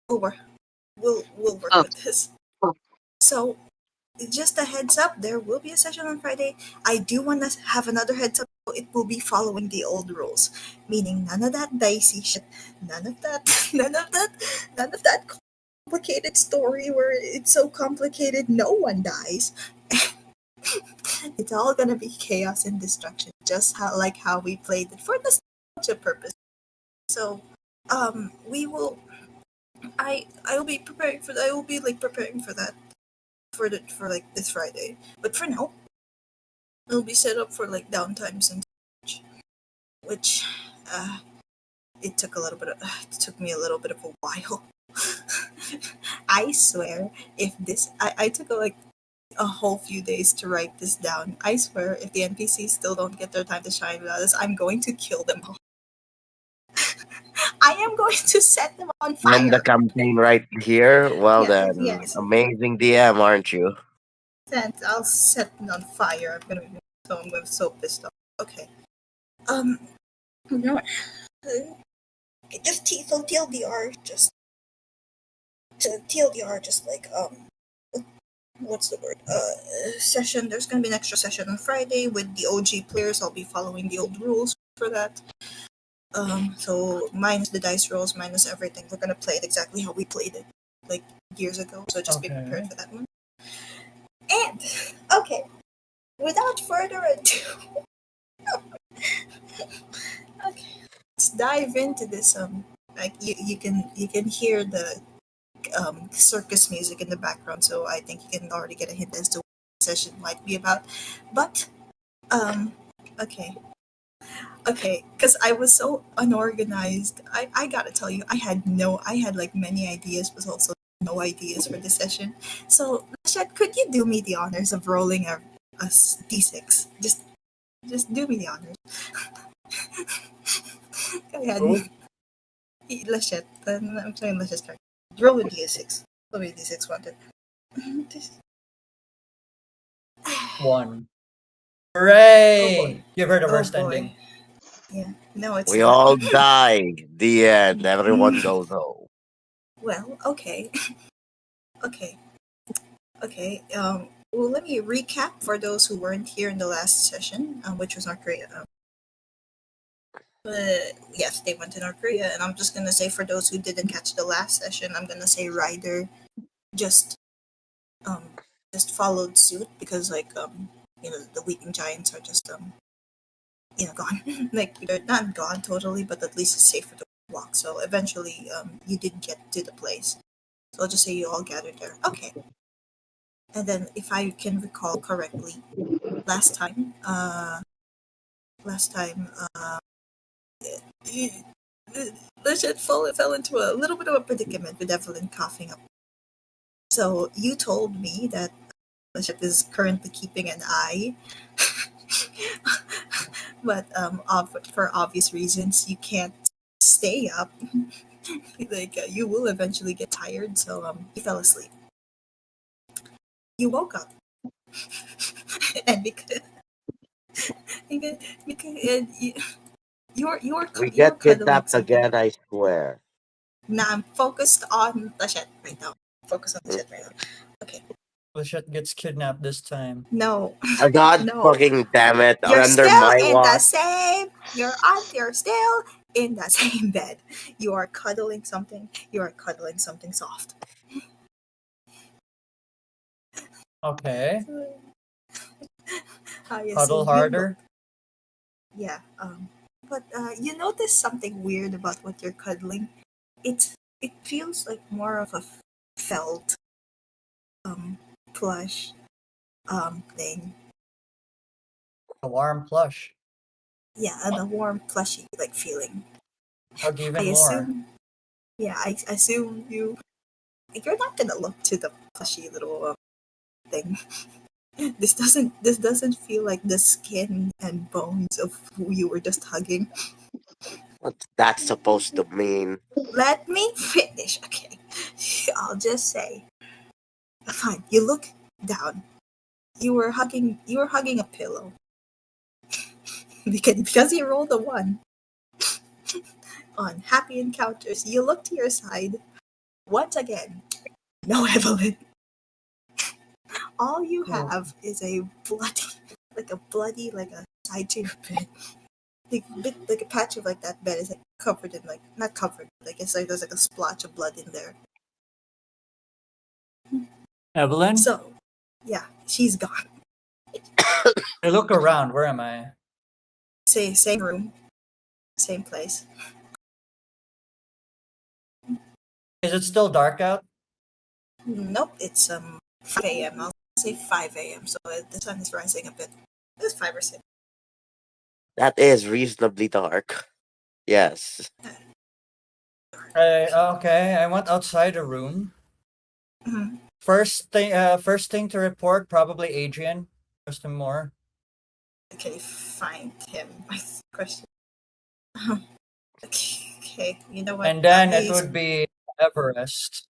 we'll work, we'll work Oh, with this. So just a heads up, there will be a session on Friday. I do want to have another heads up. It will be following the old rules, meaning none of that dicey shit, none of that, none of that complicated story where it's so complicated no one dies. It's all gonna be chaos and destruction, just how we played it for nostalgia purpose. So, we will. I will be preparing for that. I will be like preparing for that for like this Friday. But for now, it'll be set up for like downtimes and such, which it took a little bit. It took me a little bit of a while. I swear, if this I took like a whole few days to write this down. I swear, if the NPCs still don't get their time to shine without us, I'm going to kill them all. I am going to set them on and the fire. campaign right here. Well Yeah, then, yes. amazing DM, aren't you? And I'll set them on fire. I'm so pissed off. Okay. You know what? Just so TLDR, just like what's the word? Session. There's gonna be an extra session on Friday with the OG players. I'll be following the old rules for that. So minus the dice rolls, minus everything. We're gonna play it exactly how we played it like years ago. So just be prepared for that one. And okay, without further ado, okay, let's dive into this. Like you can hear the circus music in the background, so I think you can already get a hint as to what the session might be about. But um, okay, okay, because I was so unorganized. I gotta tell you, I had like many ideas, but also no ideas for this session. So, Lashet, could you do me the honors of rolling a d6? Just do me the honors. Go ahead. Cool. Lashet, I'm saying Lashet's character. Roll a d6. Roll a d6 wanted. One. Oh Hooray! boy. Give her the Oh worst boy. ending. Yeah. No, it's We not. all die. The end. Everyone goes home. Well, okay. Okay. Okay. Well, let me recap for those who weren't here in the last session, which was North Korea. But yes, they went to North Korea, and I'm just gonna say for those who didn't catch the last session, I'm gonna say Ryder just um just followed suit because like the Weeping Giants are just gone. Like they're not gone totally, but at least it's safer to walk. So eventually you did get to the place. So I'll just say you all gathered there. Okay. And then if I can recall correctly, last time last time you, Legit fell into a little bit of a predicament with Evelyn coughing up. So you told me that Legit is currently keeping an eye, but for obvious reasons you can't stay up. Like you will eventually get tired, so you fell asleep. You woke up, and because and We you're get cuddling kidnapped something. again, I swear. Now I'm focused on the shit right now. Focus on the shit right now. Okay. Lachette gets kidnapped this time. No, God no. fucking damn it. You're Under still my in the watch. same. You're still in the same bed. You are cuddling something. You are cuddling something soft. Okay. Yes, Cuddle so you look. harder. Yeah. But you notice something weird about what you're cuddling. It feels like more of a felt um plush thing. A warm plush. Yeah, and a warm plushy like feeling. Hug I even more. assume. Yeah, I assume you're not gonna look to the plushy little thing. This doesn't feel like the skin and bones of who you were just hugging. What's that supposed to mean? Let me finish, okay? I'll just say, fine. You look down. You were hugging a pillow because you rolled a one. On Happy Encounters, you look to your side. Once again, no Evelyn. All you Oh. have is a bloody, like a side chamber bed. Like a patch of like that bed is like covered in like not covered, like it's like there's like a splotch of blood in there. Evelyn? So, yeah, she's gone. I look around. Where am I? Same room, same place. Is it still dark out? Nope, it's 5 a.m. I'll say 5 a.m. So the sun is rising a bit. It's 5 or 6. That is reasonably dark. Yes. Okay, I went outside the room. Mhm. First thing to report, probably Adrian. Question more. Okay, find him. My question. Okay, you know what? And then it He's would be Everest.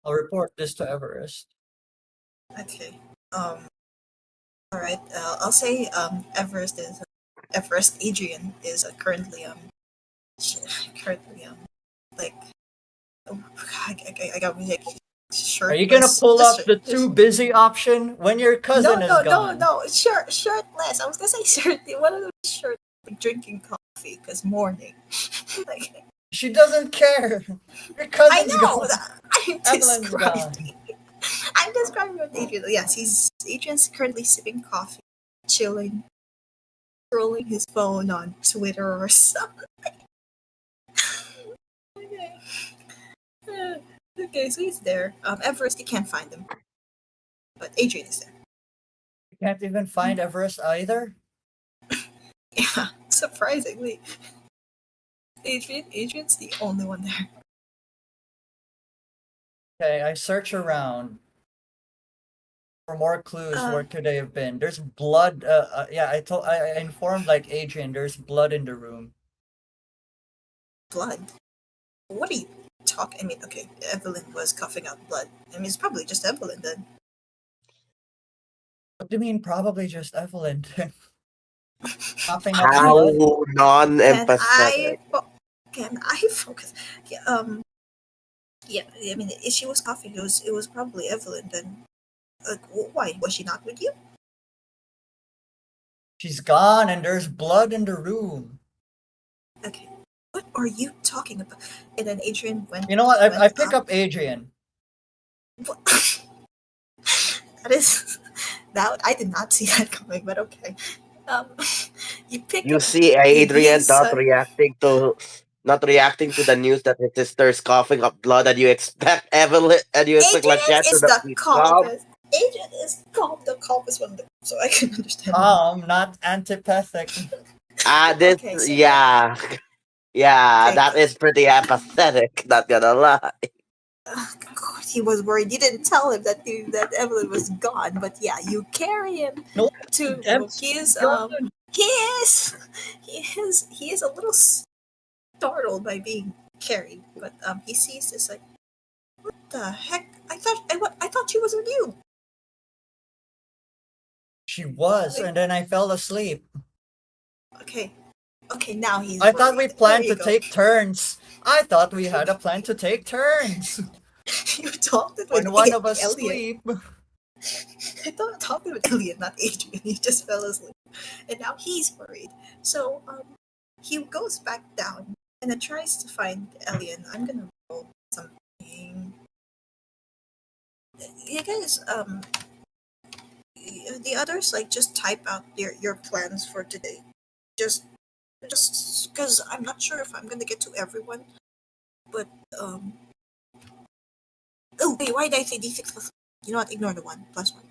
I'll report this to Everest. okay. All right. I'll say Everest. Adrian is currently currently like oh, I got me like Are you gonna shirtless. pull up the too busy option when your No, cousin is no, no, gone? no. Shirtless. I was gonna say shirt. One of those shirts, like drinking coffee because morning. Like She doesn't care. Your I cousin's know. gone. I'm Evelyn's describing. gone. I'm describing what Adrian. Yes, Adrian's currently sipping coffee, chilling, scrolling his phone on Twitter or something. Okay. Okay, so he's there. Everest, you can't find him, but Adrian is there. You can't even find Everest either. Yeah, surprisingly, Adrian's the only one there. Okay, I search around for more clues. Uh, Where could they have been? There's blood. Yeah, I informed like Adrian. There's blood in the room. blood. What are you talking? I mean, okay, Evelyn was coughing out blood. I mean, it's probably just Evelyn then. What do you mean? Probably just Evelyn coughing up Can blood. How can non-empathetic. I can I focus? Yeah, yeah. I mean, if she was coughing, it was probably Evelyn then. Like, why was she not with you? She's gone, and there's blood in the room. Okay, what are you talking about? And then Adrian You know what? I went pick up. up Adrian. That is that I did not see that coming, but okay. Um, you pick You up see Adrian his not reacting to the news that his sister's coughing up blood, and you expect Evelyn and you expect Adrian Lachette to is not the be calm. calmest. Adrian is calm, the calmest one, so I can understand why. Calm, not antipathic. This Okay, so yeah. Yeah, okay, that is pretty apathetic, not gonna lie. of course he was worried. You didn't tell him that Evelyn was gone, but yeah, you carry him No, to. Well, he Deb's is gone. he is he is a little startled by being carried, but he sees this like what the heck? I thought she was with you. She was, Like and then I fell asleep. okay, okay, now he's I thought we worried. There planned you to go. take turns. I thought we had a plan to take turns. You talked it with When one of us Elliot. sleep, I thought talking with Elliot, not Adrian. He just fell asleep, and now he's worried. So he goes back down and then tries to find Elliot. I'm gonna roll something. You guys, the others like just type out your plans for today. Just just because I'm not sure if I'm gonna get to everyone, but um. Oh wait, why did I say d6 plus? You know what? Ignore the one plus one.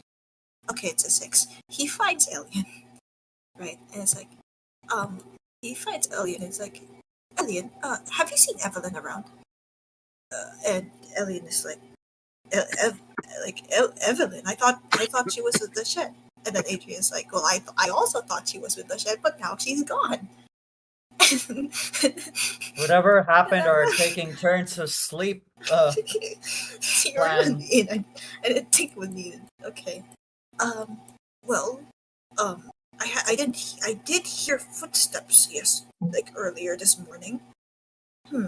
Okay, it's a 6. He finds Alien, right? And it's like, um, he finds Alien. It's like, Alien, have you seen Evelyn around? And Alien is like, Evelyn. I thought she was with the shed. And then Adrian's like, well, I also thought she was with the shed, but now she's gone. And whatever happened, I'm or like, taking turns to sleep you're with plan. me, and I didn't think with me. Okay. Um. Well. I did hear footsteps. Yes, like earlier this morning. Hmm.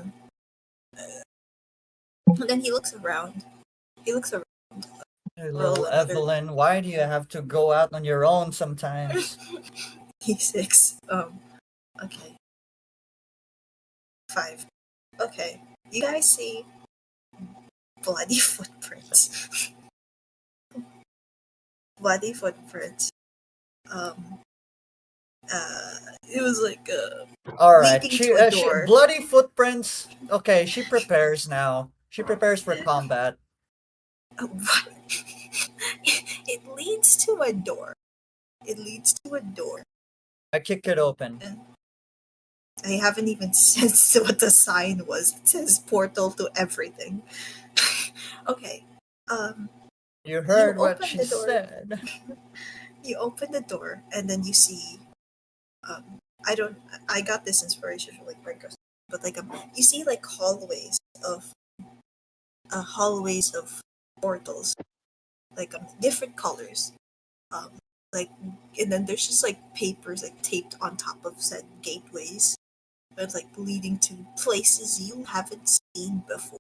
And then he looks around. He looks around. Hey, Roll little another Evelyn, why do you have to go out on your own sometimes? d6. Okay. 5. Okay. You guys see bloody footprints. Bloody footprints. Um. It was like All right, leading to a she door. bloody footprints. Okay, she prepares now. She prepares for combat. What? It leads to a door. It leads to a door. I kick it open. And I haven't even said what the sign was. It says portal to everything. Okay. Um, You you heard what open she the door. said. You open the door, and then you see. I don't. I got this inspiration from like Minecraft, but like you see like hallways of portals, like different colors. Um, like, and then there's just like papers like taped on top of said gateways. That's like leading to places you haven't seen before.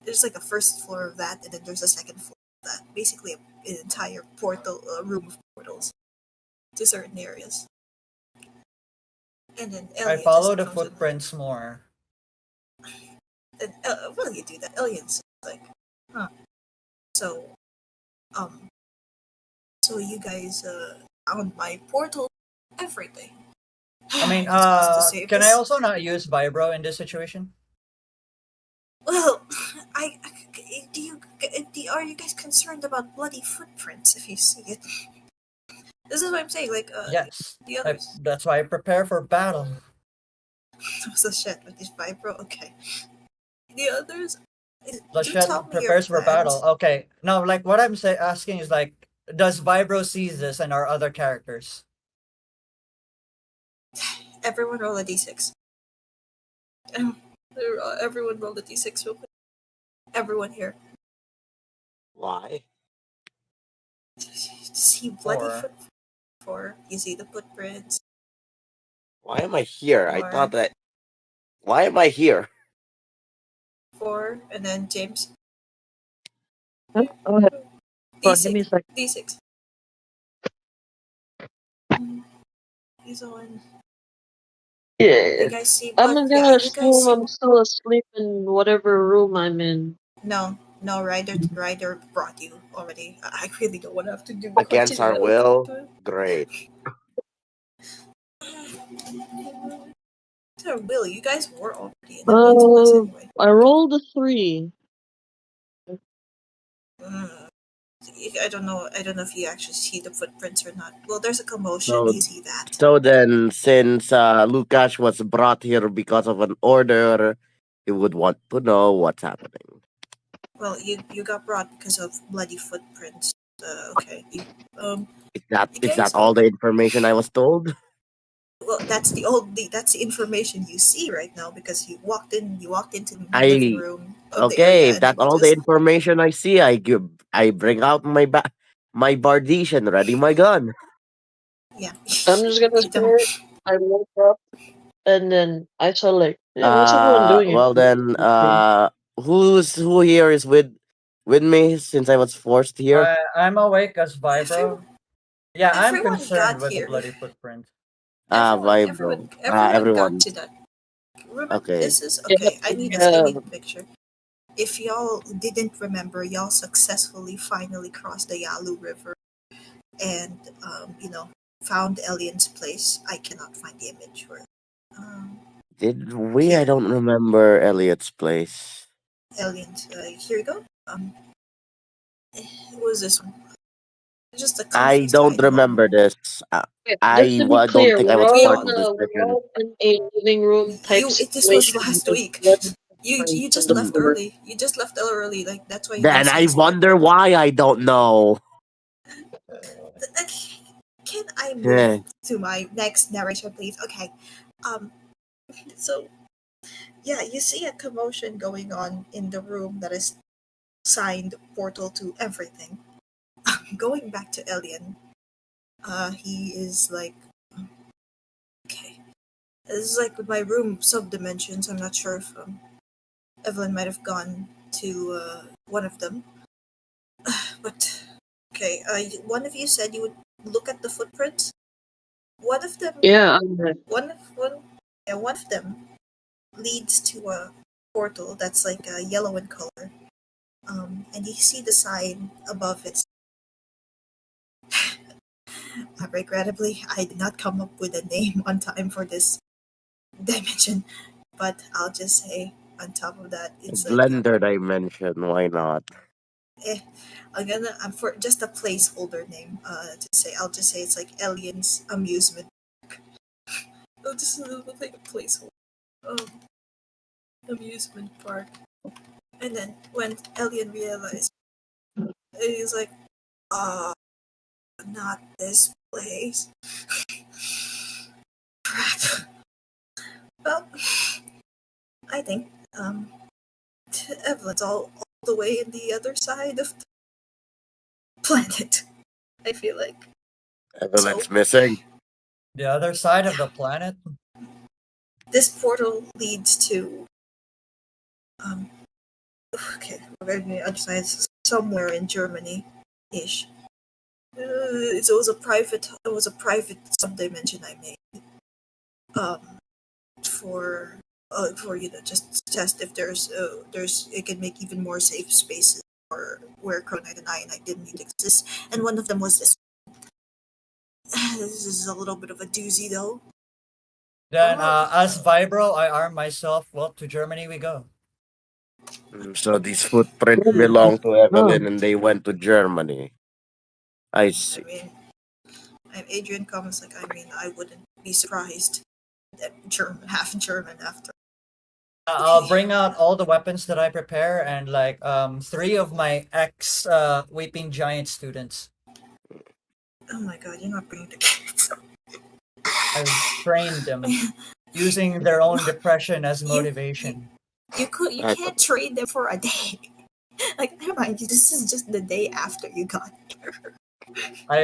There's like a first floor of that, and then there's a second floor of that. Basically, an entire portal, room of portals to certain areas. And then I Elliot follow just the comes in like, footprints more. and, well, you do that. Alien's like, huh. So, um, so you guys found my portal, everything. I mean, You're supposed to save can I this. also not use vibro in this situation? Well, do you are you guys concerned about bloody footprints if you see it? This is what I'm saying. Like, Yes. the others. That's why I prepare for battle. So shit with this vibro. Okay, the others. Do tell Bloodshed me your prepares for battle. plans. Okay. No, like what I'm asking is like, does vibro sees this and our other characters? Everyone roll a d6. Everyone roll a d6 real quick. Everyone here. Why? See bloody Or foot. 4. You see the footprints. Why am I here? I thought 4. that. Why am I here? 4. And then James. Huh? Go ahead. Hold on, give me a D6. second. D6. He's on. You Yeah. guys see I'm blood? Yeah, gonna you guys assume see. I'm still asleep in whatever room I'm in. No, no, Ryder brought you already. I really don't want to have to do Against our continue. I don't will? want Great. to will. You guys were already in the main quest anyway. I rolled a 3. Mm, I don't know. I don't know if you actually see the footprints or not. Well, there's a commotion. So, You see that. so then, since Lukash was brought here because of an order, he would want to know what's happening. Well, you got brought because of bloody footprints. Okay. You Is that guys. all the information I was told? Well, that's the information you see right now because you walked in. You walked into the living I room of the Okay. area, If and then that's you all the just. information I see, I bring out my Bardiche and ready my gun. Yeah. I'm just gonna You don't. say I woke up and then I saw like, yeah, what's everyone doing Well then, here? who here is with me since I was forced here? I'm awake as Everyone, vibro. Yeah, I'm everyone concerned got with the here. bloody footprint. Vibro. Everyone got Everyone. to that. Remember, Okay. this is Yeah, okay. I yeah. need a picture. If y'all didn't remember, y'all successfully finally crossed the Yalu River and found Elian's place. I cannot find the image for it. Um, Did we? I Here, don't remember Elliot's place. Elian's. Here you go. What was this one? Just a I confused don't hide remember along. this. Just to be Don't clear, think I was We part all of this we're mission. all in a living room type This was situation last with week. blood You prints in just the left floor. early. You just left early. Like that's why you Then didn't see I the start wonder of it. why I don't know. Uh, Can I move Eh, to my next narration, please? Okay. Um. So yeah, you see a commotion going on in the room that is signed portal to everything. Going back to Elian, he is like, okay. This is like my room subdimensions. I'm not sure if Evelyn might have gone to one of them. But okay, one of you said you would look at the footprints. One of them, Yeah, one of them leads to a portal that's like yellow in color. And you see the sign above it. Regrettably, I did not come up with a name on time for this dimension, but I'll just say on top of that, it's like Blender dimension. Why not? eh, I'm for just a placeholder name. To say, I'll just say it's like Aliens Amusement. It'll just look like a placeholder. Um, Amusement park. And then when Alien realized, he's like, "Ah, not this place." Crap. Well, I think Evelyn's all the way in the other side of the planet. I feel like so. Evelyn's missing. The other side of Yeah, the planet? this portal leads to um. Okay, we're on the other side, somewhere in Germany, ish. It was a private. It was a private subdimension I made. For just to test if there's it can make even more safe spaces or where Cronite and Ionite didn't need to exist, and one of them was this. This is a little bit of a doozy though. Then, Oh, as Vibro, I arm myself. Well, to Germany we go. So these footprints mm, belong to oh, Evelyn and they went to Germany. I I see. mean, I'm Adrian comments like I mean I wouldn't be surprised that German half German after. I'll Okay. bring out all the weapons that I prepare and like three of my ex Weeping Giant students. Oh my god, you're not bringing the kids. I've trained them Man, using their own no, depression as you motivation. you That's can't trade them for a day. Like never mind, this is just the day after you got here. oh, I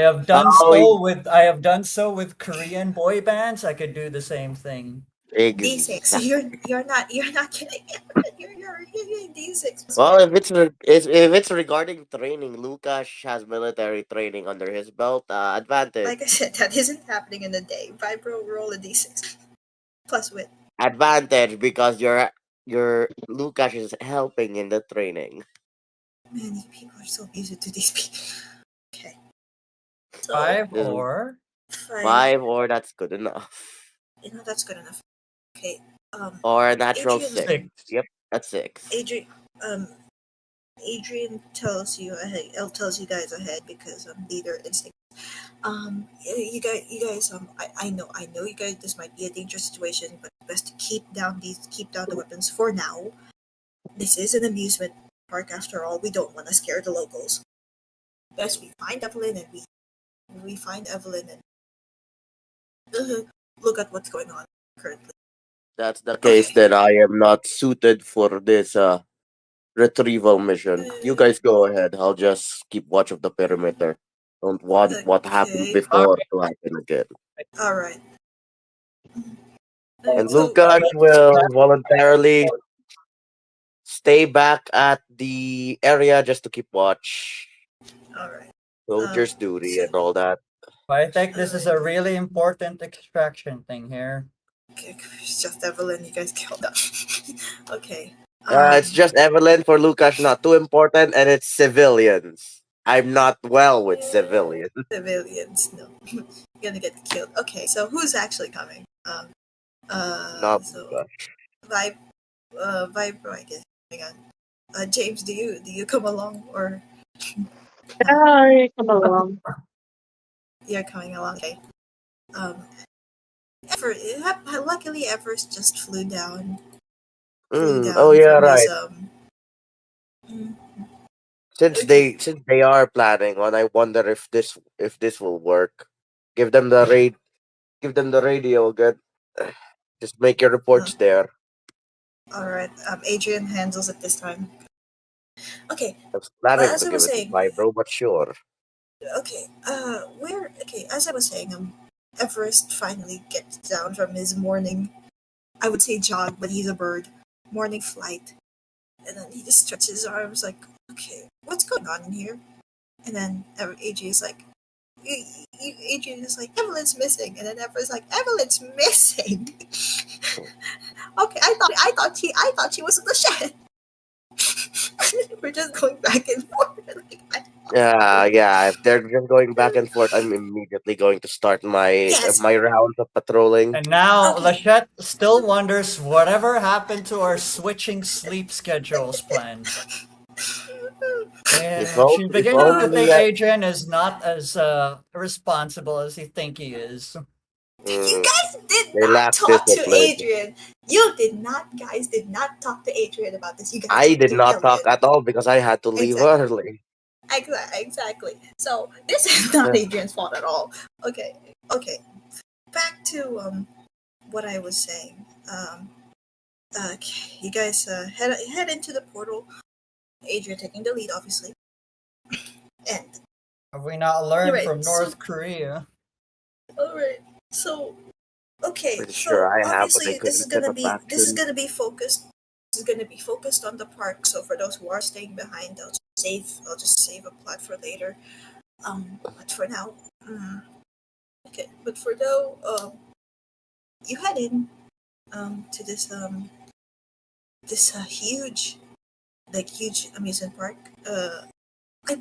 have done so with Korean boy bands. I could do the same thing. D6. exact. You're not kidding. You're D6 plus Well, one. if it's regarding training, Lucas has military training under his belt. Like I Advantage, said, that isn't happening in a day. Vibro roll a D6 plus wit. advantage because your Lucas is helping in the training. Man, you people are so used to these people. Okay, so Five This is or 5. 5 or that's good enough, That's good enough. Okay, um, or a natural Adrian, 6. 6. Yep, that's 6. Adrian, um, Adrian tells you ahead. El tells you guys ahead because leader instinct. You guys, I know, you guys. This might be a dangerous situation, but best to keep down the weapons for now. This is an amusement park after all. We don't want to scare the locals. Best we find Evelyn and we find Evelyn and look at what's going on currently. That's the case. Okay. Then I am not suited for this retrieval mission. You Uh, guys go ahead. I'll just keep watch of the perimeter. Don't want what happened okay. All before to happen again. All right. And So Lucas will voluntarily stay back at the area just to keep watch. all right. Soldier's duty So and all that. I think this is uh, a really important extraction thing here. okay, it's just Evelyn. You guys killed her. Okay. It's just Evelyn for Lucas, not too important, and it's civilians. I'm not well with civilians. Civilians. No, you're gonna get killed. Okay. So who's actually coming? Not So Lucas. vibe. Vibe. I guess. Hang on. James, do you come along or no? I come along. You're coming along. Okay. Um, Ever. Luckily, Everest just flew Oh down yeah, from his right. mm, Since okay. they are planning on, I wonder if this will work. Give them the give them the radio again. Just make your Uh, reports there. all right. Adrian handles it this time. Okay. I was planning As to I give was it to saying. Vibro, but sure. Okay. Where? Okay. As I was saying, Everest finally gets down from his morning I would say jog, but he's a bird. Morning flight. And then he just stretches his arms like, okay, what's going on in here? And then AJ is like, Adrian is like, Evelyn's missing. And then Evelyn's like, Evelyn's missing. Okay, I thought she was in the shed. We're just going back and forth. Yeah, yeah. If they're just going back and forth, I'm immediately going to start Yes. my rounds of patrolling. And now Okay. Lachette still wonders whatever happened to our switching sleep schedules plans. If Yeah, only, she's if beginning to only think I, Adrian is not as responsible as he think he is. You mm, guys did they not lack talk to discipline. Adrian. You did not, guys, did not talk to Adrian about this. You guys I talked did to not talk Ellen. at all because I had to leave Exactly. early. Exactly. So this is not Adrian's fault at all. Okay. Okay. Back to what I was saying. Okay, you guys head into the portal. Adrian taking the lead, obviously. And Have we not all learned right. from So North Korea? all right. So okay. Pretty sure So I have, but I obviously couldn't set up this is action. gonna be focused. This is gonna be focused on the park. So for those who are staying behind, I'll just save a plot for later. But for now, okay. But for now, you head in to this huge amusement park. I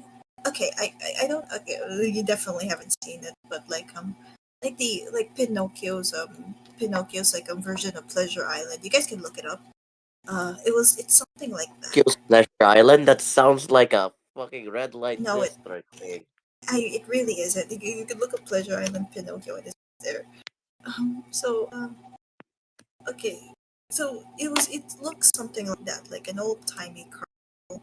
okay. I don't. Okay, you definitely haven't seen it, but like the like Pinocchio's like a version of Pleasure Island. You guys can look it up. It's something like that. Kills Pleasure Island? That sounds like a fucking red light No, district thing. it really isn't. You could look up Pleasure Island Pinocchio and it's there. So okay. So it looks something like that, like an old timey car,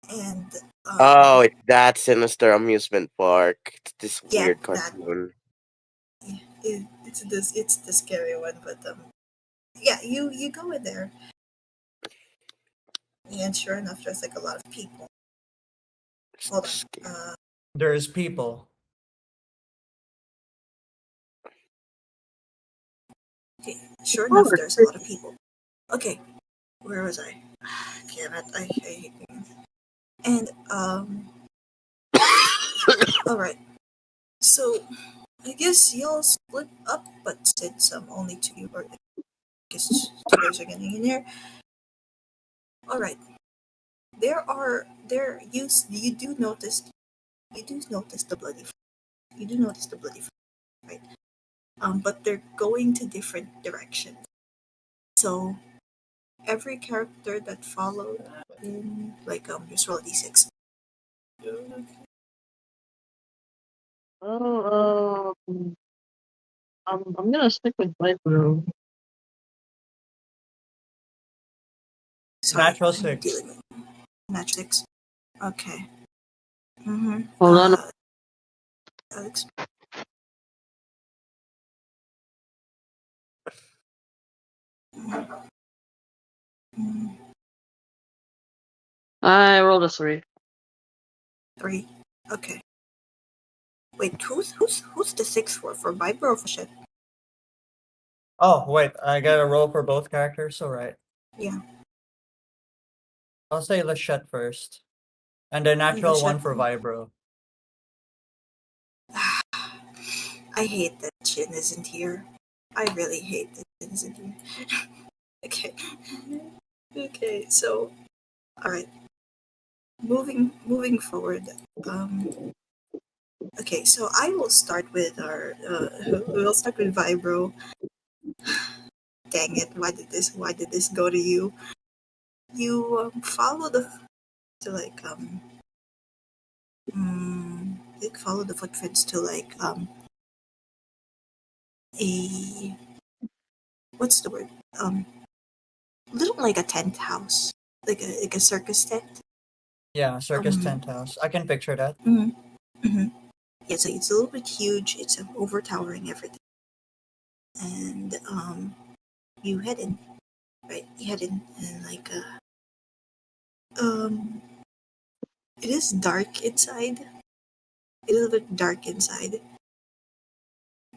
and Oh, it's that sinister amusement park. It's this yeah, weird that cartoon. it's the scary one, but yeah, you go in there, and sure enough, there's like a lot of people. It's Hold on. scary. There's people. Okay, sure enough, there's a lot of people. Okay, where was I? Damn it, I hate. And all right. So I guess y'all split up, but since only two you are, I guess two guys are getting in here. All right. You do notice the bloody you do notice the bloody right. But they're going to different directions. So every character that followed in just roll a d6. Oh, I'm gonna stick with Viper. Sorry, Natural I'm six. dealing with match six. Okay. Mm-hmm. Hold on. Alex. Mm, I rolled a 3. three. Okay. Wait, who's the six for Viper or for Shed? Oh wait, I got a roll for both characters. All right, Yeah, I'll say Lachette first, and a the natural Shed. one for Vibro. I hate that Shin isn't here. I really hate that Shin isn't here. Okay. Okay, so all right. Moving forward. Um okay, so I will start with our we'll start with Vibro. Dang it, why did this go to you? You follow the to like you follow the footprints to a what's the word? Um little like a tent house. Like a circus tent. Yeah, circus Um tent house. I can picture that. mhm, mhm. Yeah, so it's a little bit huge, it's overtowering everything. And you head in, right? You head in and um it is dark inside. A little bit dark inside.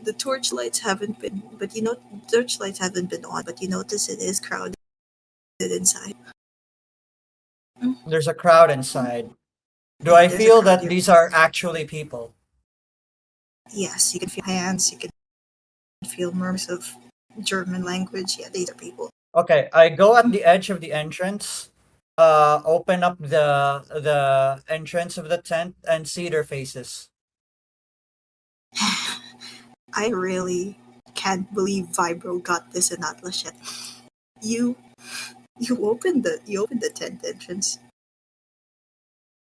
The torchlights haven't been, but torchlights haven't been on, but you notice it is crowded inside. There's a crowd inside. Do I There's a feel crowd that here. these are actually people? Yes, you can feel hands. You can feel murmurs of German language. Yeah, these are people. Okay, I go at the edge of the entrance, open up the entrance of the tent and see their faces. I really can't believe Vibro got this in Atlas yet. You you open the tent entrance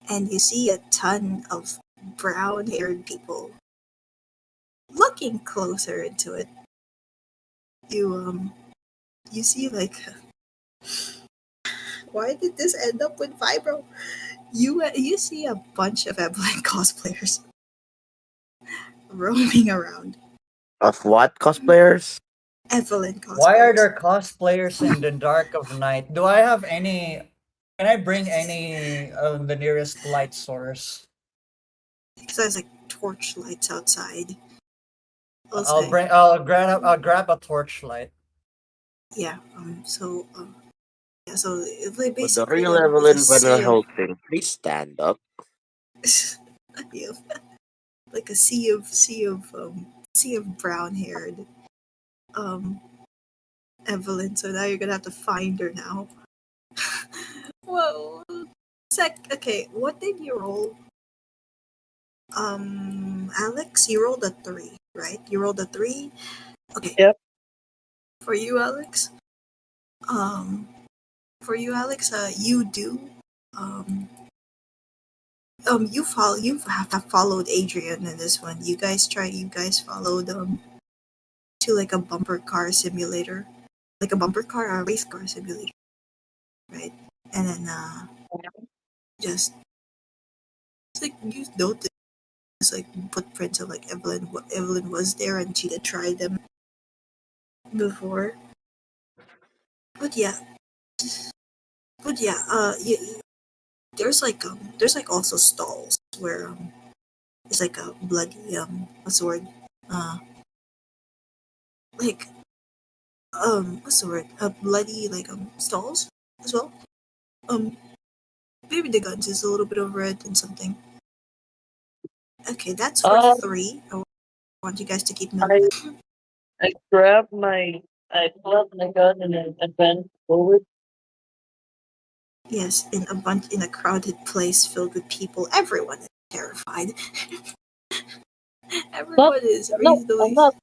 and you see a ton of brown haired people. Looking closer into it, you you see like why did this end up with Vibro? You see a bunch of Evelyn cosplayers roaming around. Of what cosplayers? Evelyn Why are cosplayers. there cosplayers in the dark of night? Do I have any? Can I bring any of the nearest light source? Because there's like torch lights outside. I'll I'll say. bring. I'll grab a torchlight. Yeah. Yeah. So like With the basically real it's a Evelyn Van sea of Helsing, please stand up. yeah, like a sea of brown haired um Evelyn. So now you're gonna have to find her now. Whoa. Okay. What did you roll? Alex, you rolled a 3, right? You rolled a 3. Okay. Yep. For you, Alex. Um, you do. Um, you have followed Adrian in this one. You guys followed to like a bumper car simulator, like a bumper car or a race car simulator, right? And then just like you noticed like footprints of like Evelyn was there and she did try them before. But yeah, there's like also stalls where it's like a bloody what's the word? Uh, like what's the word? A bloody like stalls as well. Um, maybe the guns is a little bit over it and something. Okay, that's for Um, 3. I want you guys to keep note of I that. I grab my I pull out my gun and then advance forward. Yes, in a crowded place filled with people, everyone is terrified. Not Everyone is I'm reasonably. not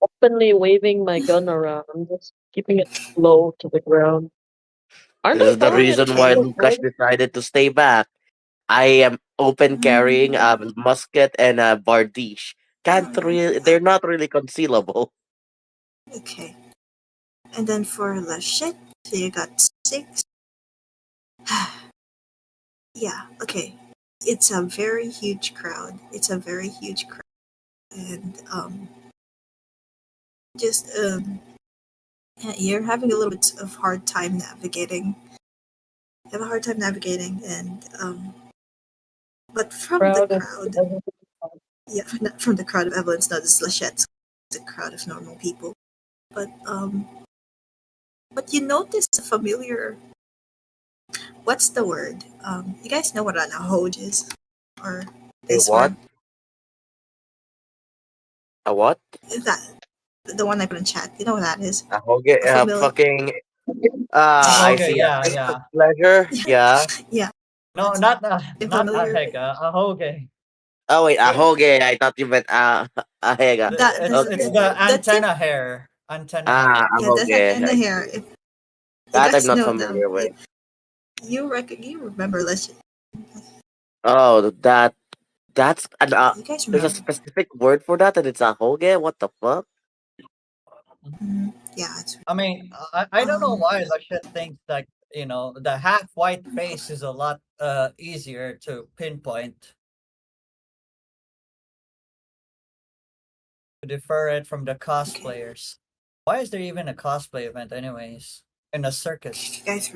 openly waving my gun around. I'm just keeping it low to the ground. Aren't This I is the following reason Okay. why people Lucas forward? decided to stay back. I am open carrying a Mm, musket and a bardiche. They're not really concealable. okay. And then for the shit, so you got 6. Yeah, okay. It's a very huge crowd. It's a very huge crowd. And just yeah, you're having a little bit of hard time navigating. You have a hard time navigating and but from the Crowd of crowd, everything. yeah, not from the crowd of Evelyn's, not the Slachettes, it's a crowd of normal people. But you notice a familiar. What's the word? You guys know what an ahoj is, or A this what? one? A what? Is that the one I put in chat? You know what that is? A hoge? A familiar. Fucking. I Okay, see. A yeah, taste of yeah. pleasure. Yeah. Yeah, No, that's a not a familiar. hega, a hoge. Oh wait, a It, hoge. I thought you meant a hega. That it's Okay. the the tip. antenna hair. Antenna Ah, hair. a Yeah, that's hoge. antenna I hair. see. If you That I'm guys not know them, familiar with. you remember. Oh, that's an You guys there's a remember. specific word for that, and it's a hoge. What the fuck? Yeah, it's I mean, I don't know um why the shit thinks like the half white face is a lot easier to pinpoint to defer it from the okay. cosplayers. Why is there even a cosplay event anyways? In a circus. You guys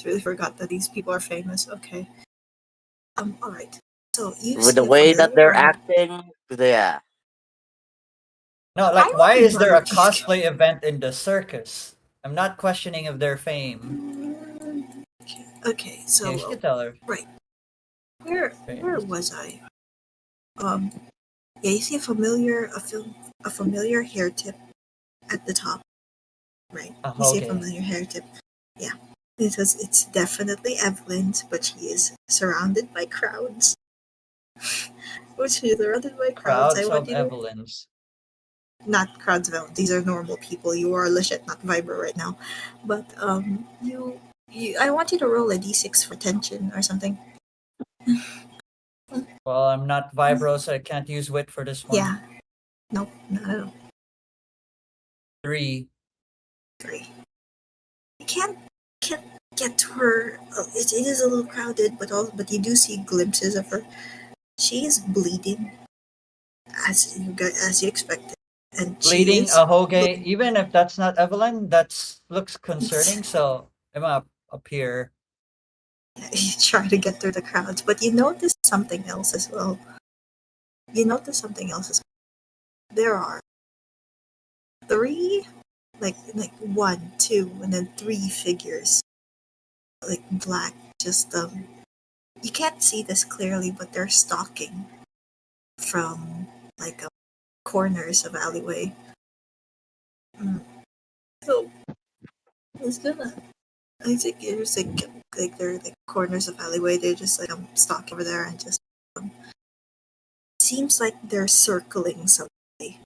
really forgot that these people are famous. Okay. All right. So you With the see a way that familiar they're acting, yeah. No, I like, why want is there a barbecue skills. cosplay event in the circus? I'm not questioning of their fame. Okay, Yeah, so you should tell her. right, where Famous. was I? Um, yeah, you see a familiar hair tip at the top, right? You see a Okay. familiar hair tip. Yeah, because it's definitely Evelyn's, but she is surrounded by crowds. Which is surrounded by crowds. I Crowds want of you to Evelyn's. not crowds of These are normal people. You are legit, not Viber right now. But I want you to roll a d6 for tension or something. Well, I'm not Vibro, so I can't use wit for this one. Yeah, nope, not at all. 3. 3. You can't get to her. It is a little crowded, but you do see glimpses of her. She is bleeding as you expected, and she Bleeding is a Hoge, looking. even if that's not Evelyn, that looks concerning, so I'm up here. You try to get through the crowds, but you notice something else as well. You notice something else as well. There are three, like one, two, and then three figures, like black. Just you can't see this clearly, but they're stalking from like corners of alleyway. Mm. So it's gonna. I think it's like they're like corners of alleyway. They're just like stalking over there and just um, seems like they're circling somebody.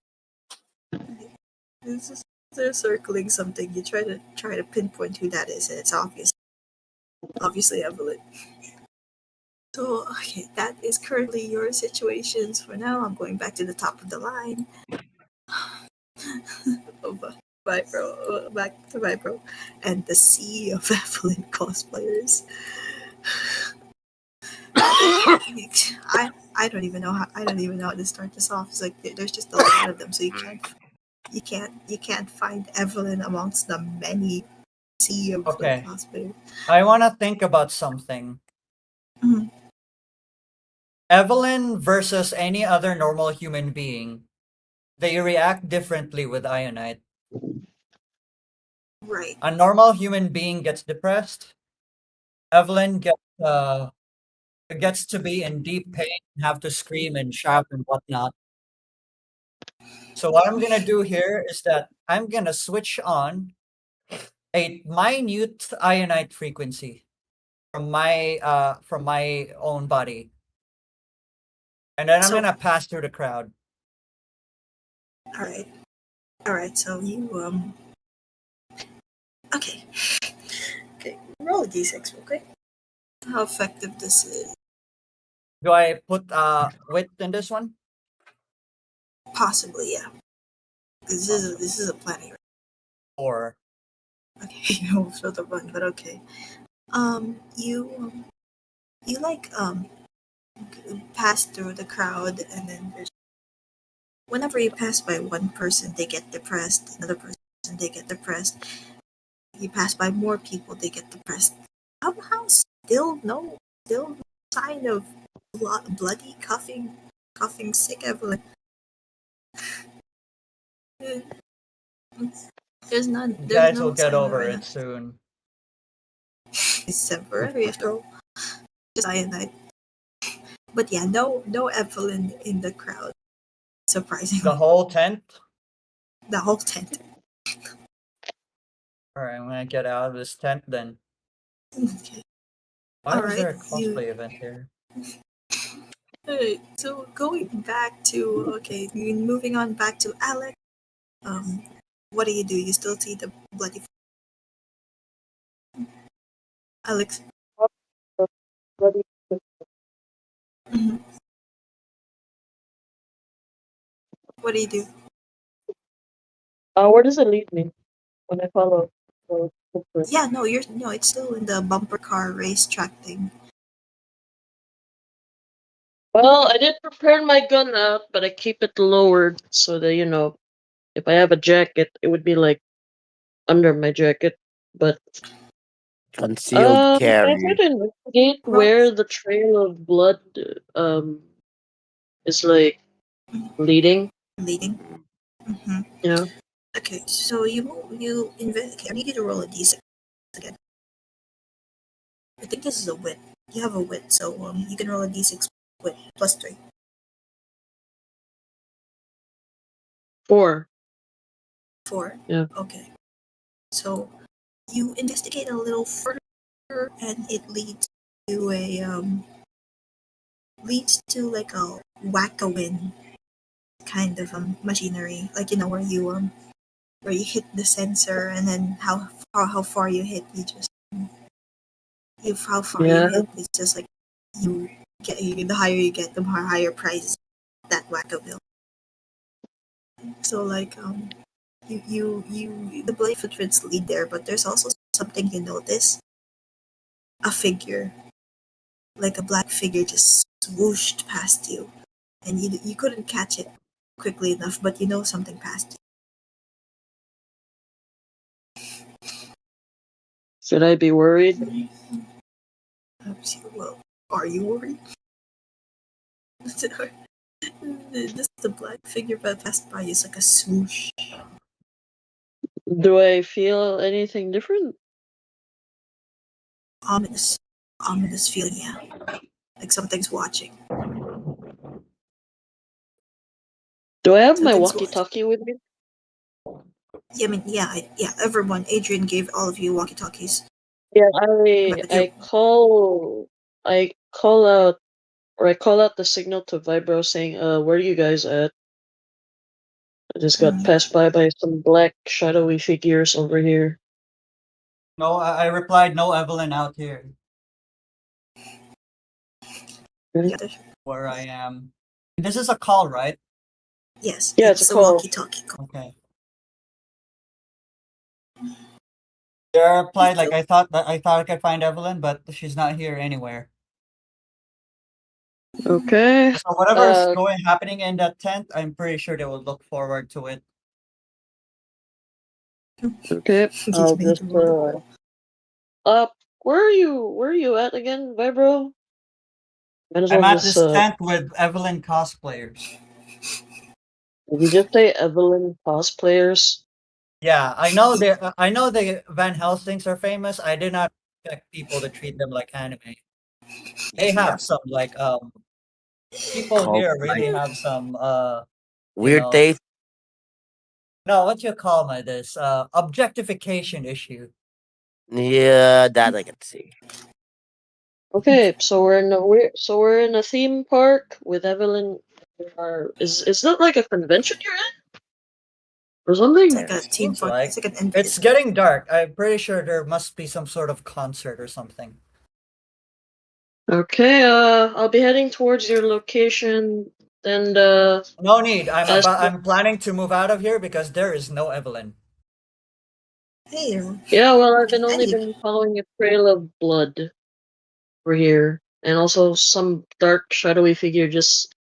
It's just, they're circling something. You try to pinpoint who that is, and it's obviously Evelyn. So okay, that is currently your situations for now. I'm going back to the top of the line. of Vipro, back to Vipro, and the sea of Evelyn cosplayers. I don't even know how to start this off. It's like there's just a lot of them, so you can't find Evelyn amongst the many sea of like Okay. cosplayers. I want to think about something. Mhm. Evelyn versus any other normal human being, they react differently with Ionite. Right. A normal human being gets depressed. Evelyn gets to be in deep pain and have to scream and shout and whatnot. So what I'm gonna do here is that I'm gonna switch on a minute ionite frequency from my own body, and then I'm So gonna pass through the crowd. all right, all right. So you okay, okay. Roll a d6 real quick. How effective this is? Do I put wit in this one? Possibly, yeah. Possibly. This is a planning. Or Okay, you don't feel the run, but okay. You like pass through the crowd, and then whenever you pass by one person, they get depressed. Another person, they get depressed. You pass by more people, they get depressed. Somehow, still no sign of bloody coughing sick Evelyn. Eh, you There's guys will no get sign of over it. it soon. It's temporary after all. Just cyanide. But yeah, no Evelyn in the crowd. The Surprisingly, whole tent. the whole tent. All right, I'm gonna get out of this tent then. Okay. Why All is right, there a cosplay event here? alright. So going back to moving on back to Alex. Um, what do? You still see the bloody Alex? Mhm. What do you do? Where does it lead me when I follow the footprint? Yeah, no, you're no. It's still in the bumper car racetrack thing. Well, I did prepare my gun out, but I keep it lowered so that, if I have a jacket, it would be like under my jacket. But Concealed can I try carry. to investigate Roll where the trail of blood is like leading? leading. Mm-hmm. Yeah. Okay, so you invest. Okay, I need you to roll a d6 again. I think this is a wit. You have a wit, so you can roll a d6 wit plus 3. 4. 4. Yeah. Okay, so you investigate a little further, and it leads to like a whack-a-win kind of machinery, like where you hit the sensor, and then how far you hit, you just you how far you Yeah. hit. It's just like the higher you get, the higher prize that whack-a-bill. So like the blade footprints lead there, but there's also something you notice: a figure, like a black figure, just swooshed past you, and you couldn't catch it quickly enough, but you know something passed Should I be worried? you. Well, are you worried? Just the black figure that passed by is like a swoosh. Do I feel anything different? Ominous. Ominous feeling, yeah. Like something's watching. Do I have my Something's watching. walkie-talkie with me? Yeah, I mean, yeah, everyone. Adrian gave all of you walkie-talkies. Yeah, But you, I call out, or I call out the signal to Vibro saying, where are you guys at? I just got mm, passed by some black shadowy figures over here. No, I replied, no Evelyn out here the other, where I am. This is a call, right? yes, Yeah, it's a it's a call. walkie-talkie call. Okay. Yeah, I replied like So, I thought I could find Evelyn, but she's not here anywhere. Okay. So whatever's Uh, happening in that tent, I'm pretty sure they will look forward to it. okay. he's I'll made just, to roll the call. where are you at again, Vibro? Might as I'm well at just, this tent with Evelyn cosplayers. did you just say Evelyn cosplayers? Yeah, I know the Van Helsings are famous. I did not expect people to treat them like anime. They Yeah. have some like people Called here like really have some you weird know, taste. no, what you call my this objectification issue. Yeah, that I can see. Okay, so we're in a theme park with Evelyn. Is that like a convention you're at or It's something? like a Yes. team Seems park. like It's like an it's it's getting dark. I'm pretty sure there must be some sort of concert or something. Okay, I'll be heading towards your location and No need. as I'm planning to move out of here because there is no Evelyn. hey, yeah, well, I've okay, been only Andy. been following a trail of blood over here, and also some dark shadowy figure just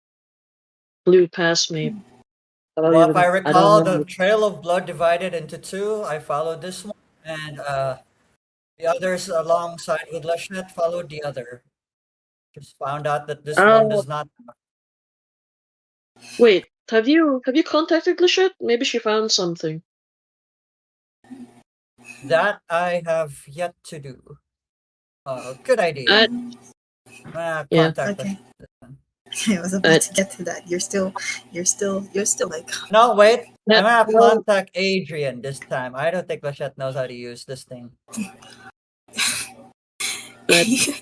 flew past me. Well, if I I don't recall, the know. trail of blood divided into two. I followed this one, and the others alongside with Lachette followed the other. Just found out that this one Uh, does not. wait, have you contacted Lachette? Maybe she found something. That I have yet to do. Good idea. I yeah. Contact Okay. Lachette. I was about I to get to that. You're still like, No, wait. I'm that gonna well, contact Adrian this time. I don't think Lachette knows how to use this thing. that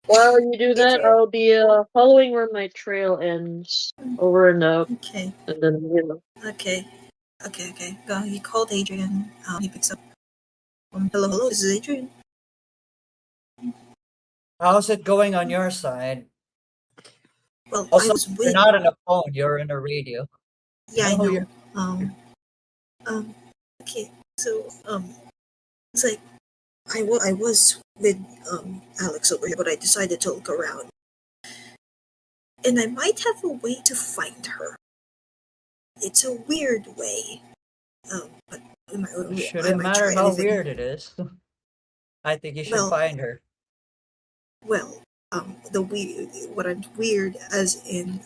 while you do that, Adrian. I'll be following where my trail ends over and out, Okay, and then okay, okay. He called Adrian. He picks up. Hello, hello. This is Adrian. How's it going on your side? Well, I Also, was you're with. not in a phone. You're in a radio. You Yeah, I know who know. you're. Um, um. Okay, so it's like I was with Alex over here, but I decided to look around, and I might have a way to find her. It's a weird way. But Should I it might matter try how anything. weird it is? I think you should Well, find her. well, the weird, what I'm weird as in,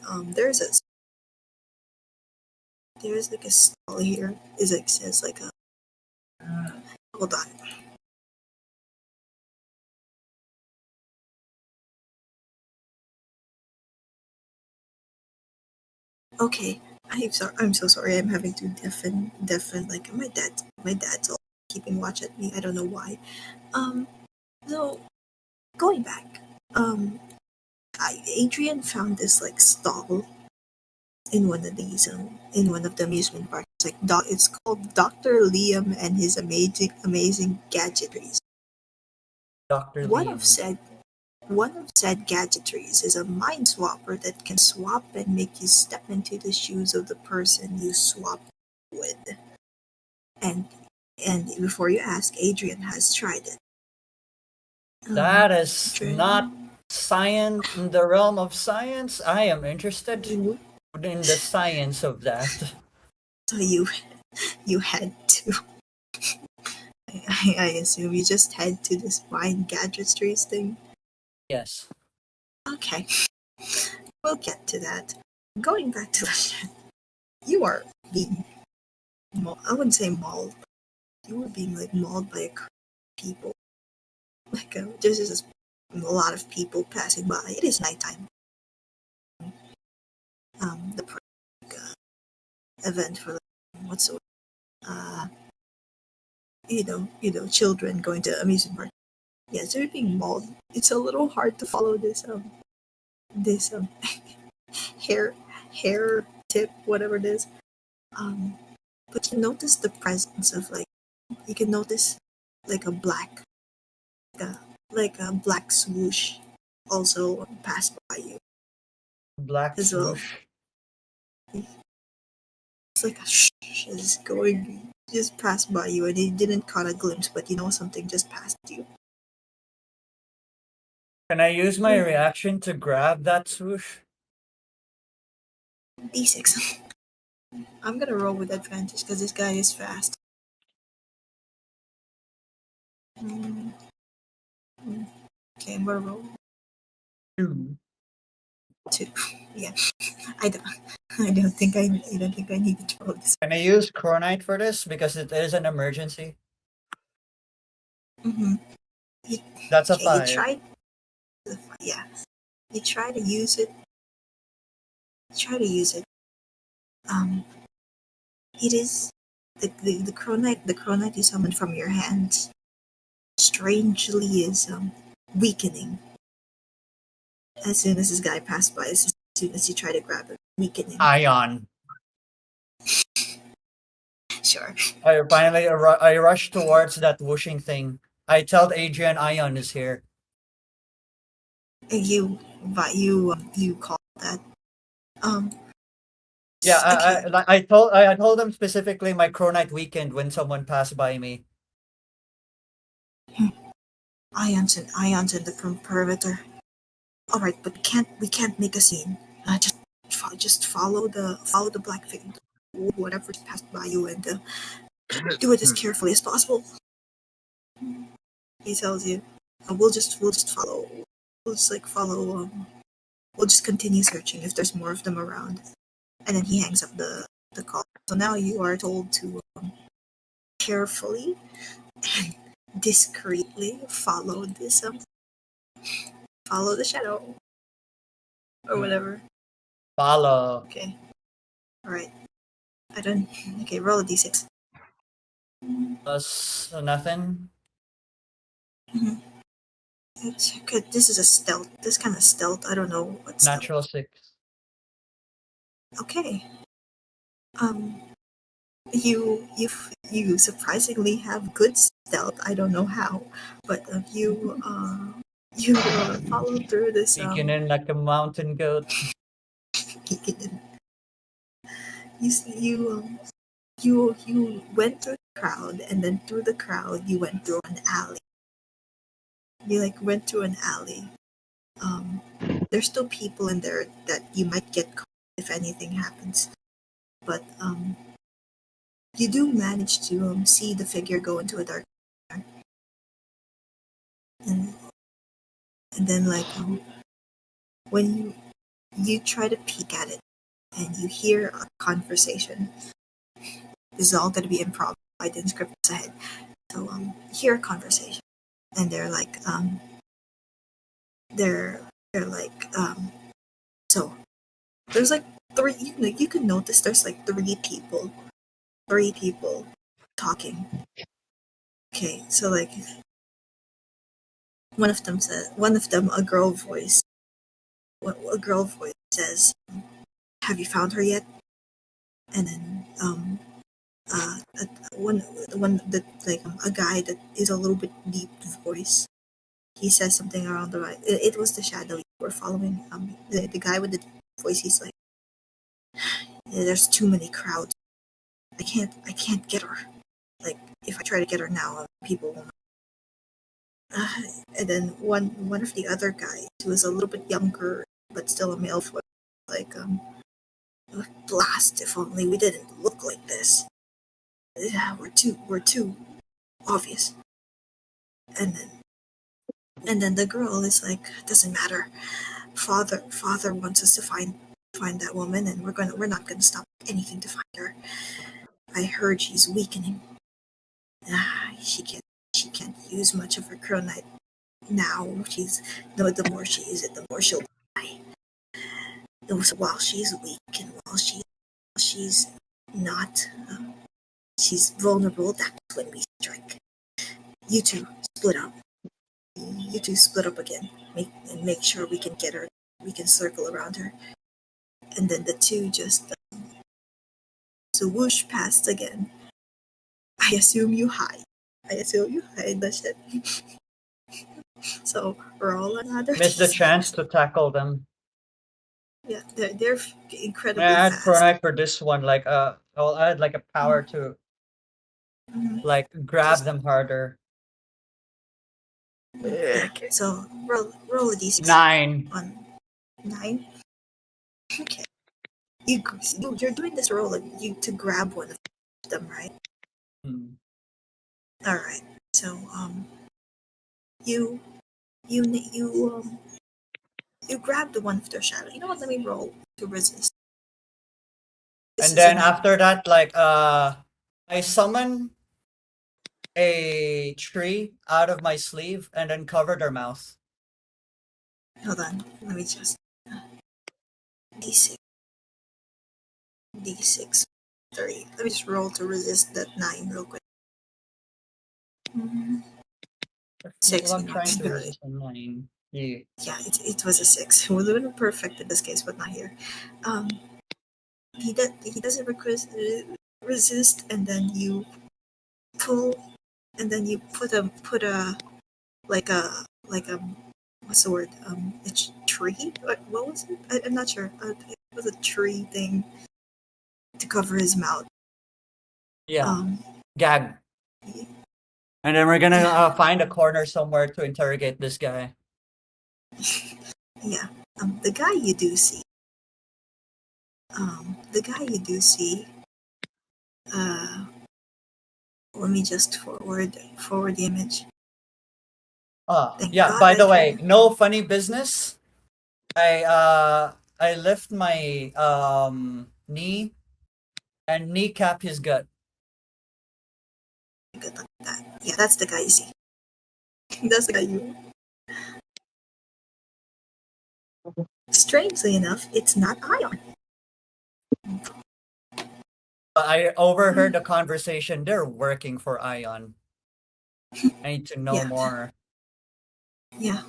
there's like a stall here. Is like says like a hold on. Okay, I'm so sorry. I'm having to deafen. Like my dad's all keeping watch at me. I don't know why. Um, so going back. Adrian found this like stall in one of these in one of the amusement parks. It's called Dr. Liam and his amazing gadgetries. Dr. One of Liam. said one of said gadgetries is a mind swapper that can swap and make you step into the shoes of the person you swap with. And before you ask, Adrian has tried it. That is not Adrian, science in the realm of science. I am interested you in the science of that. so you had to. I assume you just head to this mind gadgetries thing. Yes. Okay, we'll get to that. Going back to the you are being I wouldn't say mauled. You were being like mauled by a crowd of people. Like there's just a lot of people passing by. It is nighttime. The event for what's the uh children going to amusement park. Yeah, so you're being mauled. It's a little hard to follow this hair hair tip whatever it is. Um, but you notice the presence of like you can notice like uh, a black swoosh also pass by you Black as well. swoosh. It's like a shh is going just passed by you and it didn't caught a glimpse, but you know something just passed you. Can I use my Hmm, reaction to grab that swoosh? D6. I'm gonna roll with advantage because this guy is fast. Mm, mm. Okay, I'm gonna roll Two. two. Yeah, I don't. I don't think I need to roll this. Can I use Chronite for this because it is an emergency? Mm-hmm. You, That's a okay, you 5. tried. Yeah, you try to use it. Try to use it. Um, it is the cronite. The cronite you summoned from your hands strangely is weakening as soon as this guy passed by. As soon as you try to grab it, weakening. Ion. Sure. I rush towards that whooshing thing. I tell Adrian Ion is here. You call that. Um. Yeah, Okay. I told him specifically my Chronite weakened when someone passed by me. Ions in the perimeter. All right, but we can't make a scene. Just follow the black thing, whatever passed by you, and do it as carefully as possible. He tells you. We'll just follow. We'll just like follow. We'll just continue searching if there's more of them around. And then he hangs up the call. So now you are told to carefully and discreetly follow the shadow or whatever. Follow. Okay. All right. I don't. Okay. Roll a d6. Plus nothing. Mm-hmm. It's good. This is a stealth. This kind of stealth. I don't know what stealth. Natural 6. Okay. Um. You surprisingly have good stealth. I don't know how, but you follow through this Peeking in like a mountain goat. you went through the crowd and then through the crowd you went through an alley. You like went through an alley. Um, there's still people in there that you might get caught if anything happens, but you do manage to see the figure go into a dark corner. and and then like when you try to peek at it, and you hear a conversation. This is all going to be improv. I didn't script this ahead. So you hear a conversation, and they're like so there's like three. You can notice there's like three people talking. Okay, so like one of them a girl voice says, "Have you found her yet?" And then uh, one one that like a guy that is a little bit deep voice. He says something around the right. It was the shadow you were following. The guy with the deep voice. He's like, "Yeah, there's too many crowds. I can't get her. Like if I try to get her now, people will." Uh, and then one of the other guys who was a little bit younger but still a male voice, like blast! If only we didn't look like this. Yeah, we're too obvious. And then the girl is like, doesn't matter. Father wants us to find that woman, and we're not gonna stop anything to find her. I heard she's weakening. She can't use much of her cronite now. She's no, the more she uses it, the more she'll die. So while she's weak and while she's not, she's vulnerable. That's when we strike. You two split up. You two split up again. Make sure we can get her. We can circle around her, and then the two just so whoosh past again. I assume you hide. I assume you hide the shit. So roll another Missed the chance d6. to tackle them. Yeah, they're I incredibly add fast. Chronite for this one. Like I'll add like a power to Mhm. like grab Just them harder. Eh, okay. So roll a d6 9. on 9. Okay. You're doing this roll to grab one of them, right? Hmm. All right. So you you you grab the one of their shadow. You know what? Let me roll to resist. This And is a then 9. after that, like I summon a tree out of my sleeve and then cover their mouth. Hold on. Let me just d6 d6 3. Let me just roll to resist that 9 real quick. Mhm. Well, 6. I'm You knocked trying it to out. resist a 9. Yeah. Yeah, it was a 6. It would have been perfect in this case, but not here. Um, he doesn't resist, and then you pull, and then you put a like a what's the word? A tree? What was it? I'm not sure. It was a tree thing to cover his mouth. Yeah. Um, Gag. And then we're gonna yeah, find a corner somewhere to interrogate this guy. yeah. The guy you do see. The guy you do see. Uh, Let me just forward the image. Thank Yeah, God by I the way, can. no funny business. I lift my knee and kneecap his gut. Good luck with that. Yeah, that's the guy you see. That's the guy you. Strangely enough, it's not Ion. I overheard the conversation. They're working for Ion. I need to know Yeah, more. yeah.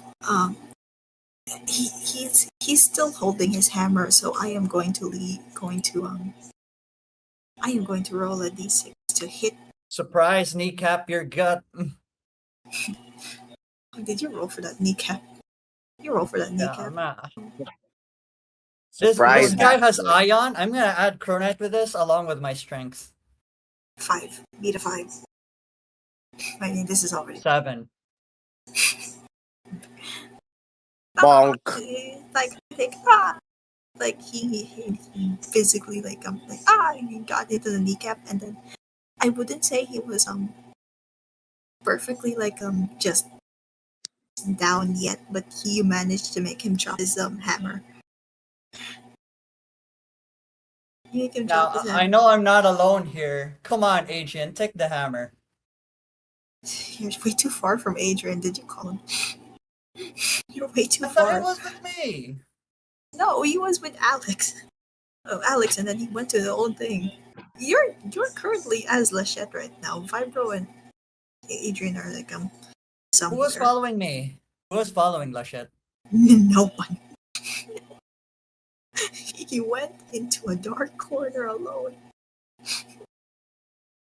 He's still holding his hammer, so I am going to roll a d6 to hit. Surprise, kneecap your gut. Did you roll for that kneecap? You roll for that Yeah, kneecap. man. This surprise guy that. has Ion. I'm gonna add Chronite with this along with my strength. 5. Beat a 5. I mean, this is already 7. Bonk. like like he physically like he got into the kneecap, and then I wouldn't say he was perfectly just down yet, but he managed to make him drop his hammer. You make him Now, drop his I hammer. know I'm not alone here. Come on, Adrian, take the hammer. You're way too far from Adrian. Did you call him? You're way too I thought it far. was with me. No, he was with Alex. Oh, Alex, and then he went to the old thing. You're currently as Lachette right now. Vibro and Adrian are like Who was somewhere. following me? Who was following Lachette? No one. He went into a dark corner alone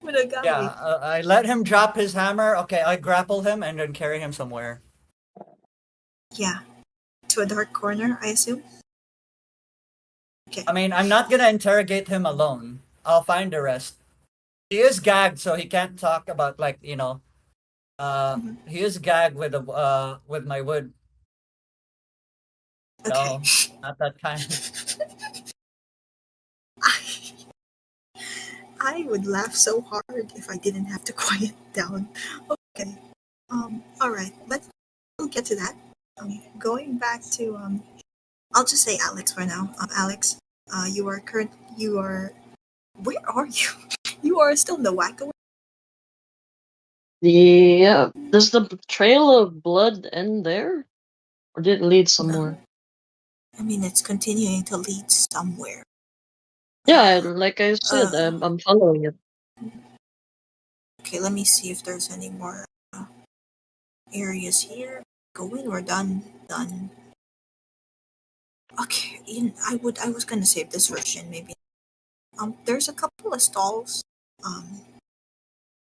with a Yeah, guy. I let him drop his hammer. Okay, I grapple him and then carry him somewhere. Yeah, to a dark corner, I assume. Okay. I mean, I'm not gonna interrogate him alone. I'll find the rest. He is gagged, so he can't talk about like Mhm. he is gagged with my wood. Okay. No, not that kind. I would laugh so hard if I didn't have to quiet down. Okay. All right. We'll get to that. Going back to I'll just say Alex for now. Alex, you are current. You are. Where are you? You are still in the wacko. Yeah. Does the trail of blood end there? Or did it lead somewhere? I mean, it's continuing to lead somewhere. Yeah, like I said, Uh, I'm following it. okay. Let me see if there's any more areas here. Go in. We're done. Done. Okay. I was gonna save this version maybe. There's a couple of stalls. Um,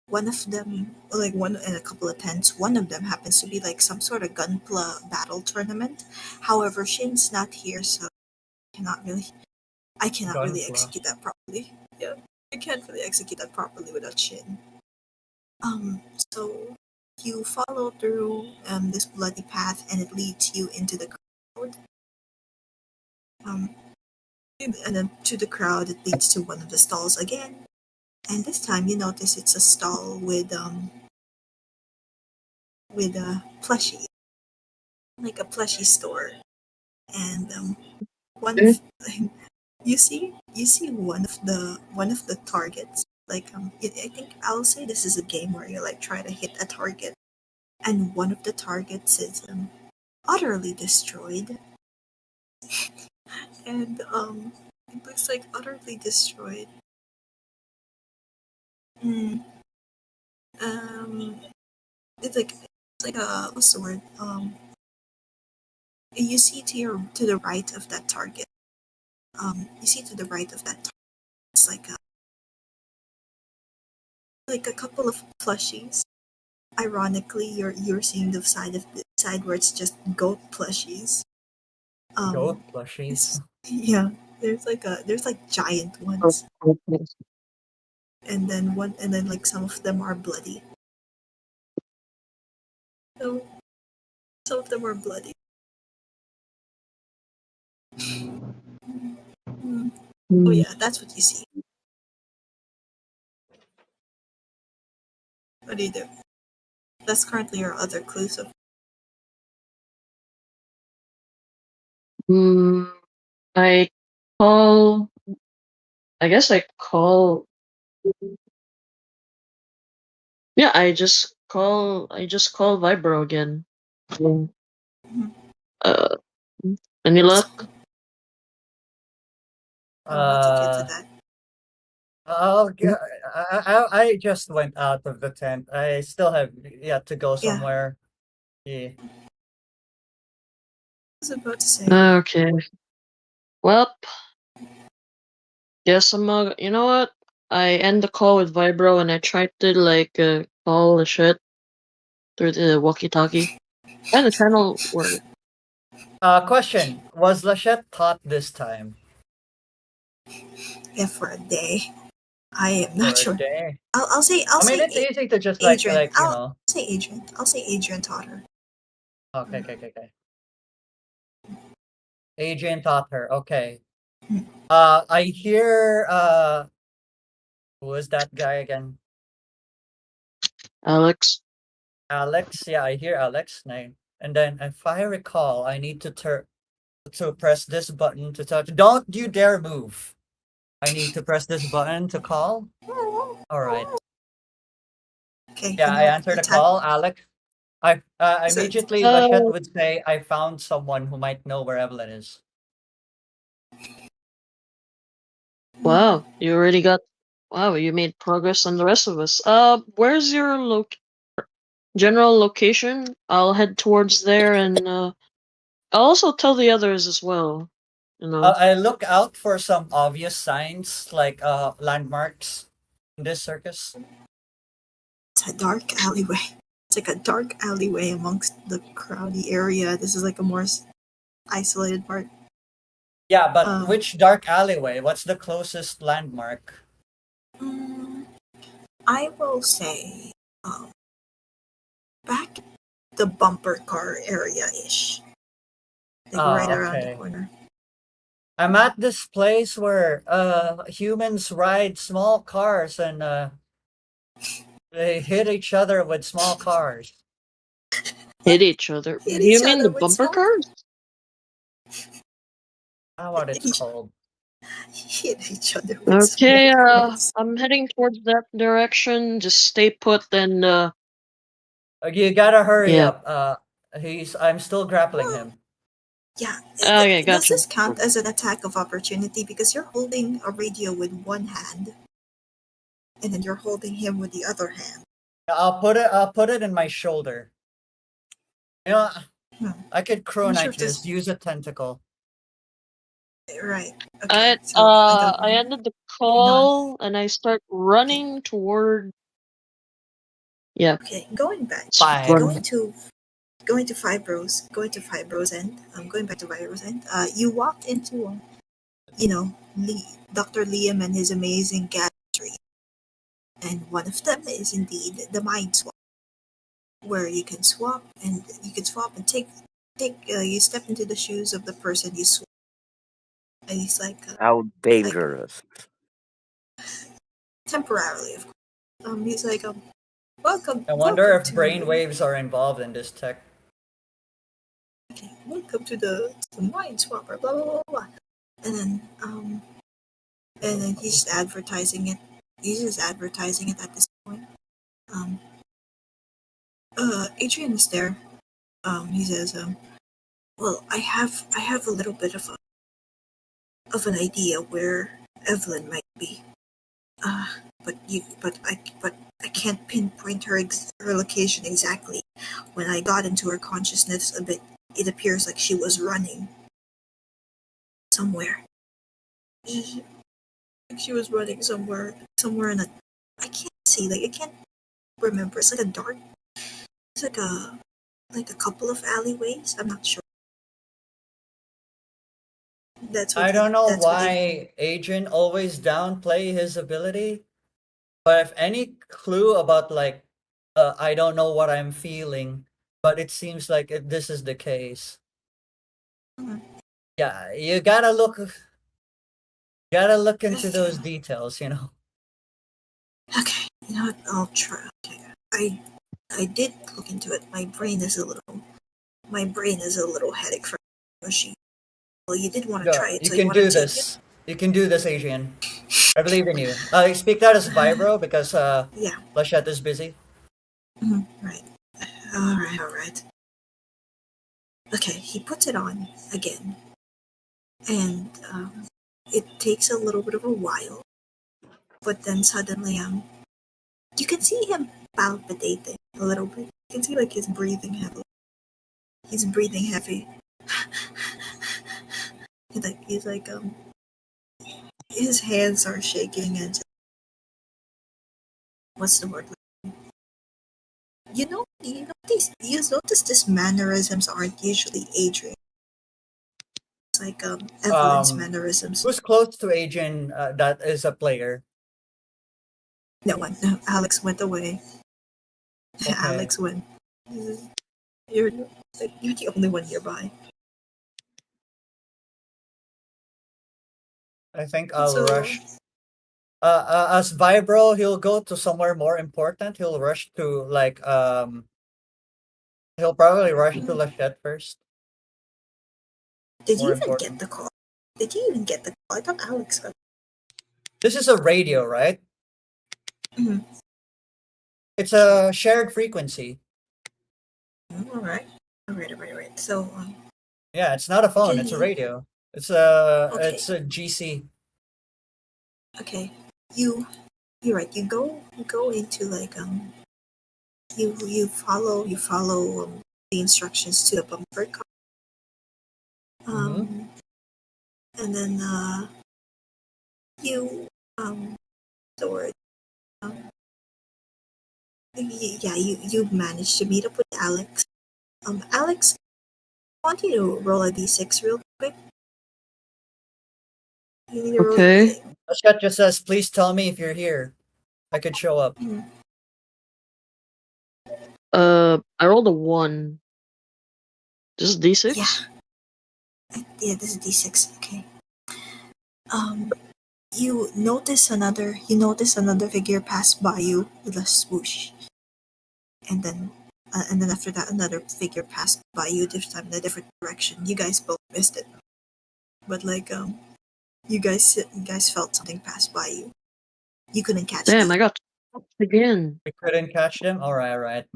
one of them, like one and a couple of tents. One of them happens to be like some sort of gunpla battle tournament. However, Shane's not here, so cannot really, I cannot really Gunpla. execute that properly. Yeah, I can't really execute that properly without Shane. So you follow through this bloody path, and it leads you into the crowd. Um, and then to the crowd, it leads to one of the stalls again. And this time, you notice it's a stall with a plushie, like a plushie store. And one Eh? of you see one of the targets. Like I think I'll say this is a game where you like try to hit a target, and one of the targets is utterly destroyed, and it looks like utterly destroyed. Mm, um, it's like a what's the word? You see to the right of that target. You see to the right of that target. It's like a couple of plushies. Ironically, you're seeing the side where it's just goat plushies. Goat Um, plushies. it's yeah. There's like giant Oh, ones, okay. and then like some of them are bloody. So some of them are bloody. Mm. Oh Hmm. yeah, that's what you see. What do you do? That's currently your other clue. So Hmm. I call. I guess I call. Yeah, I just call Vibro again. Um, mhm. Uh, any So luck? we can get to Uh, that. I'll, g- I just went out of the tent. I still have yet to go Yeah, I somewhere. Yeah. was about to say. Okay. Well, guess I'm. You know what? I end the call with Vibro and I tried to like call the shit through the walkie-talkie. And the channel worked. Question: was Lachette taught this time Yeah, for a day. I am not for a sure. day? I'll I mean, say it's easy to just Adrian. I'll say Adrian taught her. Okay, okay, okay, okay. Adrian taught her. Okay. Hmm. I hear. Who is that guy again? Alex. Alex. Yeah, I hear Alex name. And then, if I recall, I need to press this button to touch. Don't you dare move. I need to press this button to call. All right. Okay, Yeah, I answered a attack. call, Alex. I So, immediately Lachette Oh, would say, "I found someone who might know where Evelyn is." mm, wow. You already got. Wow, you made progress on the rest of us. Where's your general location? I'll head towards there, and I'll also tell the others as well. You know. I look out for some obvious signs like landmarks in this circus. it's a dark alleyway. It's like a dark alleyway amongst the crowdy area. This is like a more isolated part. Yeah, but Um, which dark alleyway? What's the closest landmark? mm, I will say, um, back the bumper car area ish, like right Ah, around the okay. corner. I'm at this place where humans ride small cars and they hit each other with small cars. Hit each other. Hit Do you each mean other the with bumper small. cars? How what Hit it's each, called? hit each other with small Okay, cars. I'm heading towards that direction. Just stay put and You gotta hurry yeah. up. I'm still grappling Well, him. yeah. Okay, Does gotcha. this count as an attack of opportunity because you're holding a radio with one hand, and then you're holding him with the other hand? I'll put it in my shoulder. You know, Hmm. I could I'm crow not sure knife if you. Just this use a tentacle. right. Okay, so I I don't ended the know. call and I start Okay, running toward yeah, okay. Going back, Fine. going to going to Fibro's end. Going back to Fibro's end. You walked into Dr. Liam and his amazing gadgetry, and one of them is indeed the mind swap, where you can swap and take you step into the shoes of the person you swap, and he's How like dangerous. temporarily, of course. He's like welcome I wonder welcome if brain to waves are involved in this tech. okay, welcome to the mind swapper, blah blah blah blah, and then he's just advertising it. He's just advertising it at this point. Um, Adrian is there. He says, well, I have a little bit of an idea where Evelyn might be. Uh, but I can't pinpoint her location exactly. When I got into her consciousness a bit, it appears like she was running somewhere. She was running somewhere in a. I can't see. Like I can't remember. It's like a dark. It's like a couple of alleyways. I'm not sure. I don't know That's what he. why Agent always downplay his ability, but if any clue about like, I don't know what I'm feeling, but it seems like this is the case. Mhm. Yeah, gotta look into those details. Okay, you know what? I'll try. Okay, I did look into it. My brain is a little headache from the machine. Well, you did want to Go. try it, You so you can want to do take it? this. You can do this, Adrian. I believe in you. Speak that as Vibro because Yeah. Lachette is busy. Right. All right. All right. Okay. He puts it on again, and it takes a little bit of a while, but then suddenly, you can see him palpitating a little bit. You can see like he's breathing heavily. He's breathing heavy. He's like his hands are shaking and what's the word? You notice these mannerisms aren't usually Adrian. It's like Evelyn's Um, mannerisms. who's close to Adrian that is a player? No one. No, Alex went away. Okay, Alex went. You're you're the only one nearby. I think I'll So rush. As Vibro, he'll go to somewhere more important. He'll rush to like he'll probably rush to Lachette first. did you More even get important. the call? Did you even get the call? I thought Alex got. This is a radio, right? Mhm. It's a shared frequency. All right. All right. All right. All right. So, Yeah, it's not a phone. can It's a you? radio. It's Okay. a GC. Okay. You. You're right. You go into like you follow the instructions to the bumper car. Mm-hmm. Um, and then you or yeah, you managed to meet up with Alex. Alex, I want you to roll a d6 real quick. You need to roll. Okay. The chat just says, "Please tell me if you're here. I could show up." Mhm. I rolled a 1. This is Yeah, D6? yeah, this is d6. Okay. Um, you notice another figure pass by you with a swoosh, and then after that another figure passed by you this time in a different direction. You guys both missed it, but like you guys felt something pass by you. You couldn't catch Damn, the. I got touched again. We couldn't catch them. All right.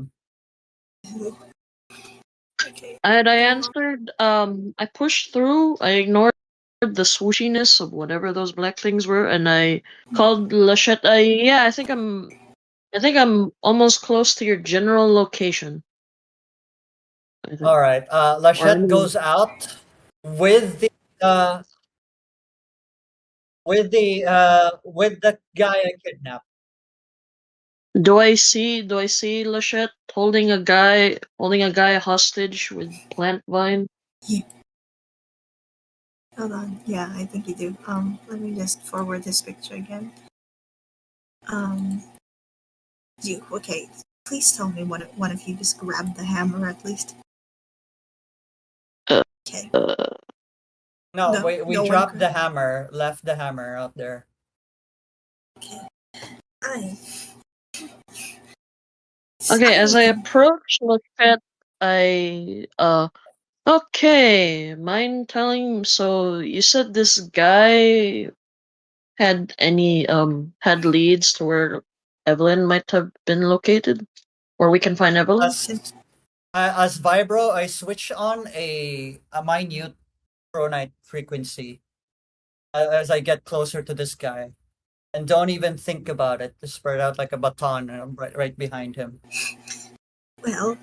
Okay. And I Go on. answered, I pushed through, I ignored the swooshiness of whatever those black things were, and I called Lachette. Yeah, I think I'm almost close to your general location. I think. All right. Or Lachette any goes out with the uh, with the guy I kidnapped. do I see Lachette holding a guy hostage with plant vine? Yeah. Hold on. Yeah, I think you do. Let me just forward this picture again. Um, you okay? Please tell me one of you just grabbed the hammer at least. Uh, Okay. uh, No, No, we no one dropped the grabbed. hammer, left the hammer out there. Okay. I okay, as I I am. approach Lachette, okay, mind telling, so you said this guy had leads to where Evelyn might have been located? Or we can find Evelyn? As as Vibro, I switch on a minute chronite frequency as I get closer to this guy, and don't even think about it. Just spread out like a baton, and I'm right behind him. Well,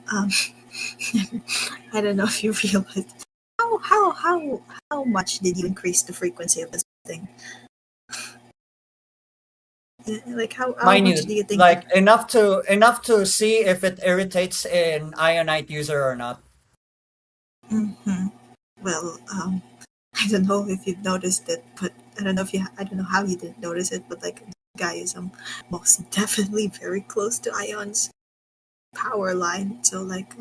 I don't know if you realize how much did you increase the frequency of this thing? Like how much Minute, do you think it? like enough to see if it irritates an Ionite user or not. Hmm. Well, I don't know if you've noticed it, but I don't know how you didn't notice it, but like the guy is most definitely very close to Ion's power line. So like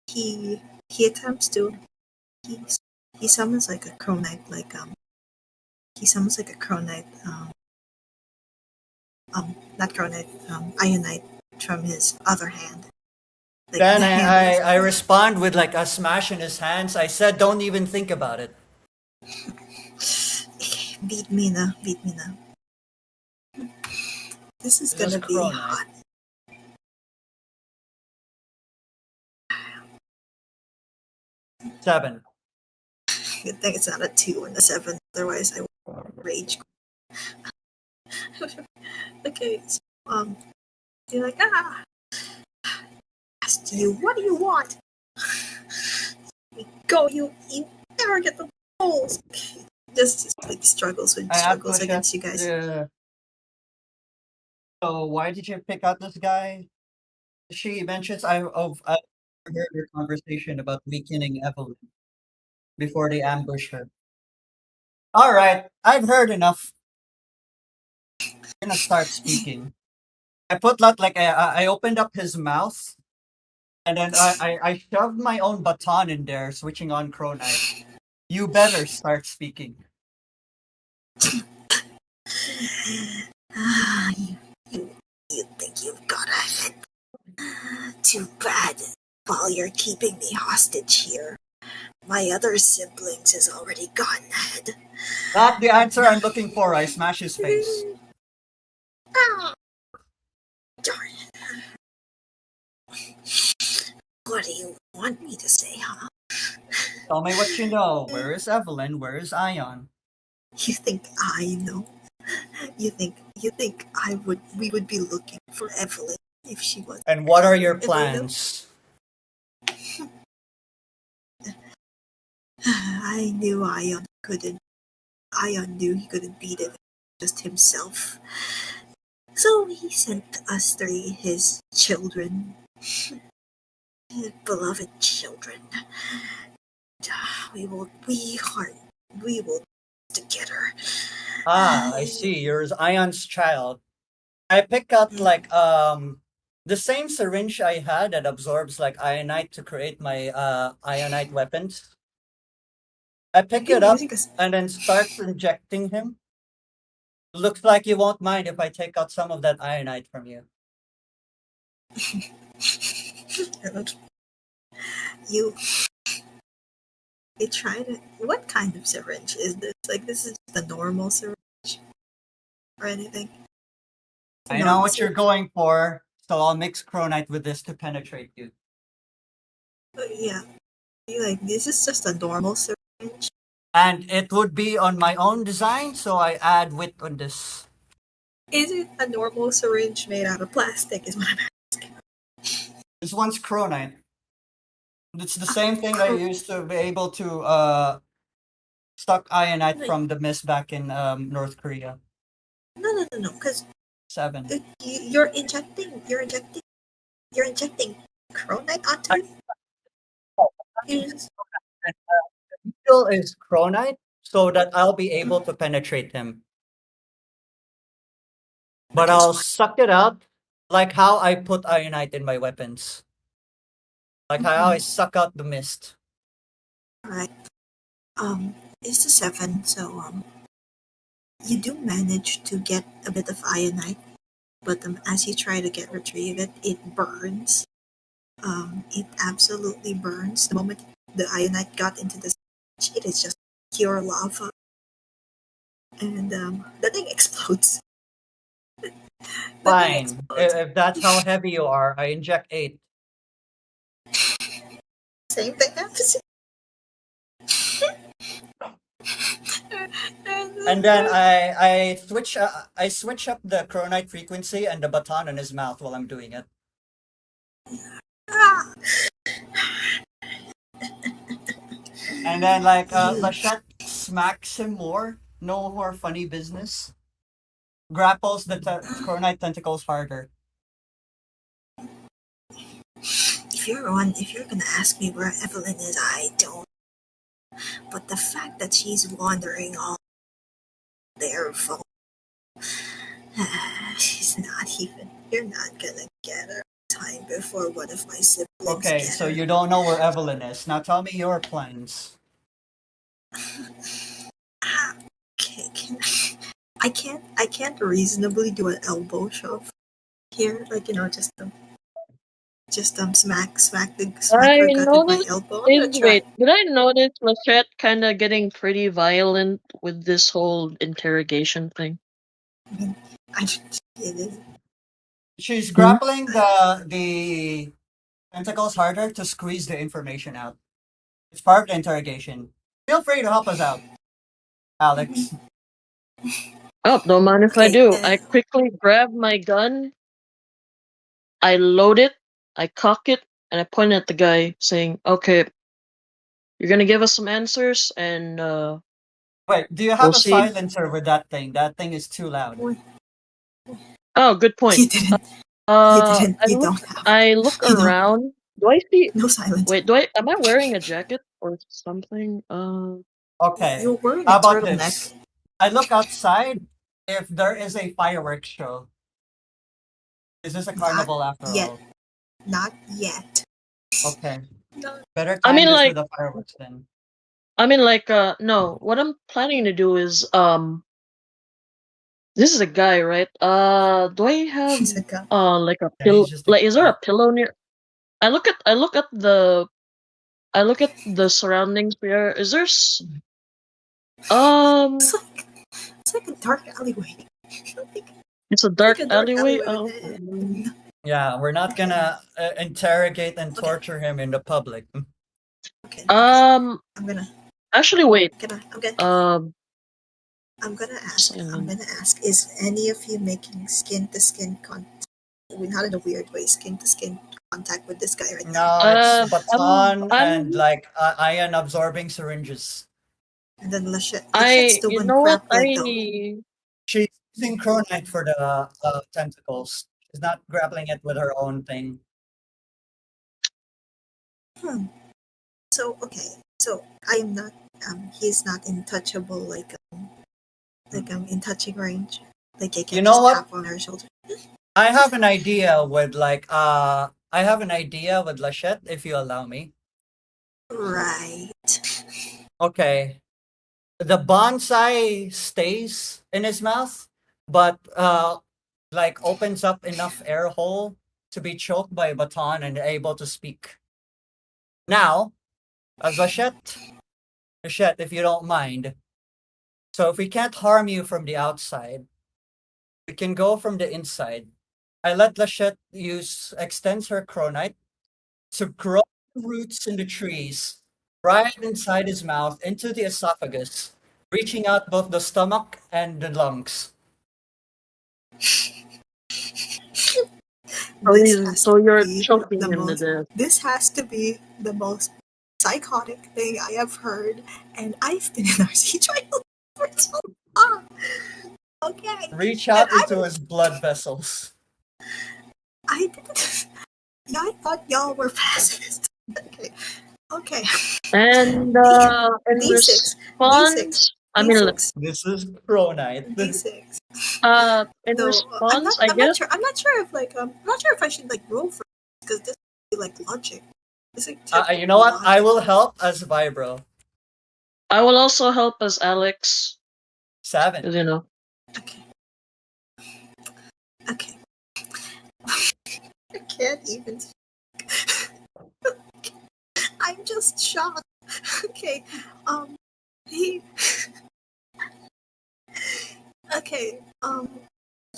he he attempts to he he summons like a Cronite he summons like a Cronite not Cronite Ionite from his other hand. Like Then the hand that I is respond with like a smash in his hands. I said, "Don't even think about it." beat me now. This is This is gonna be Chronite. hot. 7. Good thing it's not a 2 and a 7, otherwise I would rage. Okay, so, you're like, asked you, what do you want? Go, you never get the balls. Just like I asked struggles Lachette, against you guys. so why did you pick out this guy? She mentions I overheard your conversation about weakening Evelyn before they ambush her. All right, I've heard enough. I'm gonna start speaking. I put that like I opened up his mouth and then I shoved my own baton in there, switching on Cronite. You better start speaking. you, you, you think you've got a head? Too bad. While you're keeping me hostage here, My other siblings has already gone ahead. Not the answer I'm looking for. I smash his face. Ah, darn it. What do you want me to say, huh? Tell me what you know. Where is Evelyn? Where is Ion? You think I know? You think we would be looking for Evelyn if she was And what are your in Reno? plans? I knew Ion knew he couldn't beat it just himself. So he sent us three, his children, his beloved children. We will together. Ah, I see. You're Ion's child. I pick up like the same syringe I had that absorbs like ionite to create my ionite weapons. I pick You're it up using us. and then start injecting him. Looks like you won't mind if I take out some of that ionite from you. You you try to. What kind of syringe is this? Like this is just a normal syringe or anything? It's a I know normal what you're syringe. going for, so I'll mix chronite with this to penetrate you. Yeah. You like this is just a normal syringe. And it would be on my own design, so I add wit on this. Is it a normal syringe made out of plastic? Is what I'm asking. This one's chronite. It's the same thing that I Cr- used to be able to suck ionite like, from the mist back in North Korea. no. Because 7. you're injecting cronite onto I him. You just, still is chronite, so that I'll be able to penetrate him. but But just I'll one. suck it out like how I put ionite in my weapons. Like how I Mhm. suck out the mist. All right. It's a 7, so you do manage to get a bit of ionite, but as you try to retrieve it, it burns. It absolutely burns. The moment the ionite got into the stage, it is just pure lava, and the thing explodes. The thing Fine. explodes. If that's how heavy you are, I inject 8. Same thing happens. And then I switch up the chronite frequency and the baton in his mouth while I'm doing it. Ah, And then like you, Lachette smacks him more. No more funny business. Grapples the chronite tentacles harder. if you're gonna ask me where Evelyn is, I don't. But the fact that she's wandering all their phone, she's not even. You're not gonna get her time before one of my siblings Okay, get so her. you don't know where Evelyn is. Now tell me your plans. Ah, okay, I can't reasonably do an elbow shove here, like just smack her I gut with my noticed. elbow. I'm gonna try. Wait, did I notice Machette kind of getting pretty violent with this whole interrogation thing? I mean, it is. She's Hmm? grappling I, the tentacles harder to squeeze the information out. It's part of the interrogation. Feel free to help us out, mhm. Alex. Oh, don't mind if I Okay, do. I quickly grab my gun, I load it, I cock it, and I point at the guy, saying, "Okay, you're gonna give us some answers, and Wait, do you we'll have a see." silencer with that thing? That thing is too loud. well, Oh, good point. you didn't. You don't have. I look You don't. around. Do I see? No silence. Wait, do I? Am I wearing a jacket or something? Okay, You're wearing a how about turtleneck. this? I look outside if there is a fireworks show. Is this a Not carnival after yet. all? Not yet. Okay, No. better I time mean, this like, with the fireworks then. no. What I'm planning to do is, this is a guy, right? Do I have He's a guy. like a Yeah, pill? he's just a Like, is there guy. a pillow near? I look at the I look at the surroundings here. Is there It's um? like it's like a dark alleyway. like, It's a like dark a dark alleyway. alleyway. Oh, okay. Yeah, we're not Okay, gonna interrogate and okay, torture him in the public. okay. Um. I'm gonna, Actually, wait. gonna, I'm gonna, Um. I'm gonna ask. I'm Simon. gonna ask. Is any of you making skin to skin contact? We're not in a weird way. Skin to skin contact with this guy right now. No, it's I'm. baton and I'm. like iron absorbing syringes. And then Lachette still You went know what? crap leg though. She's using cronite for the tentacles. She's not grappling it with her own thing. Hmm. So okay. So I am not. He's not intouchable in touching range. Like I You can know just what? tap on her shoulder. I have an idea with I have an idea with Lachette, if you allow me. Right. Okay. The bonsai stays in his mouth, but like opens up enough air hole to be choked by a baton and able to speak. Now, as Lachette, if you don't mind. So if we can't harm you from the outside, we can go from the inside. I let Lachette extends her cronite to grow roots in the trees, right inside his mouth into the esophagus, reaching out both the stomach and the lungs. This has So to you're be choking the him to most. death. This has to be the most psychotic thing I have heard, and I've been in RC trial for so long. Okay, Reach and out into his blood vessels. I didn't. Yeah, I thought y'all were pacifists. Okay, okay. And D in D6, D6, response, I mean, D6, This is cronite. D6. in Though response, I guess I'm not sure if I'm not sure if I should like roll for because this would be like logic. This is like You know typical what? I logic. will help as Vibro. I will also help as Alex. 7. 'Cause, you know. Okay, okay. I can't even. I'm just shocked. Okay, he. Okay,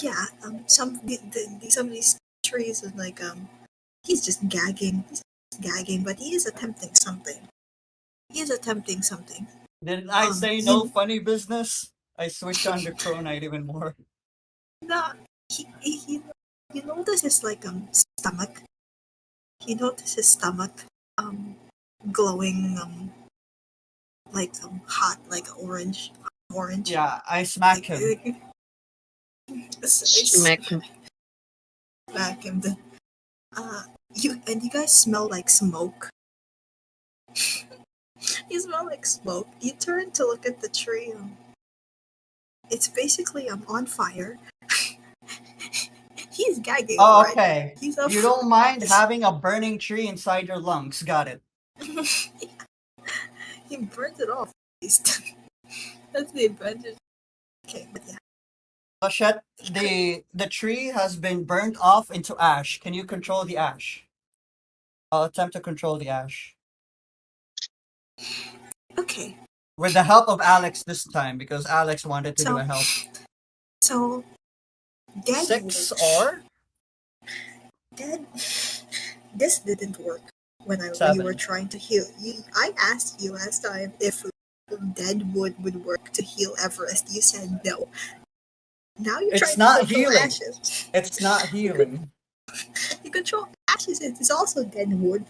yeah. Some of these trees is like he's just gagging. He's just gagging, but he is attempting something. He is attempting something. Did I say no You funny business? I switch on the cronite even more. no, he you notice his like stomach. You notice his stomach um glowing like hot like orange. Yeah, I smack Like, him. I Smack him. smack him. Uh, you guys smell like smoke. You smell like smoke. You turn to look at the tree. It's basically on fire. He's gagging Oh, already. okay. He's up. You don't mind having a burning tree inside your lungs. Got it. He burns it off. At least. That's the advantage. Okay, but yeah. Lachette, the tree has been burnt off into ash. Can you control the ash? I'll attempt to control the ash. Okay. With the help of Alex this time, because Alex wanted to do So a help. so Deadwood 6 or Dead this didn't work when we were 7. trying to heal you. I asked you last time if Deadwood would work to heal Everest. You said no. Now you're It's trying to not control healing. ashes. It's not healing. You control ashes, it's also Deadwood.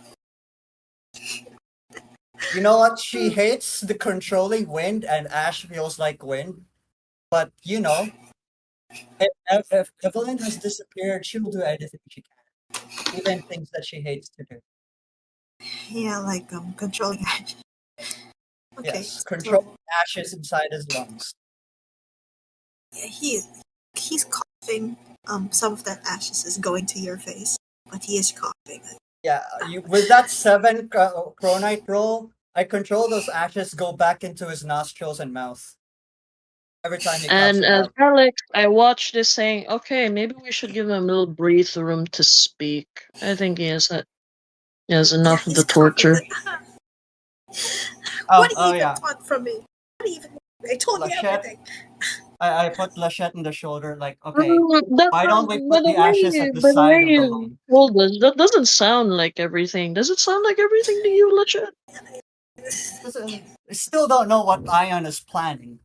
You know what? She hates the controlling wind, and ash feels like wind. But you know, if Evelyn has disappeared, she will do anything she can, even things that she hates to do. Yeah, like controlling ashes. Okay, Yes, control so ashes inside his lungs. yeah, he's coughing. Some of that ashes is going to your face, but he is coughing. Yeah, you with that 7 chronite roll, I control those ashes go back into his nostrils and mouth every time he coughs And it as out. Alex, I watched this saying, okay, maybe we should give him a little breathe room to speak. I think he has Yeah, enough of the he's coughing torture. like What do you Oh even yeah, want from me? What do you even? I told you Lachette. everything. I put Lachette in the shoulder, like, okay, That, why don't we by put the the ashes way, at the by the way side of the you lung? told us, that doesn't sound like everything. Does it sound like everything to you, Legit? I still don't know what Ion is planning.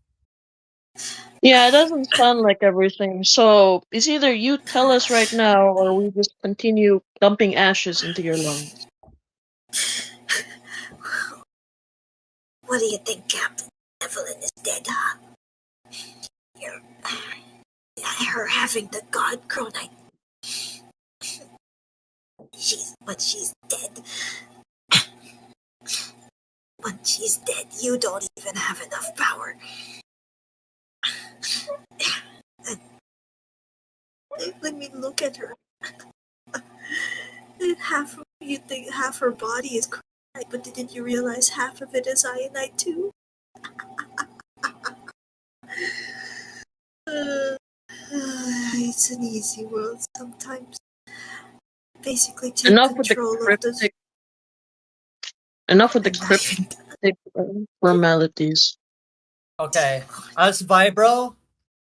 Yeah, it doesn't sound like everything. So it's either you tell us right now, or we just continue dumping ashes into your lungs. What do you think, Captain? Evelyn is dead, huh? You're, her having the god Cronite. She's dead. When she's dead, you don't even have enough power. And let me look at her. And you think half her body is cryonite, but didn't you realize half of it is ionite too? Uh, it's an easy world sometimes. Basically, take Enough with the control of the. cryptic. Enough with the I'm not even. cryptic formalities. Okay, as Vibro,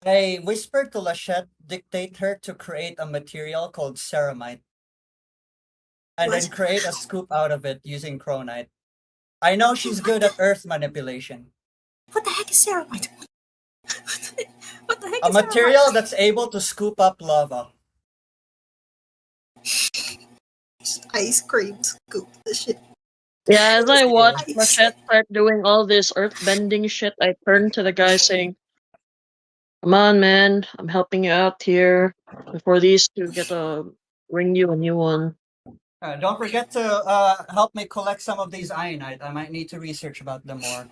I whispered to Lachette, dictate her to create a material called ceramite, and then What? create a scoop out of it using cronite. I know she's What good the? at earth manipulation. What the heck is ceramite? What the heck A is material ceramite? that's able to scoop up lava. Ice cream scoop the shit. Yeah, as I watch Ice. Machette start doing all this earthbending shit, I turn to the guy saying, "Come on, man, I'm helping you out here before these two get bring you a new one." Don't forget to help me collect some of these ionite. I might need to research about them more.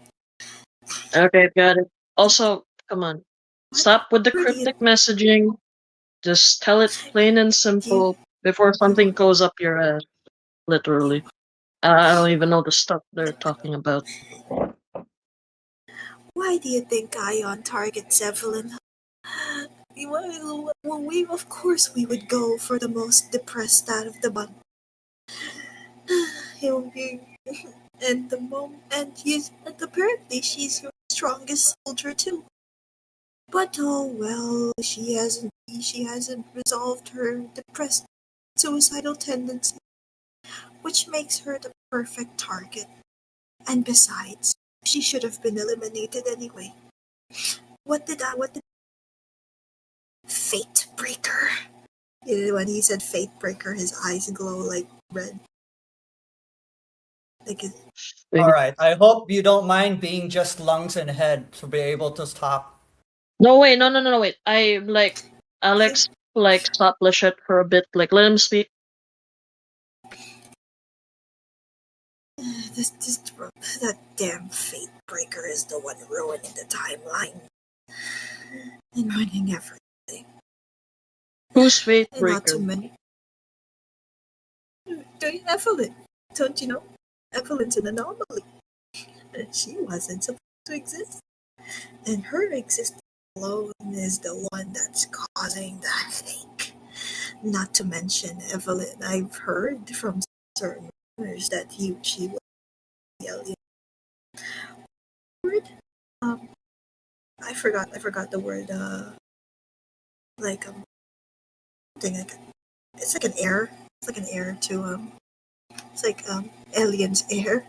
Okay, got it. Also, come on, stop with the Where do you cryptic messaging. Just tell it plain and do simple before you, something goes up your ass. Literally, I don't even know the stuff they're talking about. why do you think Ion targets Evelyn? Well, we of course we would go for the most depressed out of the bunch. He'll be and and apparently she's your strongest soldier too. But oh well, she hasn't resolved her depressed suicidal tendency, which makes her the perfect target. And besides, she should have been eliminated anyway. What did Fate Breaker? You know, when he said Fate Breaker, his eyes glow like red. Like it, Alright, I hope you don't mind being just lungs and head to be able to stop. No, wait, no, wait. I like Alex, like stop Lachette for a bit. Like, let him speak. this that damn Fate Breaker is the one ruining the timeline and ruining everything. Who's Fate And not to Breaker? mention Evelyn. Don't you know? Evelyn's an anomaly. She wasn't supposed to exist. And her existence alone is the one that's causing the headache. Not to mention Evelyn. I've heard from certain rumors that she was the alien word. Um, I forgot the word. Like thing like it's like an heir. It's like an heir to It's like alien's heir.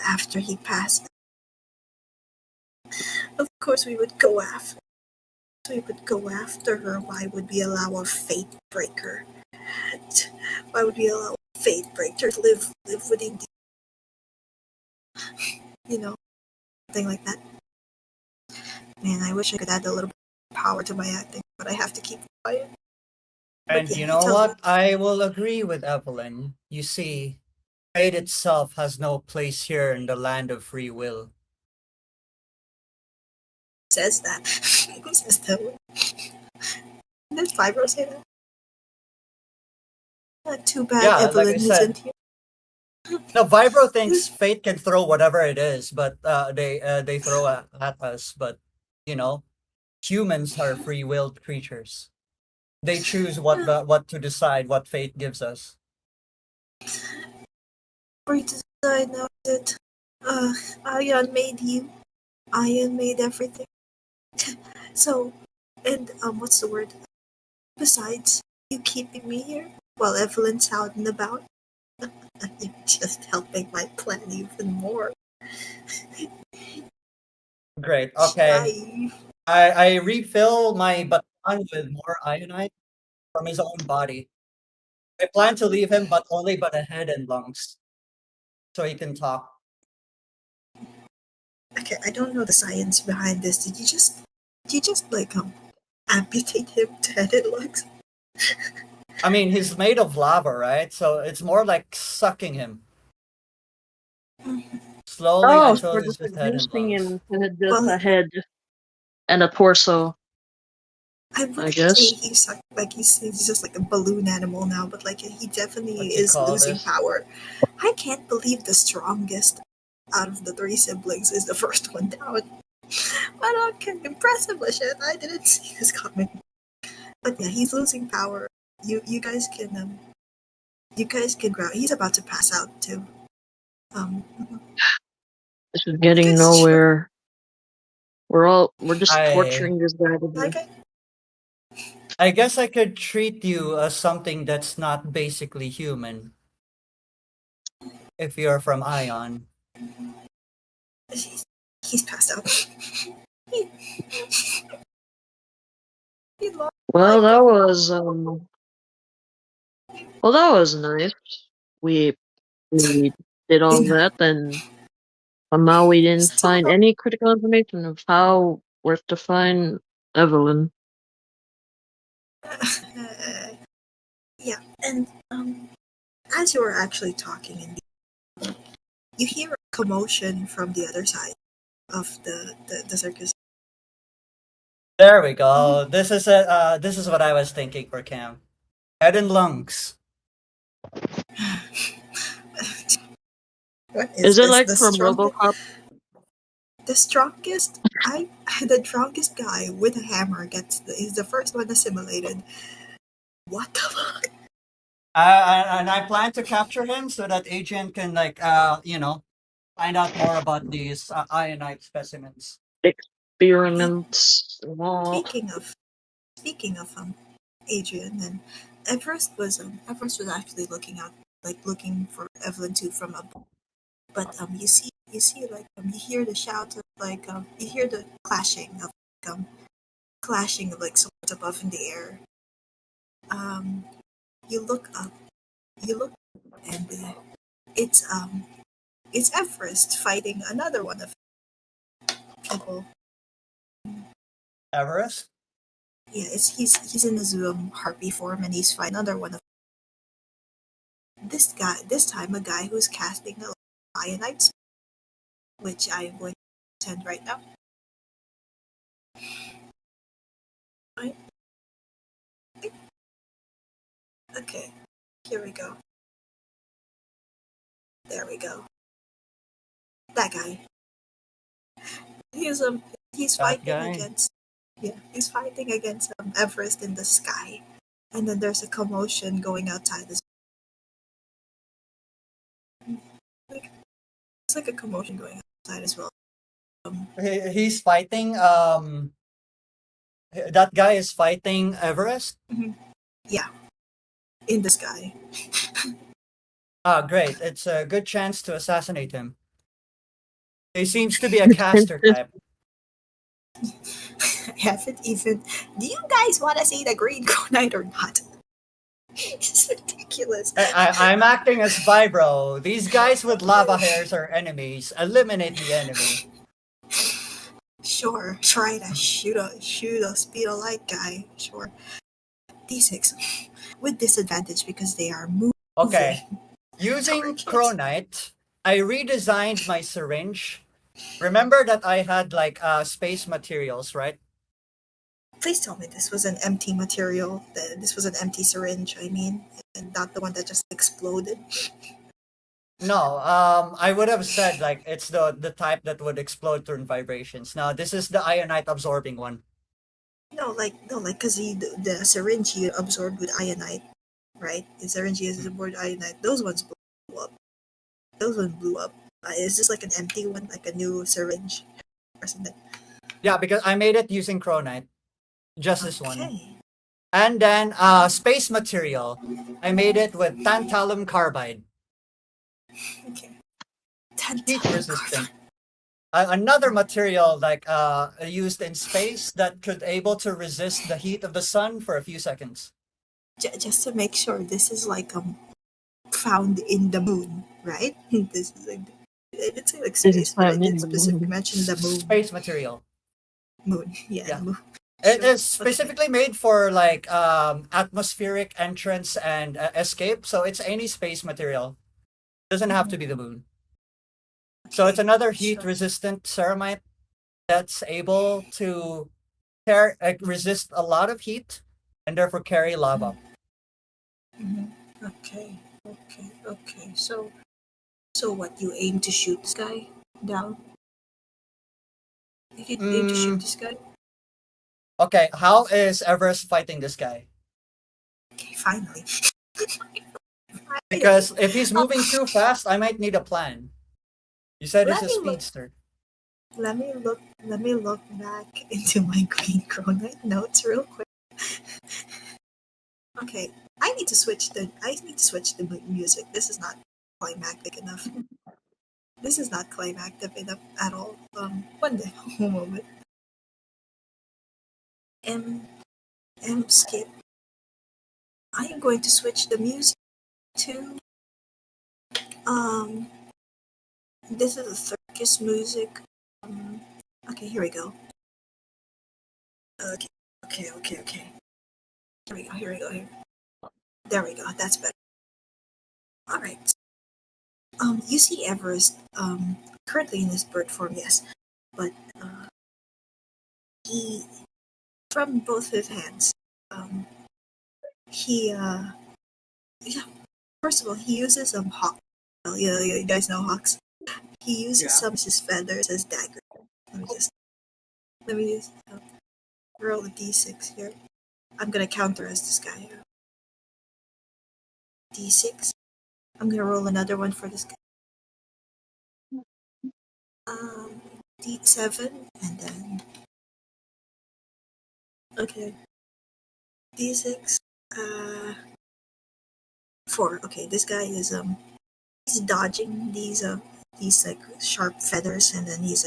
After he passed, of course we would go after. We would go after her. Why would we allow a fate breaker? Why would we allow a fate breaker to live within you know thing like that? Man, I wish I could add a little power to my acting, but I have to keep quiet. But And yeah, you you know tell me. what? I will agree with Evelyn. You see, fate itself has no place here in the land of free will. Says that? Who says that? Did Fibro say that? Not too bad Yeah, like I Evelyn isn't said, here. no, Vibro thinks fate can throw whatever it is, but they throw at us. But you know, humans are free-willed creatures. They choose what to decide what fate gives us. For you to decide now That uh, Ion made you. Ion made everything. So, and what's the word? Besides, you keeping me here while Evelyn's out and about. You're just helping my plan even more. Great. Okay. Shy. I refill my baton with more ionite from his own body. I plan to leave him, but only but a head and lungs, so he can talk. Okay, I don't know the science behind this. Did you just like amputate him to head and legs? I mean, he's made of lava, right? So it's more like sucking him slowly Oh, so until we're he's just just head and reducing lungs. him to just Well, a head and a torso, I I wouldn't say guess. he's just like a balloon animal now, but like he definitely What you is call losing this? power. I can't believe the strongest out of the three siblings is the first one down. But okay, impressive, Lishan. I didn't see this coming. But yeah, he's losing power. You guys can grab. He's about to pass out too. Um, This is you getting guys should nowhere. We're just I torturing this guy to like death. it. I guess I could treat you as something that's not basically human if you're from Ion. He's passed out. he, he lost Well, like that was well, that was nice. We did all no. that, and somehow we didn't Still find no. any critical information of how we're to find Evelyn. Yeah, and as you were actually talking, and you hear a commotion from the other side of the circus. There we go. This is what I was thinking for Cam. Head and lungs. What is Is it this? like from RoboCop? The strongest. I the strongest guy with a hammer is the first one assimilated. What the fuck? And I plan to capture him so that Adrian can find out more about these ionite specimens. Hey, Experiments. Well, speaking of speaking of Adrian, and Everest was actually looking for Evelyn too from up, but you see like you hear the shout of you hear the clashing of like swords above in the air. Um, you look up, you look, and it's um it's Everest fighting another one of people. Everest? Yeah, he's in his harpy form, and he's fighting another one of this guy. This time, a guy who's casting a ionites, which I'm going to send right now. Right? Okay, here we go. There we go. That guy. He's he's That fighting guy? against he's fighting against Everest in the sky, and then there's a commotion going outside. Like, it's like a commotion going outside as well. Um, He's fighting. That guy is fighting Everest. mhm. Yeah, in the sky. Ah, great! It's a good chance to assassinate him. He seems to be a caster type. I haven't even. Do you guys want to see the Green Knight or not? It's ridiculous. I'm acting as Vibro. These guys with lava hairs are enemies. Eliminate the enemy. Sure, try to shoot a speed of light guy. Sure, D6 with disadvantage because they are moving Okay. Using targets. Chronite, I redesigned my syringe. Remember that I had like space materials, right? Please tell me this was an empty material. That this was an empty syringe. I mean, and not the one that just exploded. No, I would have said like it's the type that would explode during vibrations. Now this is the ionite absorbing one. No, like because the syringe you absorbed with ionite, right? The syringe is absorbed ionite. Those ones blew up. Those ones blew up. Is this like an empty one, like a new syringe or something? Yeah, because I made it using Cronite, just this one. Okay. And then space material. I made it with tantalum carbide, Okay. heat Tantalum resistant. carbide. Another material like used in space that could able to resist the heat of the sun for a few seconds. Just to make sure, this is like found in the moon, right? This is like I did say like This is space, but I found did in the specifically moon. mention the moon. Space material. Moon, yeah, Yeah. moon. It Sure. is Okay. specifically made for like atmospheric entrance and escape, so it's any space material. Doesn't have to be the moon. So it's Okay. another heat Sure. resistant ceramite that's able to resist a lot of heat and therefore carry lava. Hmm. Okay. Okay. Okay. So what? You aim to shoot this guy down? You aim to shoot Mm, this guy? okay, how is Everest fighting this guy? Okay. Finally. Finally. Because if he's Um, moving too fast, I might need a plan. You said it's let a me look. speedster. Let me look back into my Green Chronite notes real quick. Okay, I need to switch the music. This is not climactic enough. This is not climactic enough at all. One day, one moment. M M skip. I am going to switch the music to um. This is the circus music. Um, okay, here we go. Okay, okay. Here we go. Here we go. Here. There we go. That's better. All right. You see Everest currently in his bird form, yes, but he from both his hands. Um, he yeah, first of all he uses hawk. Well, you guys know hawks. He uses Yeah. some of his feathers as daggers. Let me just roll a d6 here. I'm gonna counter as this guy. D6. I'm gonna roll another one for this guy. Um, D7 and then okay D6. Uh, 4. Okay, this guy is he's dodging these like sharp feathers, and then he's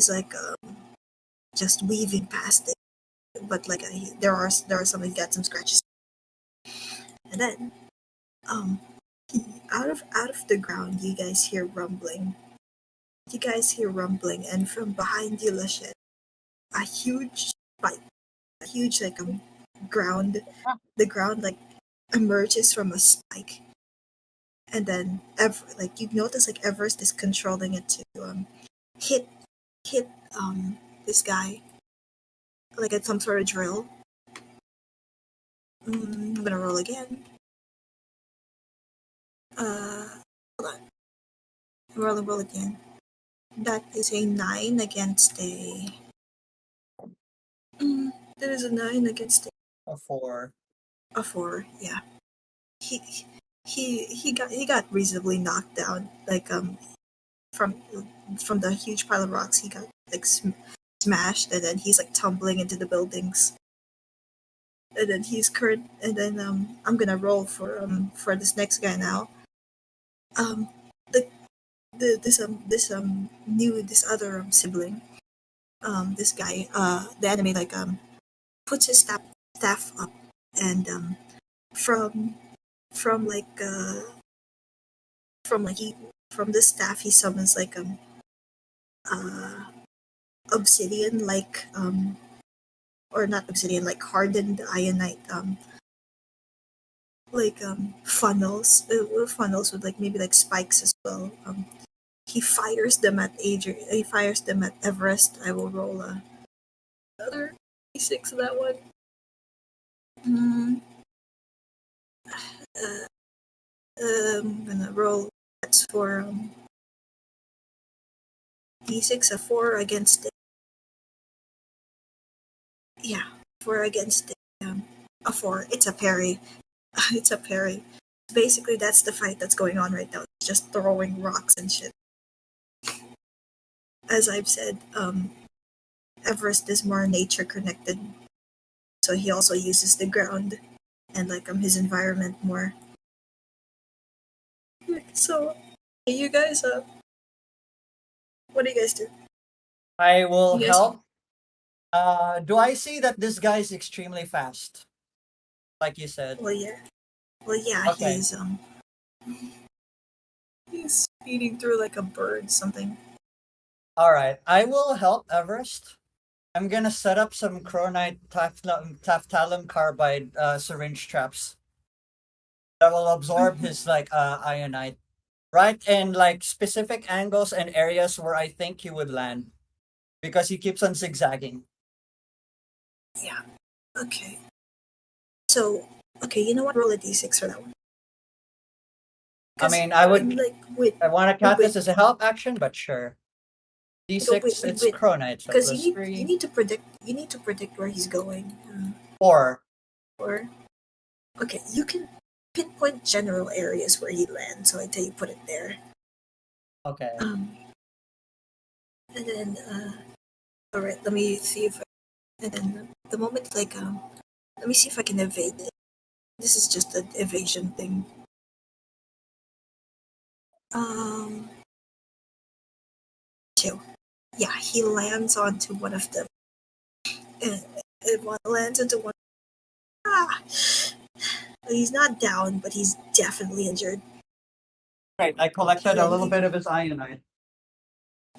like just weaving past it. But like there are some that got some scratches, and then um out of the ground you guys hear rumbling. You guys hear rumbling, and from behind you, Lachette, a huge spike, a huge like ground. The ground like emerges from a spike, and then like you notice like Everest is controlling it to hit hit this guy like at some sort of drill. I'm gonna roll again. Uh, hold on. Roll again. That is a 9 against a. Mm, that is a 9 against A 4. a 4. Yeah. He he got reasonably knocked down. Like from from the huge pile of rocks, he got like smashed, and then he's like tumbling into the buildings. And then he's current. And then I'm gonna roll for this next guy now. Um, the this new this other sibling, this guy, the enemy like puts his staff up, and from from like from like he from the staff he summons like uh obsidian like or not obsidian, like hardened ionite, like funnels, funnels with like maybe like spikes as well. He fires them at Adrian. He fires them at Everest. I will roll another d6 of that one. Mm, uh, I'm gonna roll. That's for d6 a 4 against it. Yeah, 4 against it. A 4. It's a parry. It's a parry. Basically, that's the fight that's going on right now. It's just throwing rocks and shit. As I've said, Everest is more nature connected, so he also uses the ground and his environment more. So, you guys, what do you guys do? I will You guys, help. Do I see that this guy is extremely fast? Like you said. well, yeah, Okay. he's speeding through like a bird, something. All right. I will help Everest. I'm gonna set up some chronite taftalum carbide syringe traps that will absorb his ionite right in like specific angles and areas where I think he would land because he keeps on zigzagging. Yeah. Okay. So, okay, you know what? Roll a d6 for that one. I Because mean, I would. like with I want to count with this as a help action, but sure. go with D6, it's with chronite, so because plus you 3, need to predict where he's going. 4. Or okay, you can pinpoint general areas where he lands. So I tell you put it there. Okay. And then all right, let me see if and then the moment let me see if I can evade it. This is just an evasion thing. Um, two. Yeah, he lands onto one of them. And one lands into one. Ah, he's not down, but he's definitely injured. Right, I And collected a then little bit of his ionite.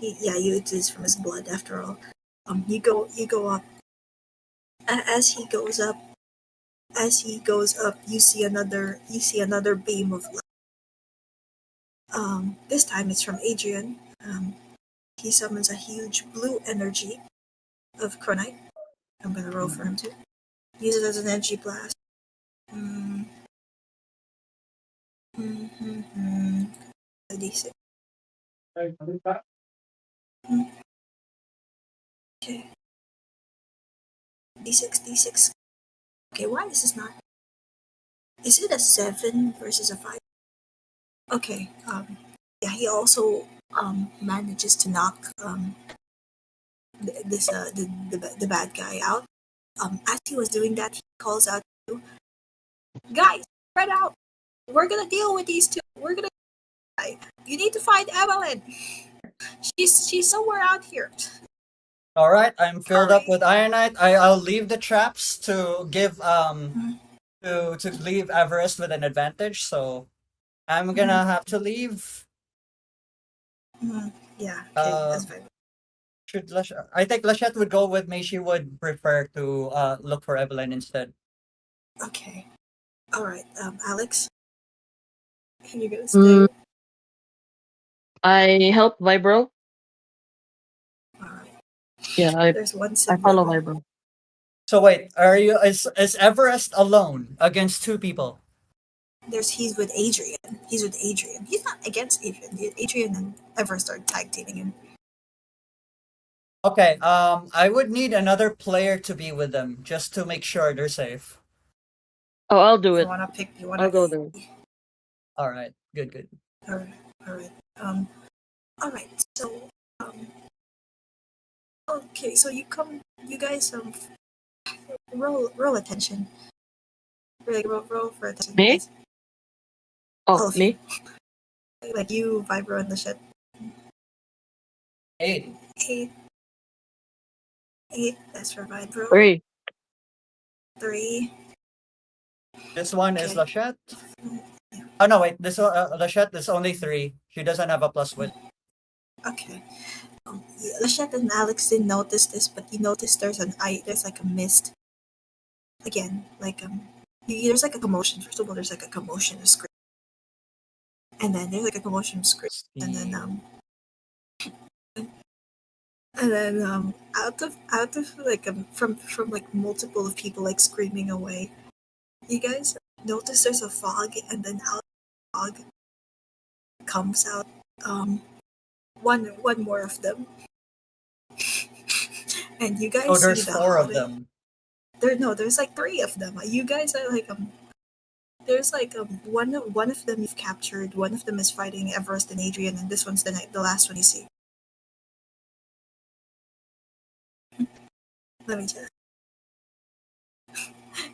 yeah, it is from his blood after all. You go up. As he goes up, you see another beam of light. This time it's from Adrian. He summons a huge blue energy of Chronite. I'm gonna roll for him too. Use it as an energy blast. Mm, mm-hmm. A d6. Mm, okay. D6, D6. Okay, why is this not? Is it a 7 versus a 5? Okay, yeah, he also manages to knock the bad guy out. As he was doing that, he calls out to guys, spread out. We're gonna deal with these two. We're gonna. You need to find Evelyn. She's somewhere out here. All right, I'm filled up Hurry. with ionite. I'll leave the traps to give Mm-hmm. to leave Everest with an advantage. So I'm Mm-hmm. gonna have to leave. Mm-hmm. Yeah. Okay, Uh, that's fine. I think Lachette would go with me. She would prefer to look for Evelyn instead. Okay. All right. Alex, you're gonna Mm, stay. I help Vibro. All right. Yeah, There's one I follow civilian. Vibro. So wait, are you is Everest alone against two people? He's with Adrian. He's with Adrian. He's not against Adrian. Adrian and Everest are tag teaming him. Okay, I would need another player to be with them just to make sure they're safe. Oh, I'll do You it. wanna pick? You I'll wanna? go there. All right, good, good. All right. All right. All right. So um. Okay. So you come. You guys roll attention. Like roll for attention, Me? guys. Oh, All of you. me? Like you, Vibro, and the shit. 8. 8. 8. That's for Vibro. 3. 3. This one is Okay. Lachette. Oh no, wait. This Lachette is only 3. She doesn't have a plus wit. Okay. Yeah, Lachette and Alex didn't notice this, but you notice there's like a mist again. There's like a commotion. First of all, there's like a commotion of scream, and then there's like a commotion of scream, and then See. out of from like multiple of people like screaming away. You guys notice there's a fog, and then out of the fog comes out um one more of them, and you Oh, guys see there's the 4 of hottest. them. There's like 3 of them. You guys are like There's like one of them you've captured. One of them is fighting Everest and Adrian, and this one's the last one you see. Let me just.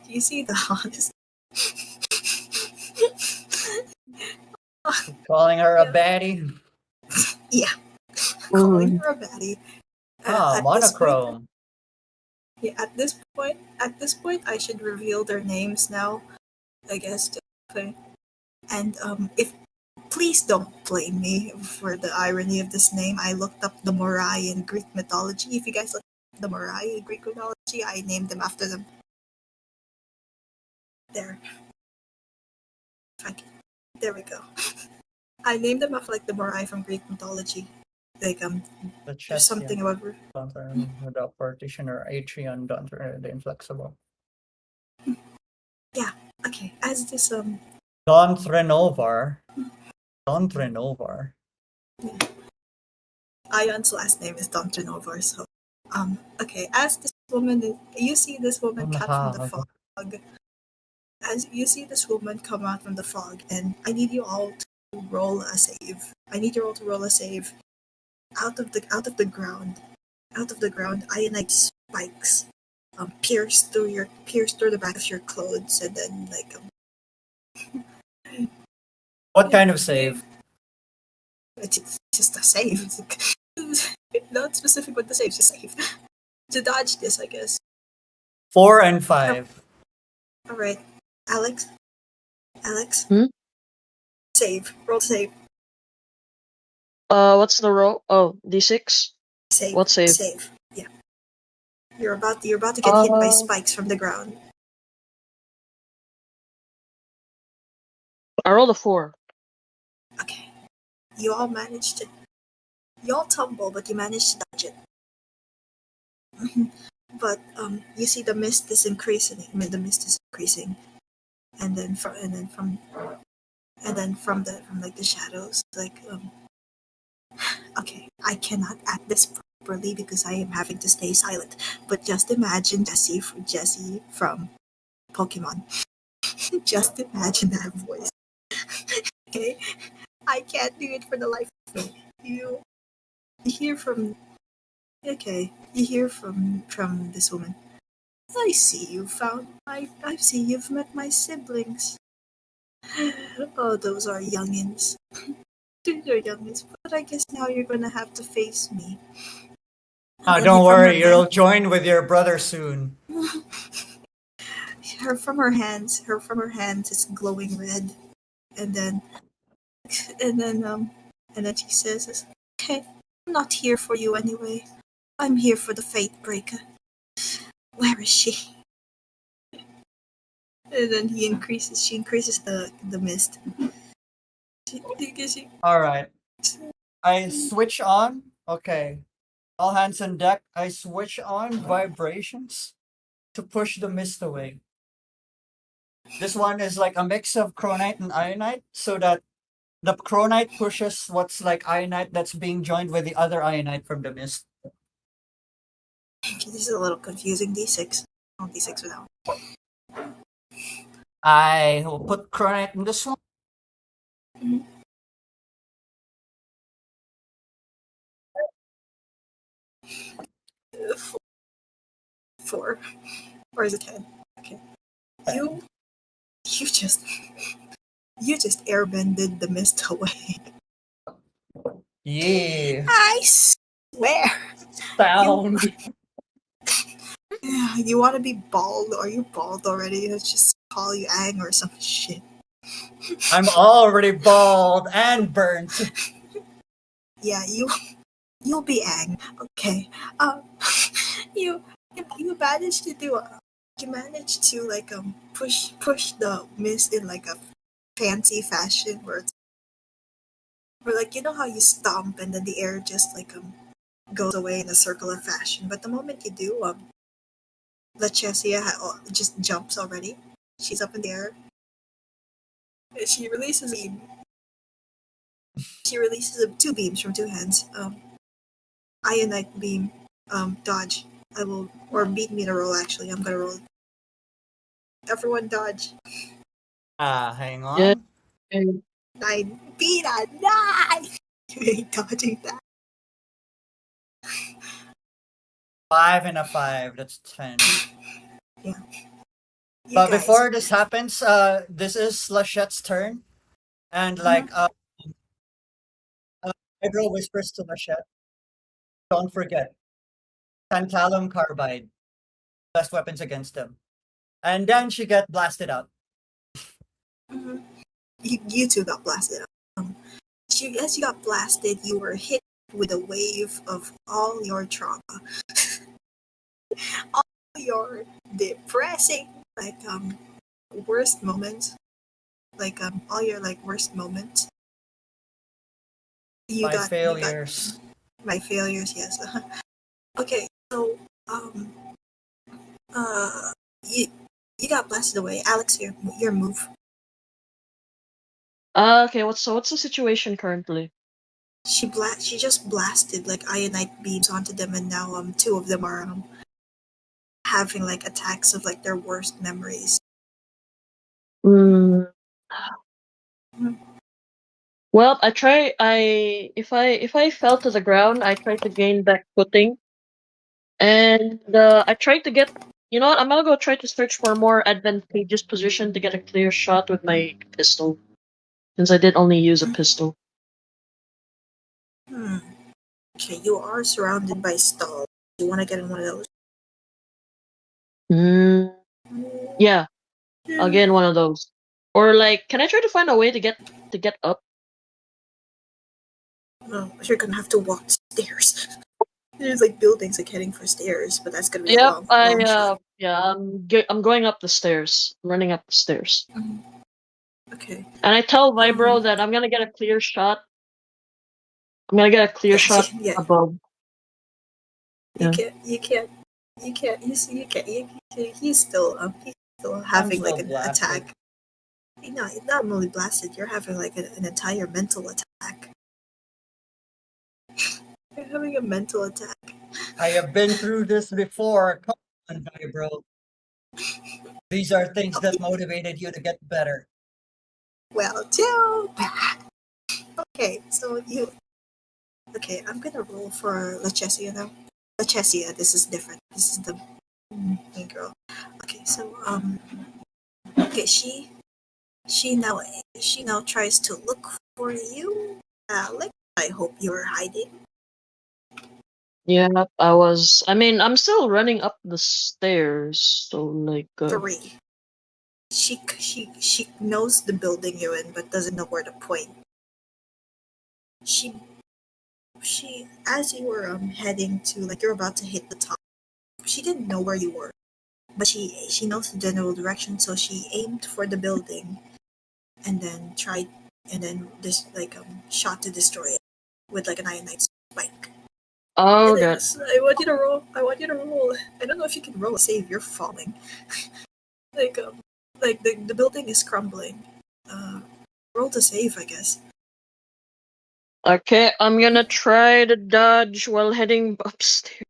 You see the honest. Calling her a Yeah, baddie. yeah. Calling Mm. her a baddie. Ah, At this point, monochrome. yeah. At this point, I should reveal their names now. I guess. Okay. And if please don't blame me for the irony of this name. I looked up the Morai in Greek mythology. If you guys look up the Morai in Greek mythology, I named them after them. There, if I can, there we go. I named them after like the Morai from Greek mythology. Like The there's Chesia. something about The partitioner Atrion Dunter, the inflexible. yeah. Okay, as this Don Trenovar. Don Trenovar. Ion's last name is Dontanova, so okay, as this woman you see this woman cut from the Unhag. fog. As you see this woman come out from the fog, and I need you all to roll a save. I need you all to roll a save. Out of the ground, ionite spikes pierce through the back of your clothes, and then like What kind of you, save? it's just a save. It's not specific what the save, just save to dodge this, I guess. 4 and Oh, 5. all right, Alex, Alex, Hmm? save, roll save, What's the roll? Oh, D6. save, What save? save. Yeah, you're about to get hit by Uh, spikes from the ground. I rolled a 4. Okay, you all managed to. You all tumble, but you managed to dodge it. But you see the mist is increasing. I mean, the mist is increasing, and then from like the shadows, like okay, I cannot act this properly because I am having to stay silent. But just imagine Jessie from Pokemon. Just imagine that voice. Okay, I can't do it for the life of me. You hear from you hear from this woman. I see you found I see you've met my siblings. Oh, those are youngins. Those are youngins. But I guess now you're gonna have to face me. And Ah, then he don't from her worry, hand you'll join with your brother soon. her from her hands it's glowing red. And then and then and then she says, okay, I'm not here for you anyway. I'm here for the Fate Breaker. Where is she? And then she increases the mist. She, Alright. I switch on. Okay. All hands on deck. I switch on vibrations to push the mist away. This one is like a mix of chronite and ionite, so that the chronite pushes what's like ionite that's being joined with the other ionite from the mist. this is a little confusing. D6. Oh, D6 without. I will put chronite in this one. Mhm. 4. Or is it 10? Okay. You you just you just airbended the mist away. Yeah. I swear. You Sound. you want to be bald? Are you bald already? Let's just call you Ang or some shit. I'm already bald and burnt. Yeah, you'll be Ang. Okay. Um, you you managed to do you managed to like push the mist in like a fancy fashion where like you know how you stomp and then the air just like goes away in a circular fashion. But the moment you do, Lachesia just jumps already. She's up in the air. She releases a beam. She releases two beams from two hands. Ionite beam. Dodge. I will or beat me to roll. Actually, I'm gonna roll. Everyone dodge. Hang Yeah. on. And, Nine. Pina, nine! You ain't dodging that. 5 and a 5. That's 10. Yeah. You But guys. before this happens, this is Lachette's turn. And Mhm. Hydro whispers to Lachette, don't forget, Tantalum Carbide, best weapons against them. And then she get blasted out. Mhm. You two got blasted. As you got blasted, you were hit with a wave of all your trauma, all your depressing, like worst moments, like all your like worst moments. My You got failures. my failures. Yes. Okay. So um uh you you got blasted away. Alex, your move. okay, what's the situation currently? She just blasted like ionite beams onto them, and now two of them are having like attacks of like their worst memories. Mm, Mhm. well, if I fell to the ground, I try to gain back footing, and I try to get. You know what? I'm gonna go try to search for a more advantageous position to get a clear shot with my pistol, since I did only use a pistol. Hmm. Okay, you are surrounded by stalls. You want to get in one of those? Mm, yeah, I'll get in one of those. Or like, can I try to find a way to get up? No, you're gonna have to walk stairs. There's like buildings like heading for stairs, but that's gonna be a Yep, long shot. yeah, I'm going up the stairs, running up the stairs, Mhm. Okay. and I tell Vibro Um. that I'm gonna get a clear shot. I'm gonna get a clear Yeah. shot Yeah. above. You Yeah. can't. You can't. You can't. You see. You can't. He's still I'm having like still an blasted. attack. No, not only blasted. You're having like an entire mental attack. You're having a mental attack. I have been through this before. Come on, bro. These are things Oh, that motivated you to get better. well, too bad. Okay, so you. Okay, I'm gonna roll for Lachesia now. Lachesia, this is different. This is the main girl. Okay, so okay, she now tries to look for you, Alex. I hope you're hiding. Yeah, I was. I mean, I'm still running up the stairs, so like, Three. She knows the building you're in, but doesn't know where to point. She she as you were heading to like you're about to hit the top. She didn't know where you were, but she knows the general direction, so she aimed for the building and then tried and then this like shot to destroy it with like an ionite spike. oh And god. it's, I want you to roll. I want you to roll. I don't know if you can roll a save. You're falling. Like the building is crumbling. Uh, roll to save, I guess. Okay, I'm gonna try to dodge while heading upstairs.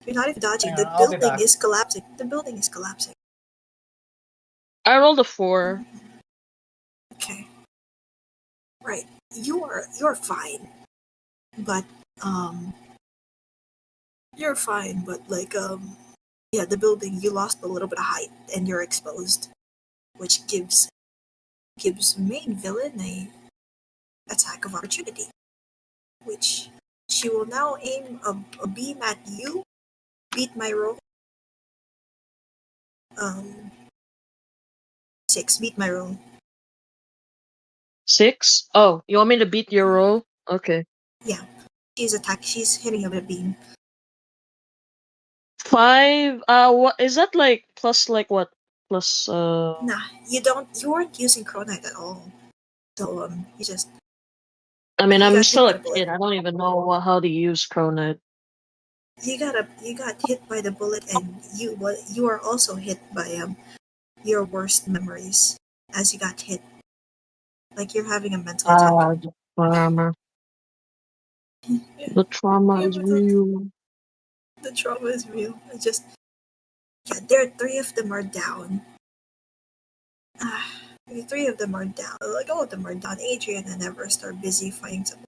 You're not even dodging. Hang The on, I'll be building back. is collapsing. The building is collapsing. I rolled a 4. Okay, right. You're fine, but um, you're fine, but like yeah, the building you lost a little bit of height and you're exposed, which gives main villain a attack of opportunity, which she will now aim a beam at you. Beat my roll. Um, 6. Beat my roll. 6? Oh, you want me to beat your roll? Okay. Yeah, she's hitting him with a beam. 5? What is that like? Plus like what? Plus Nah, you weren't using Chronite at all. So I mean, you I'm got hit still by a the bullet. kid. I don't even know how to use Cronut. You got hit by the bullet, and you are also hit by your worst memories as you got hit. Like you're having a mental attack. Ah, the trauma. Yeah, The trauma yeah, is real. the trauma is real. It just yeah, there 3 of them are down. Ah, The three of them are down. Like all of them are down. Adrian and Everest are busy fighting something.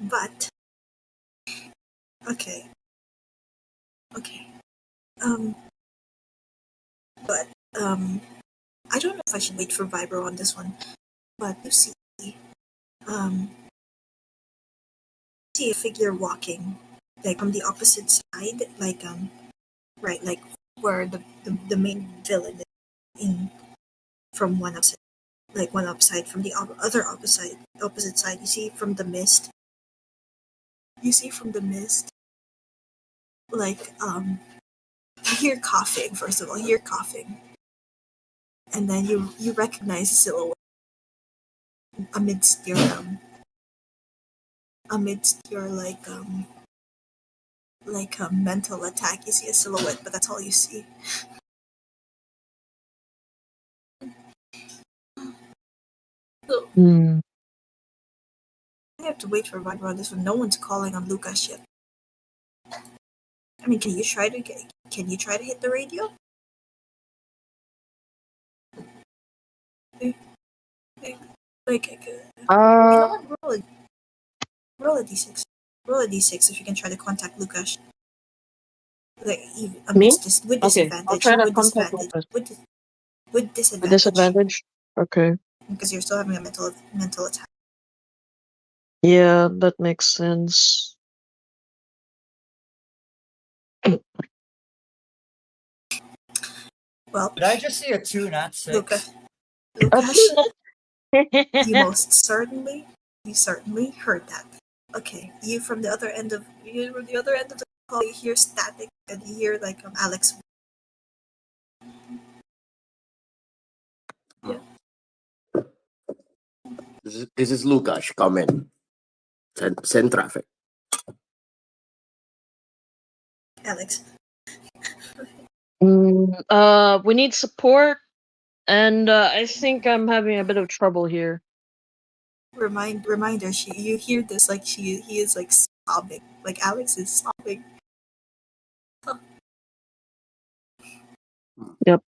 But okay, okay. Um, but I don't know if I should wait for Vibro on this one. But you um, see a figure walking, like from the opposite side, like right, like where the main villain is in from one upside, like one upside from the other opposite side. You see from the mist. You see from the mist, like you hear coughing. First of all, you hear coughing, and then you recognize a silhouette amidst your like a mental attack. You see a silhouette, but that's all you see. So Hmm. I have to wait for Viber on this one. No one's calling on Lucas yet. I mean, can you try to hit the radio? Eh, eh, Like, you know Uh, what? Roll a d6. Roll a d6 if you can try to contact Lucas. Like, even me? amidst this, with Okay, I'll disadvantage, try to contact Lucas. with With disadvantage, disadvantage? Okay. because you're still having a mental attack. Yeah, that makes sense. Well, Did I just see a 2, not 6? Lucas, A Lucas, two you certainly heard that. Okay, you from the other end of the call, you hear static and you hear like Alex. Yeah, This is Lucas. Come in. Send traffic. Alex. We need support, and I think I'm having a bit of trouble here. Reminder. You hear this like he is like sobbing. Like Alex is sobbing. Yep.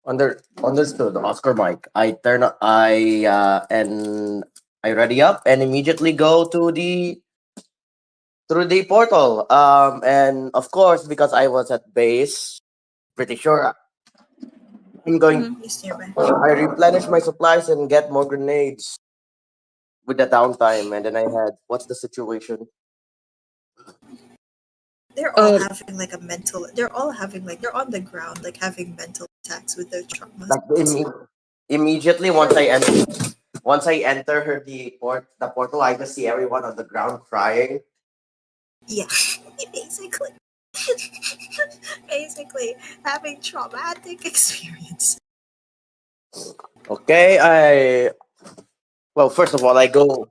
Under, understood. Oscar Mike. I ready up and immediately go to the through the portal. And of course, because I was at base, pretty sure I'm going. He's nearby. I replenish my supplies and get more grenades with the downtime, and then I had what's the situation? They're all Uh, having like a mental. They're all having like they're on the ground like having mental attacks with their traumas. Like immediately once I enter the portal, I just see everyone on the ground crying. Yeah, basically, basically having traumatic experience. Okay, I well first of all I go.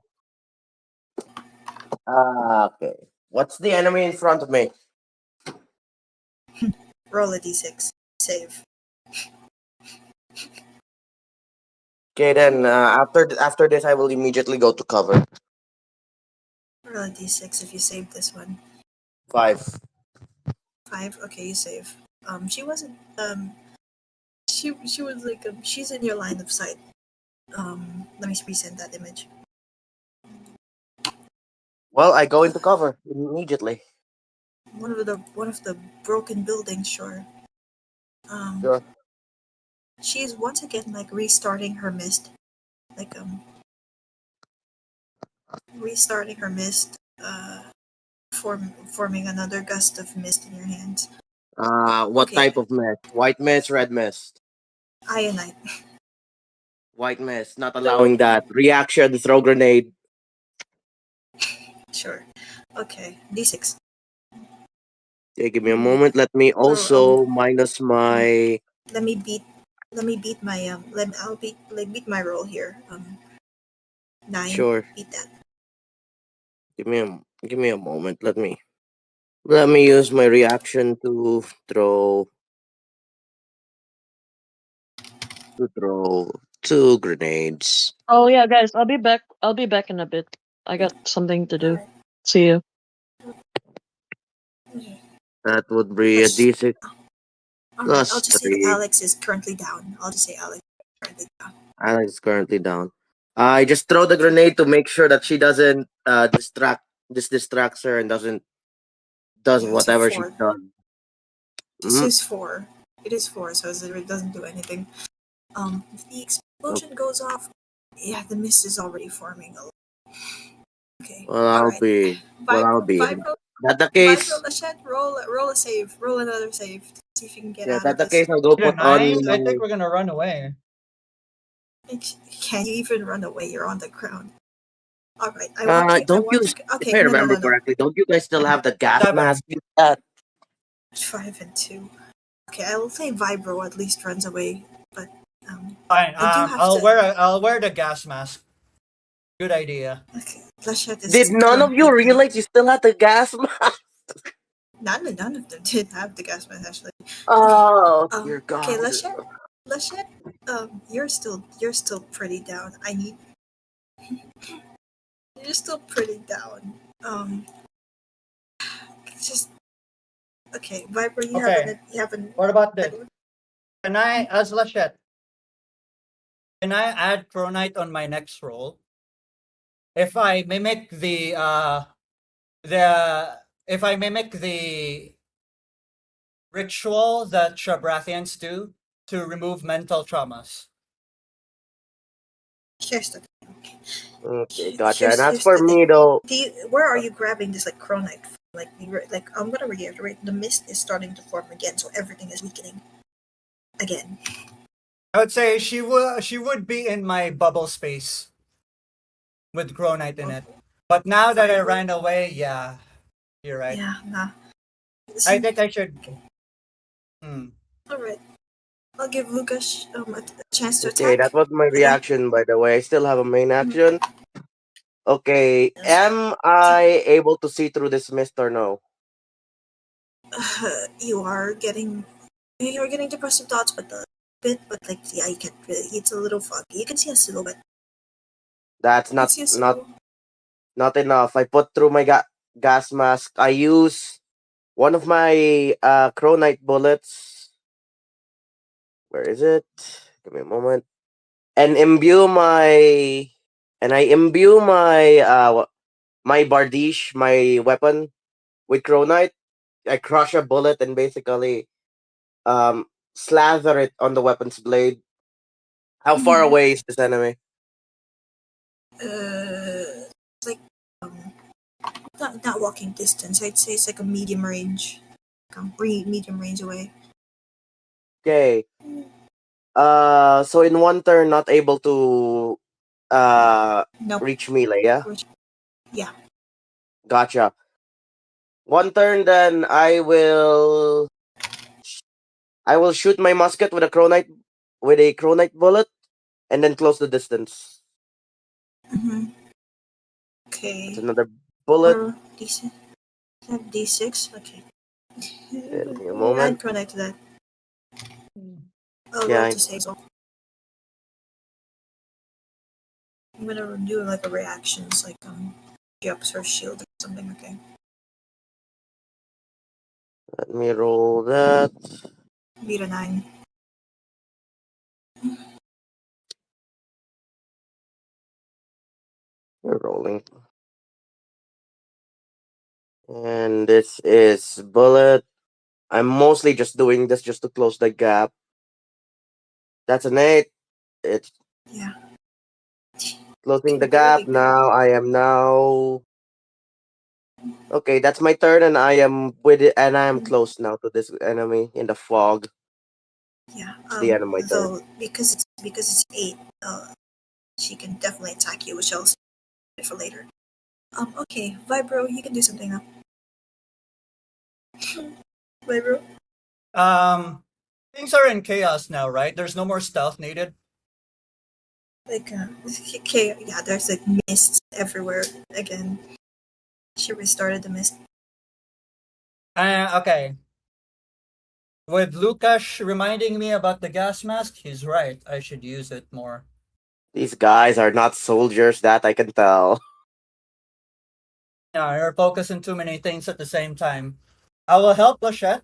Okay, what's the enemy in front of me? Roll a d6. Save. Okay, then after this, I will immediately go to cover. Roll a d6 if you save this one. 5. 5. Okay, you save. She wasn't. She was like she's in your line of sight. Let me resend that image. Well, I go into cover immediately. One of the broken buildings. Sure. Um, Sure. she's once again like restarting her mist. Like restarting her mist. Forming another gust of mist in your hands. What Okay, type of mist? White mist, red mist. Ionite. White mist, not So allowing that. Reaction, throw grenade. sure. Okay, d6. Okay, give me a moment. Let me So also minus um, my. let me beat let me beat my I'll beat my roll here. 9. Sure. Beat that. Give me a moment. Let me use my reaction to throw two grenades. oh yeah, guys, I'll be back. I'll be back in a bit. I got something to All do. right. See you. That would be a Push. d6 All right, I'll Plus just say that 3. Alex is currently down. I'll just say Alex is currently down. Alex is currently down. I just throw the Okay. grenade to make sure that she doesn't distracts her and does Yeah, so whatever she four. does. This Mm-hmm. is four. It is four, so it doesn't do anything. If the explosion goes off, yeah, the mist is already forming. Okay, Well, all right. I'll be. Vibro, That the Vibro, case. Lachette, roll a save, roll another save. See if you can get Yeah, out that of the this. case. I'll go Need a put on nine? I my. think we're gonna run away. Can you even run away? You're on the ground. All right, I want you. I Don't want you? you. If Okay, I no, no, remember no, no. correctly, don't you guys still have the gas mask? 7. Five and two. Okay, I will say Vibro at least runs away, but Fine. I do have I'll to. wear the gas mask. Good idea. Okay, Flechette is Did none of currently you down. realize you still had the gas mask? None of them did have the gas mask actually. Okay, Oh, dear okay, God. Lachette, you're still pretty down. You're still pretty down. It's just okay, Viper. Okay. You haven't. What about this? Can I, as Lachette, can I add Chronite on my next roll? If I mimic the if I mimic the ritual that Shabrathians do to remove mental traumas. Here's the Okay, gotcha. And as here's for the thing. me, though, Where are you grabbing this like chronite? Like I'm gonna reiterate. The mist is starting to form again, so everything is weakening again. I would say she would be in my bubble space with Chronite in Oh, it. But now that I Viper. ran away, yeah, you're right. Yeah, nah. I Listen, think I should. Hmm. all right. I'll give Lucas a chance to okay, that attack was my again. reaction, by the way. I still have a main Mhm. action. Okay, Yes. am I able to see through this mist or no? You are getting you're getting depressive thoughts, but a bit, but like yeah, you can't really. It's a little foggy. You can see a silhouette. That's You can see a silhouette. not enough. I put through my gas mask. I use one of my chronite bullets. Where is it? Give me a moment. And imbue my bardiche, my weapon with chronite. I crush a bullet and basically slather it on the weapon's blade. How far Mm-hmm. away is this enemy? It's like um, not walking distance. I'd say it's like a medium range. Medium range away. Okay. So in one turn, not able to uh Nope. reach melee. Yeah, Which, yeah. gotcha. One turn, then I will shoot my musket with a chronite bullet, and then close the distance. Mm-hmm. That's Okay. another bullet. Or D6. D6. Okay. Give me a Add moment. connect to that. I'll Yeah, roll I to know. save. So I'm gonna do like a reactions, like she ups her shield or something. Okay. Let me roll that. Beat a 9. We're rolling. And this is bullet. I'm mostly just doing this just to close the gap. That's an 8. It's Yeah. closing Can the barely gap. go. Now I am now okay. That's my turn, and I am with it, and I am Mhm. close now to this enemy in the fog. Yeah. It's the end of my turn. Though because it's 8, she can definitely attack you, which I'll save for later. Okay, Vibro, you can do something now. Vibro. Um, things are in chaos now, right? There's no more stealth needed. Like okay, yeah, there's like mists everywhere again. She restarted the mist. Okay. With Lukash reminding me about the gas mask, he's right. I should use it more. These guys are not soldiers, that I can tell. Yeah, you're focusing too many things at the same time. I will help Lachette.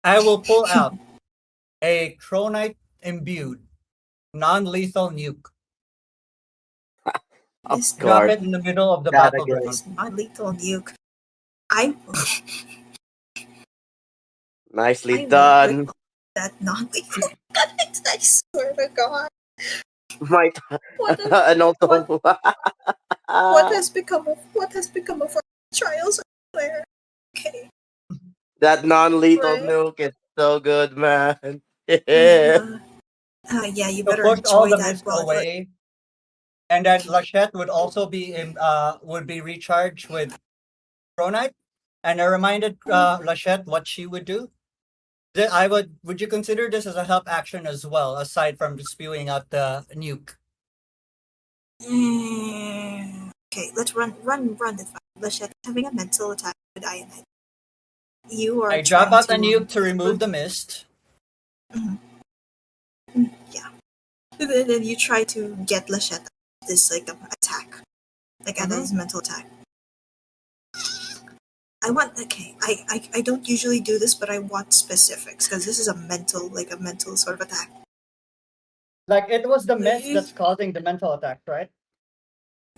I will pull out a Chronite imbued non-lethal nuke. Of This Drop course. it in the middle of the That again. battleground. this non-lethal nuke. I Nicely I will bring done. that non-lethal. I swear to God, Might what has, and what also what has become of our trials? I swear. Okay, that non-lethal right. nuke is so good, man. Uh, yeah, you To better push all enjoy the that mist while it. away, and then Lachette would also be would be recharged with Chronite. And I reminded Lachette what she would do. I would you consider this as a help action as well, aside from spewing out the nuke? Okay, let's run this. Lachette having a mental attack with Ionite. You are I drop trying out the to nuke to remove the mist. mhm, yeah, and then you try to get Lachette this like attack, like Mm-hmm. his mental attack. I want okay. I don't usually do this, but I want specifics because this is a mental like a mental sort of attack. Like it was the mist Eh, that's causing the mental attack, right?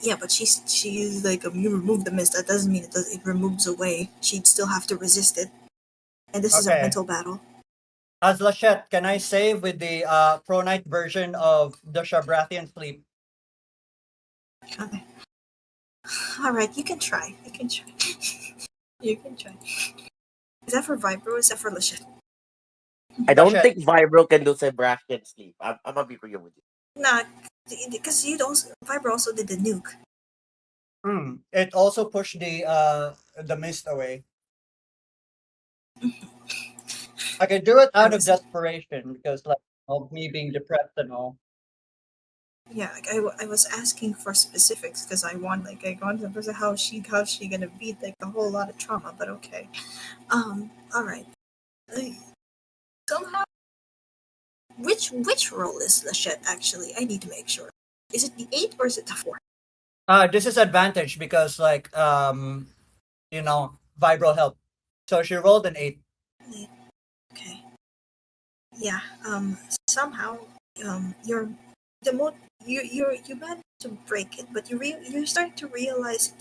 Yeah, but she's like you remove the mist. That doesn't mean it removes away. She'd still have to resist it, and this is a Okay. mental battle. As Lachette, can I save with the Pronite version of the Shabrathian sleep? Okay, all right, you can try. You can try. You can try. Is that for Vibro? Is that for Lachette? I don't Lachette. think Vibro can do Sebastian sleep. I'm gonna be real with you. Nah, because you also Vibro also did the nuke. It also pushed the mist away. I could do it I out of was desperation because like of me being depressed and all. yeah, like I was asking for specifics because I want to know how's she gonna beat like a whole lot of trauma. But okay, all right. Uh, Somehow, which role is Lachette actually? I need to make sure. Is it the 8 or is it the 4? This is advantage because like vibro help. So she rolled an 8. Okay. Yeah. Somehow, you're the mo you managed to break it, but you start to realize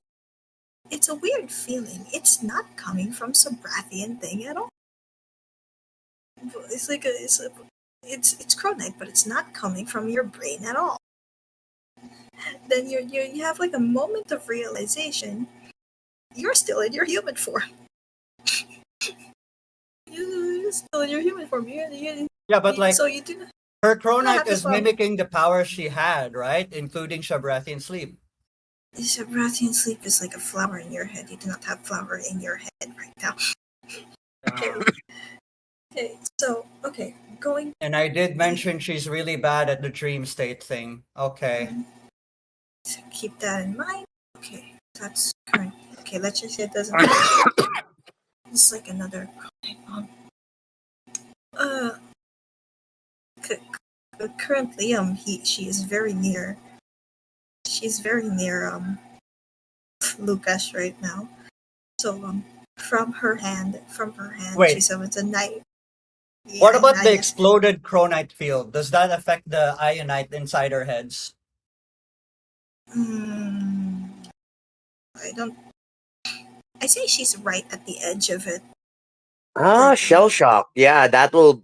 it's a weird feeling. It's not coming from some Brathian thing at all. It's like it's Cronite, but it's not coming from your brain at all. Then you have like a moment of realization. You're still in your human form. You're still in your human form. Yeah, but like So you do her not Chronite have to is follow. mimicking the powers she had, right? Including Shabrathian sleep. Brathian sleep is like a flower in your head. You do not have flower in your head right now. Okay. Yeah. Okay. So okay, going. And I did mention she's really bad at the dream state thing. Okay. So keep that in mind. Okay, that's current. Okay, let's just say it doesn't mention. It's like another. Um, uh, currently, she is very near. She's very near Lucas right now. So from her hand, she Wait. summons a knife. What Yeah, about I the guess. exploded Chronite field? Does that affect the Ionite inside our heads? Mm, I don't. I say she's right at the edge of it. Ah, Like, shell shock. Yeah, that will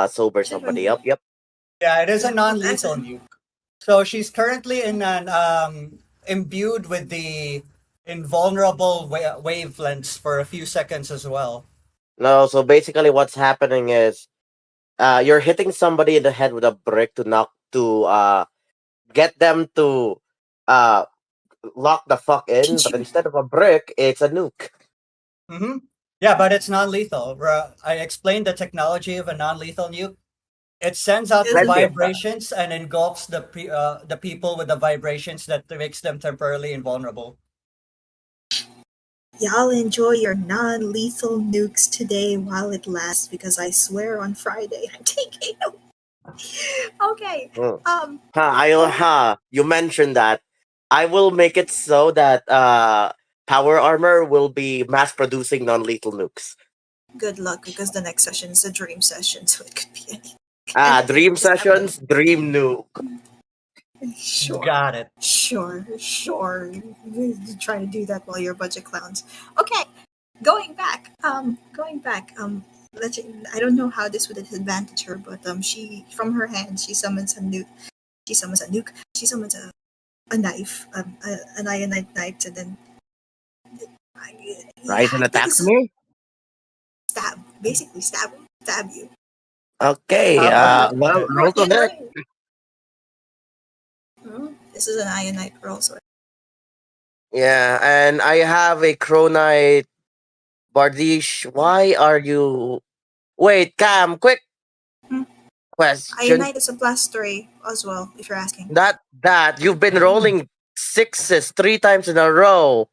sober somebody up. Yep. Yeah, it is a yeah, but as non-lethal a, nuke. So she's currently in an imbued with the invulnerable wavelengths for a few seconds as well. No, so basically what's happening is you're hitting somebody in the head with a brick to get them to uh lock the fuck can in, but you? instead of a brick, it's a nuke. Mm-hmm. Yeah, but it's non-lethal. I explained the technology of a non-lethal nuke. It sends out Is Plenty it? of time. vibrations and engulfs the people with the vibrations that makes them temporarily invulnerable. Y'all enjoy your non-lethal nukes today while it lasts, because I swear on Friday I'm taking them. Okay. Hmm. Um. Going. You mentioned that. I will make it so that Power Armor will be mass producing non lethal nukes. Good luck because the next session is a dream session, so it could be anything. And Dream just have fun. sessions, dream nuke. Sure, Got it. sure. You're trying to do that while you're budget clowns. Okay, going back. I don't know how this would advantage her, but she from her hand she summons a nuke. She summons a nuke. She summons a knife, an ionite knife, and then Rise yeah, and I think attacks it's a me. basically stab you. Okay. How about Well, it? roll to In hit. ring. This is an ionite roll, so Yeah, and I have a Chronite Bardish. Why are you? Wait, Cam. Quick hmm. question. Ionite is a plus 3 as well, if you're asking. That you've been Hmm. rolling sixes three times in a row.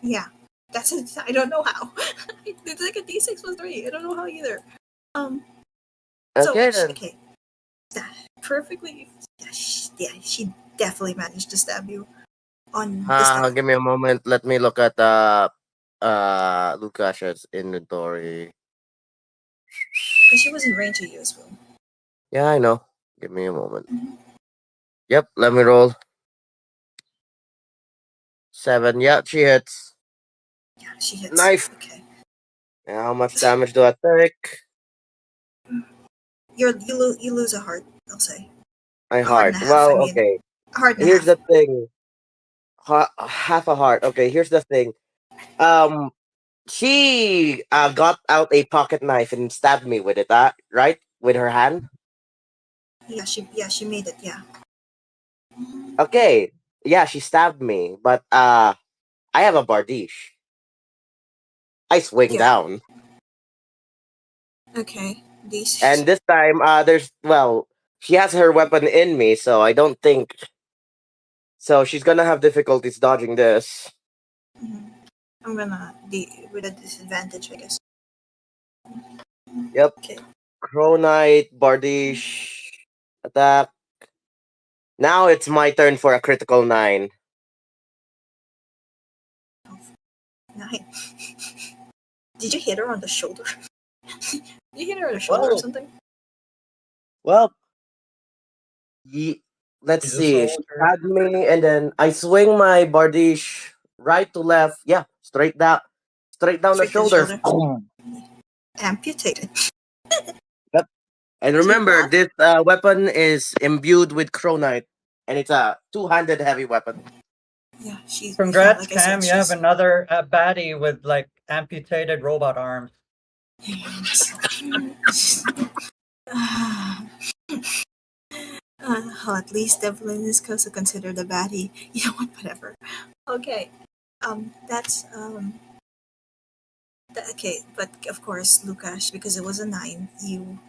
Yeah, that's it. I don't know how. It's like a d6 plus 3. I don't know how either. Um, Okay then. okay, perfectly. Yeah, she definitely managed to stab you on the stomach Give me a moment. Let me look at Lukash's inventory. because she was in range of you as well. Yeah, I know. Give me a moment. Mhm. Yep, let me roll. 7. Yeah, she hits. Yeah, she hits. Knife. Okay, And how much damage do I take? you lose a heart. I'll say My a heart and heart. a half. I Well, mean, okay. a heart and a Here's half. the thing. Half a heart. Okay, here's the thing. Um, she got out a pocket knife and stabbed me with it. Right, with her hand. Yeah, she made it. Yeah. Okay. Yeah, she stabbed me, but I have a bardiche. I swing Yeah. down, Okay. and These. this time, she has her weapon in me, so I don't think so. She's gonna have difficulties dodging this. Mhm. I'm gonna with a disadvantage, I guess. Yep. Okay. Kronite, bardiche, attack. Now it's my turn for a critical 9. 9. Did you hit her on the shoulder? You hit her on the shoulder or Well, something? well, ye- let's He's a see. She soldier. had me, and then I swing my bardiche right to left. Yeah, straight down the Straight to the shoulder. shoulder. Boom. Amputated. Yep. And She remember, laughed. this weapon is imbued with Chronite, and it's a two-handed heavy weapon. Yeah, Congrats, like I said, Cam. You have she's. another baddie with like amputated robot arms. At least Devlin is also considered a baddie. You know what? Whatever. Okay. That's okay. But of course, Lukash, because it was a 9, you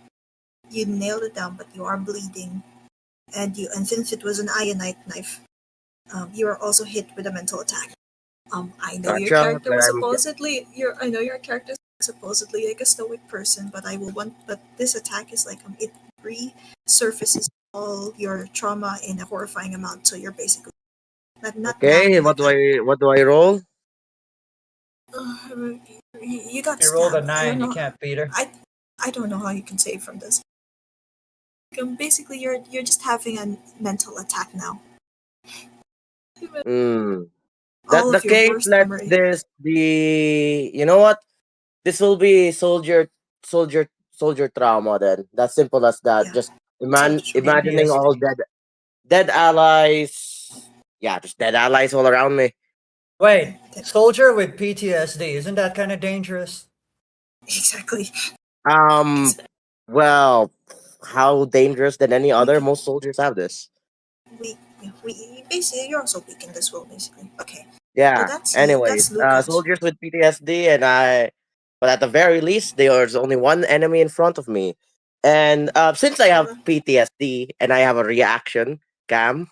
nailed it down, but you are bleeding, and since it was an ionite knife, you are also hit with a mental attack. I know your Gotcha. character But was I'm supposedly your I know your character is supposedly like a stoic person, but I will want but this attack is like it resurfaces all your trauma in a horrifying amount. So you're basically not down okay. in like a What do I roll? you got You rolled a stabbed. I don't 9. You know. can't beat her. I don't know how you can save from this. Basically, you're just having a mental attack now. Hmm. That All the of your case. worst Let memory. this be. You know what? This will be soldier trauma. Then that's simple as that. Yeah. Just Soldier trauma. imagining all PTSD. dead allies. Yeah, just dead allies all around me. Wait, soldier with PTSD. Isn't that kind of dangerous? Exactly. Um. Well, how dangerous than any We other? can Most soldiers have this. we basically you're also weak in this world basically. Okay, so Yeah. that's you. Anyways, That's Lucas. soldiers with PTSD, and I. But at the very least, there's only one enemy in front of me, and since I have Uh, PTSD and I have a reaction, Cam,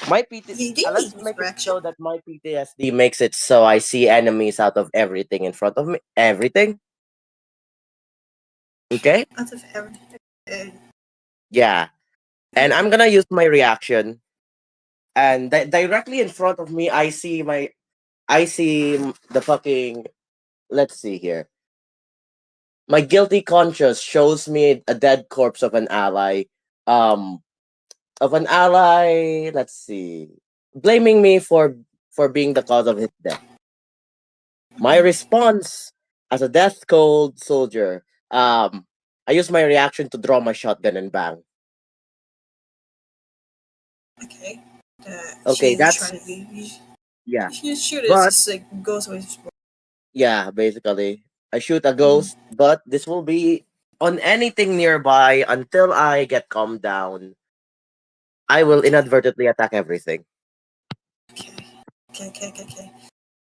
my you do let's need make it reaction so that my PTSD makes it so I see enemies out of everything in front of me. Everything. Okay. out of every. Uh, Yeah. And I'm okay. gonna use my reaction, and directly in front of me, I see the fucking. Let's see here. My guilty conscience shows me a dead corpse of an ally. Um, Let's see, blaming me for being the cause of his death. My Mhm. response as a death cold soldier, I use my reaction to draw my shotgun and bang. Okay. Okay, You that's try to yeah. you shoot it. It's But just like goes away. yeah, basically, I shoot a Mhm. ghost, but this will be on anything nearby until I get calmed down. I will Okay. inadvertently attack everything. Okay. Okay.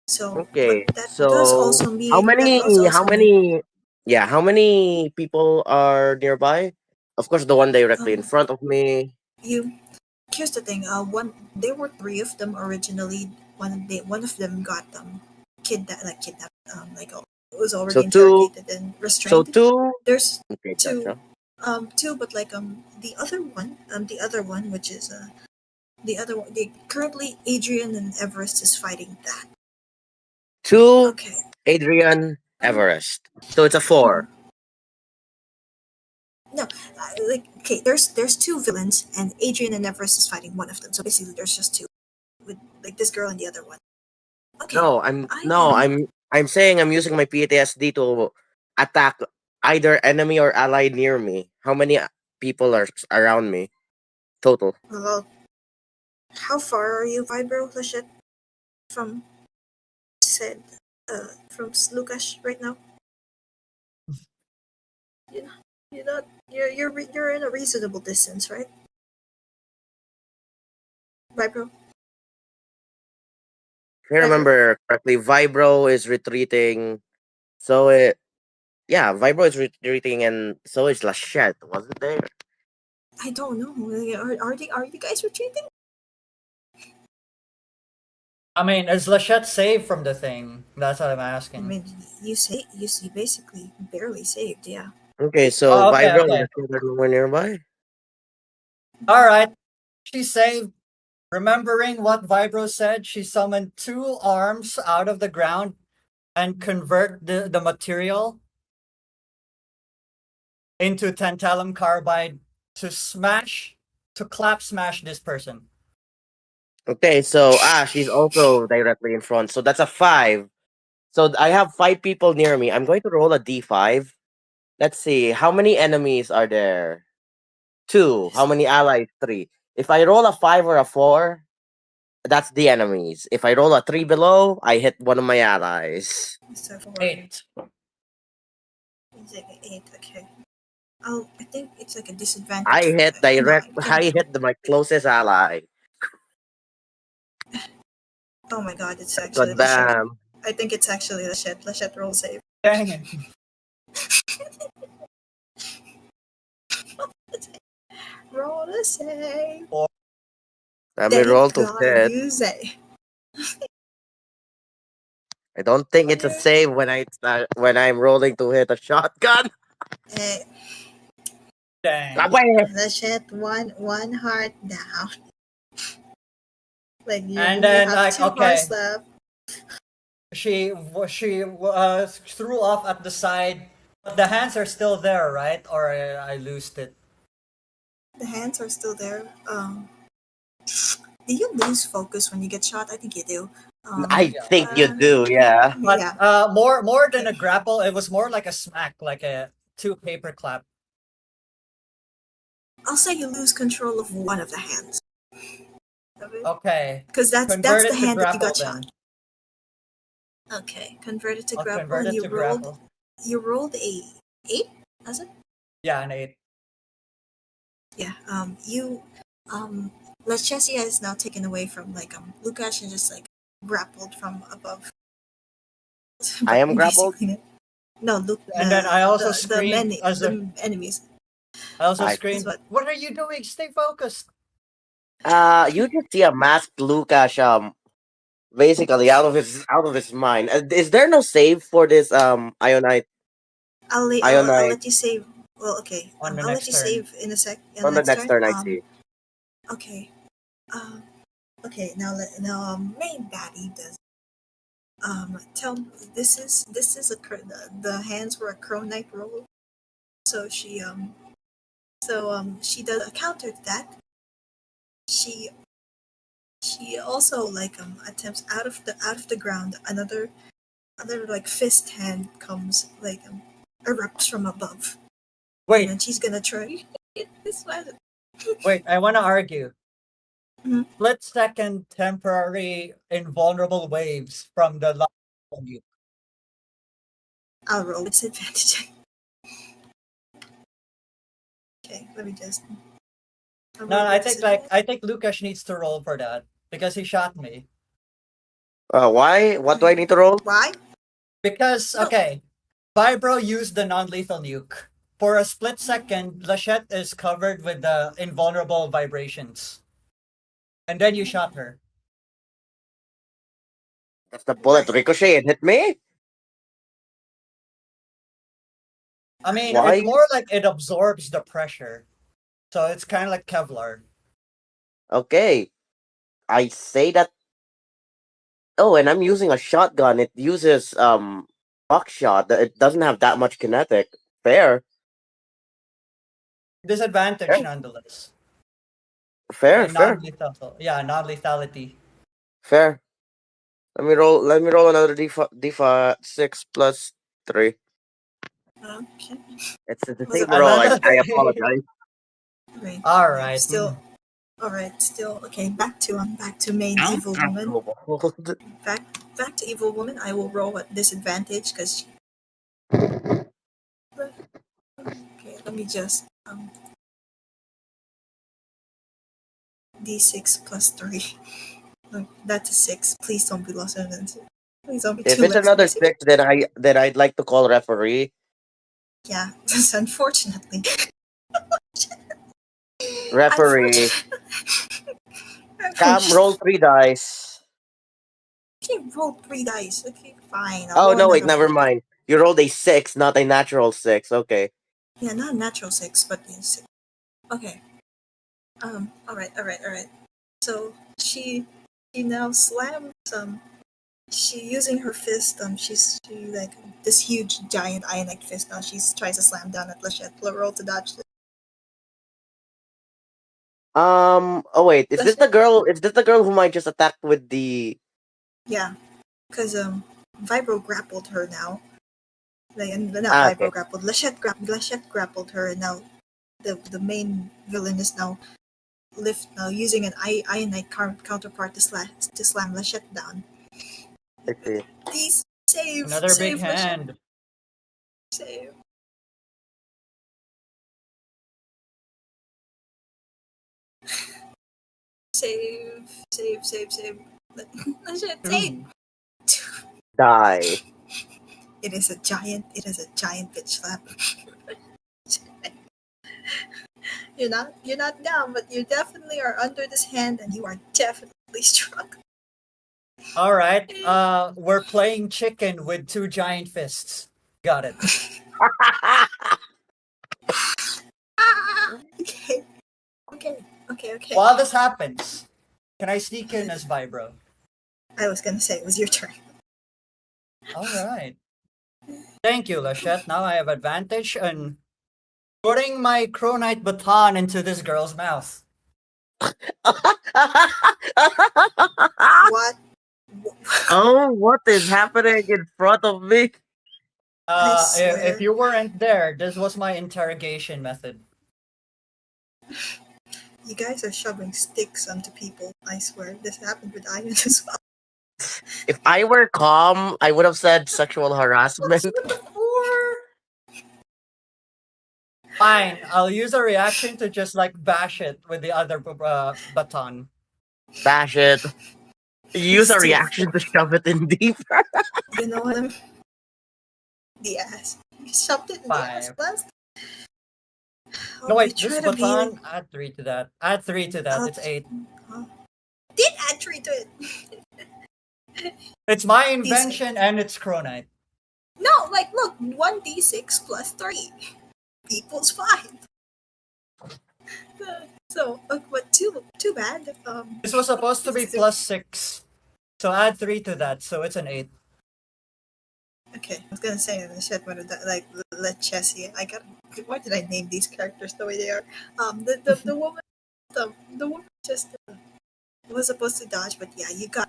So, but Okay, that does so also mean that does how also mean many, yeah, how many people are nearby? Of course, the one directly in um front of me. you here's the thing. One there were three of them originally. One of them got kidnapped. Like was So already two, interrogated and so restrained. two. There's Okay, two, gotcha. but like the other one, which is the other one. Currently Adrian and Everest is fighting that. Two, Okay. Adrian Um. Everest. So it's a four. mhm. No, okay. There's two villains, and Adrian and Everest is fighting one of them. So basically, there's just two with like this girl and the other one. Okay, No, I am. I'm saying I'm using my PTSD to attack either enemy or ally near me. How many people are around me total? Well, how far are you, Vibro Lachette, from said from Lucas right now? You know, you're not. You're in a reasonable distance, right, Vibro? If I Vibro. remember correctly, Vibro is retreating. So it Yeah, Vibro is retreating, and so is Lachette. Wasn't there? I don't know. Are you guys retreating? I mean, is Lachette safe from the thing? That's what I'm I asking. mean, you see basically barely saved. Yeah. Okay, so Oh, okay, Vibro and okay. Lachette are nowhere nearby. All right. She's saved. Remembering what Vibro said, she summoned two arms out of the ground and convert the material into tantalum carbide to smash, to clap smash this person. Okay, so she's also directly in front. So that's a five. So I have five people near me. I'm going to roll a d5. Let's see. How many enemies are there? Two. How many allies? Three. If I roll a five or a four, that's the enemies. If I roll a three below, I hit one of my allies. So for Eight. it's like an eight. Okay. Oh, I think it's like a I disadvantage. hit No, direct. I can't. I hit my closest ally. Oh my god, it's actually God Lachette. damn. I think it's actually Lachette. Lachette roll save. Dang it. Roll a save. Four. Let me roll Thank to God hit. you say. I don't think it's a Okay. save when I'm rolling to hit a shotgun. Uh, Dang. Abay! Lachette, one heart down. Like And you then, have like, two hearts okay, left. she threw off at the side, but the hands are still there, right? Or I loosed it. The hands are still there. Do you lose focus when you get shot? I think you do. I Yeah. think you do, yeah. But Yeah. more than Okay. a grapple, it was more like a smack, like a two paper clap. I'll say you lose control of one of the hands of it, Okay, because that's convert the it to hand that you grapple got shot. then. Okay, converted to I'll grapple, convert and it to grapple. you rolled a eight. Was it? Yeah, an eight. Yeah. Lechesia is now taken away from Lukash and just like grappled from above, I but am grappled. basically no. Look, And then I also screamed as a, the enemies I also I is screamed, what "What are you doing? Stay focused!" you just see a masked Lukash basically out of his mind. Is there no save for this I'll ionite let you save. Well, okay. On the I'll let next you turn. save in a sec. on the Next next turn. turn I see? Okay. Um. Okay. Now main baddie does. tell this is the hands were a Cronite roll. So she does a counter to that. She she also like attempts out of the ground another like fist hand comes like erupts from above, and Wait, then she's gonna try hit this one. wait, I want to argue. Mhm. Split second temporary invulnerable waves from the last. I'll roll disadvantage. Okay, let me just. I'll No, roll no, with disadvantage. I think Lucas needs to roll for that because he shot me. Why? What do I need to roll? Why? Because No. okay, Vibro used the non-lethal nuke. For a split second, Lachette is covered with the invulnerable vibrations. And then you shot her. Does the bullet Right. ricochet and hit me? I mean, it's Why? more like it absorbs the pressure. So it's kind of like Kevlar. Okay. I say that. Oh, and I'm using a shotgun. It uses buckshot. It doesn't have that much kinetic. Fair. Disadvantage Fair. nonetheless. Fair. And Fair. non-lethal. Yeah, non-lethality. Fair. Let me roll. Let me roll another d5 6 plus 3. Okay. It's the Was it same roll. I, Another one? I three. apologize. Right. All Okay. right. Still. All right. Still. Okay. Back to main evil woman. Rolled. Back to evil woman. I will roll at disadvantage because. Okay. Let me just d6 plus 3. Look, that's a 6. Please don't be less than 6. Please don't be If too it's less than another 6. 6, then I'd like to call referee. Yeah, just unfortunately. Referee. Unfortunately. Cam, roll 3 dice. Okay, roll 3 dice. Okay, fine. I'll Oh roll no, wait, another never one. mind. You rolled a 6, not a natural 6. Okay. Yeah, not a natural 6, but yeah, 6. Okay. Alright. So she now slams she using her fist, she like this huge giant ionic fist now she tries to slam down at Lachette. Roll to dodge it. Oh wait, is this the Lachette? girl? Is this the girl whom I just attacked with the? Yeah, because Vibro grappled her now. Like, and not Ah, Vibro okay. grappled. Lachette grappled her, and now the main villain is now using an ionite counterpart to slam Lachette down. I see. Please save, Another big save Lachette, hand. save, save. Lachette, save. Ooh. Die. It is a giant bitch slap. You're not down, but you definitely are under this hand, and you are definitely struck. All right. We're playing chicken with two giant fists. Got it. Ah! Okay. While this happens, can I sneak in as Vibro? I was gonna say it was your turn. All right. Thank you, Lachette. Now I have advantage and putting my Cronite baton into this girl's mouth. What? Oh, what is happening in front of me? I If swear. you weren't there, this was my interrogation method. You guys are shoving sticks onto people. I swear. This happened with Ian as well. If I were calm, I would have said sexual harassment. What's with the four? Fine, I'll use a reaction to just like bash it with the other baton. Bash it. Use a Still reaction four. to shove it in deeper. You know what I mean? The ass. You shoved it in the ass 5. last. No, You wait, this try to be like. baton, add 3 to that. Add 3 to that, Uh, it's 8. uh, did add 3 to it. It's my D6. invention and it's Cronite. No, like, look. 1d6 plus 3 equals 5. So, but too bad. This was supposed to be plus 6. So add 3 to that, so it's an 8. Okay, I was gonna say shit, but like let Jessie. I got. Why did I name these characters the way they are? The woman, the woman just was supposed to dodge, but yeah, you got.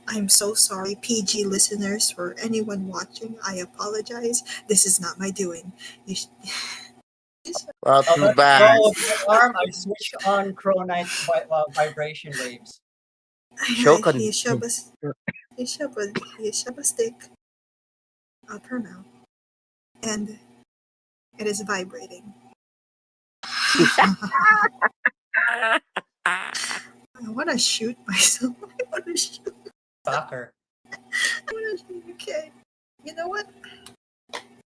I'm so sorry, PG listeners, for anyone watching. I apologize. This is not my doing. You sh- Well, I'll too let bad. go of my arm. I switch on Chronite's vibration waves. Shokan. he shove a he shove a stick up her mouth, and it is vibrating. I want to shoot myself. I want to shoot. Soccer. I want to shoot. Okay, you know what?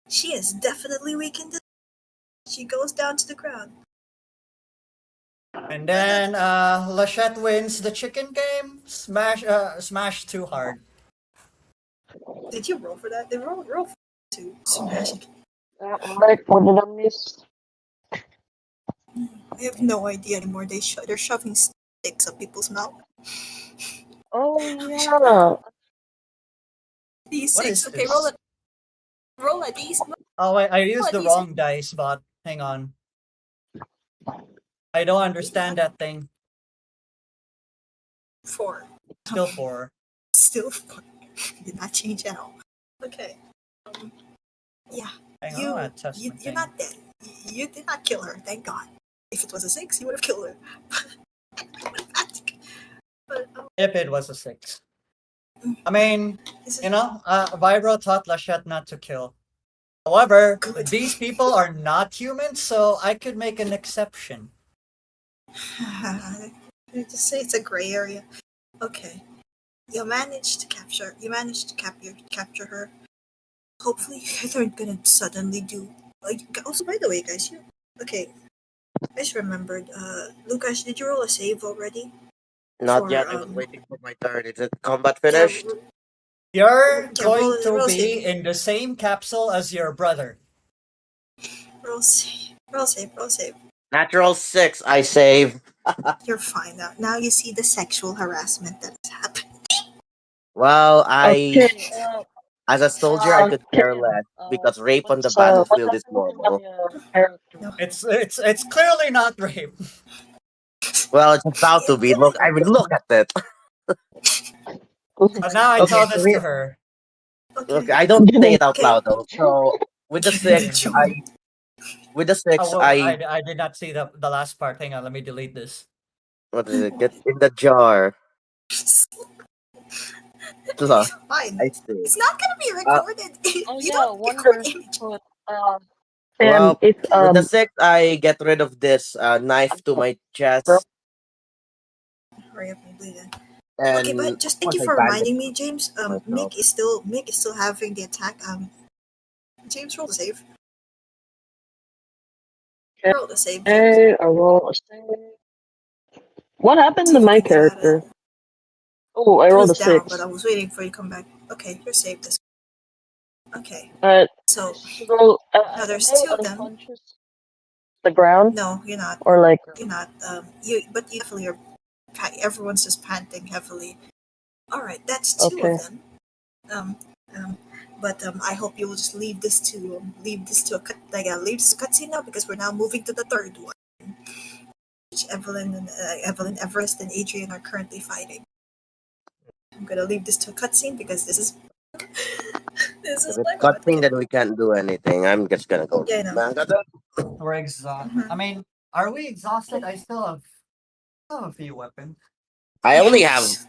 She is definitely weak in this. She goes down to the ground. And then Lachette wins the chicken game. Smash too hard. Did you roll for that? They roll for to smash. Right, what did I miss? I have no idea anymore. They're shoving sticks up people's mouth. Oh yeah. What D6. is Okay, roll this? it. Roll a D. Oh wait, I Roll used a the D6. wrong dice, but hang on. I don't understand that thing. 4. Still four. Still 4. Did not change at all. Okay. Um, yeah. Hang on, You, that testament you're thing. not dead. You did not kill her. Thank God. If it was a 6, you would have killed her. but If it was a 6. I mean, this is Vibro taught Lachette not to kill. However, good. these people are not humans, so I could make an exception. I just say it's a gray area. Okay. You managed to capture her. Hopefully you guys aren't gonna suddenly do like also by the way guys you okay, I just remembered, Lucas, did you roll a save already? Not For yet. I was waiting for my turn. Is it combat yeah, finished? You're yeah, going to roll a be save. in the same capsule as your brother. Roll save. Natural 6. I save. You're fine now. Now you see the sexual harassment that has happened. Well, I, Okay. as a soldier, I could care Ken. less because rape on the What battlefield is happened to normal. my character? No. It's clearly not rape. Well, it's about to be. Look, I mean, look at it. But now I Okay, tell so this here. to her. Okay, Okay. I don't say it out Okay. loud though. So with the Give me the six, joy. with the Oh six, well, I did not see the last part. Hang on, let me delete this. what is it? Get in the jar. Look, It's fine. I see. It's not gonna be Uh, recorded. Oh You yeah, don't record wonders. image. But Sam, well, it's with the six, I get rid of this knife to my bro. chest, Hurry up and bleed in. Okay, and but just of thank course you I for bandage reminding me, James. myself. Mick is still having the attack. James, roll the save. Roll the save, James. Okay, I roll a save. What happened See to if you my can get out of that. character? Oh, I It rolled was a down, but I 6. was waiting for you to come back. Okay, you're saved. This. Okay, Alright, so just roll. now Am there's I two of them. unconscious? The ground, No, you're not. or like? You're not. But you definitely are. Everyone's just panting heavily. All right, that's two of Okay. them. Um, um, but I hope you will just leave this to leave this to cutscene now because we're now moving to the third one, which Evelyn, Everest, and Adrian are currently fighting. I'm gonna leave this to a cutscene because this is this If is it's my moment. cutscene, Okay. then we can't do anything. I'm just gonna go Yeah, I read know. manga. We're exhausted. I Mhm. mean, are we exhausted? I still have a few weapons. Yeah.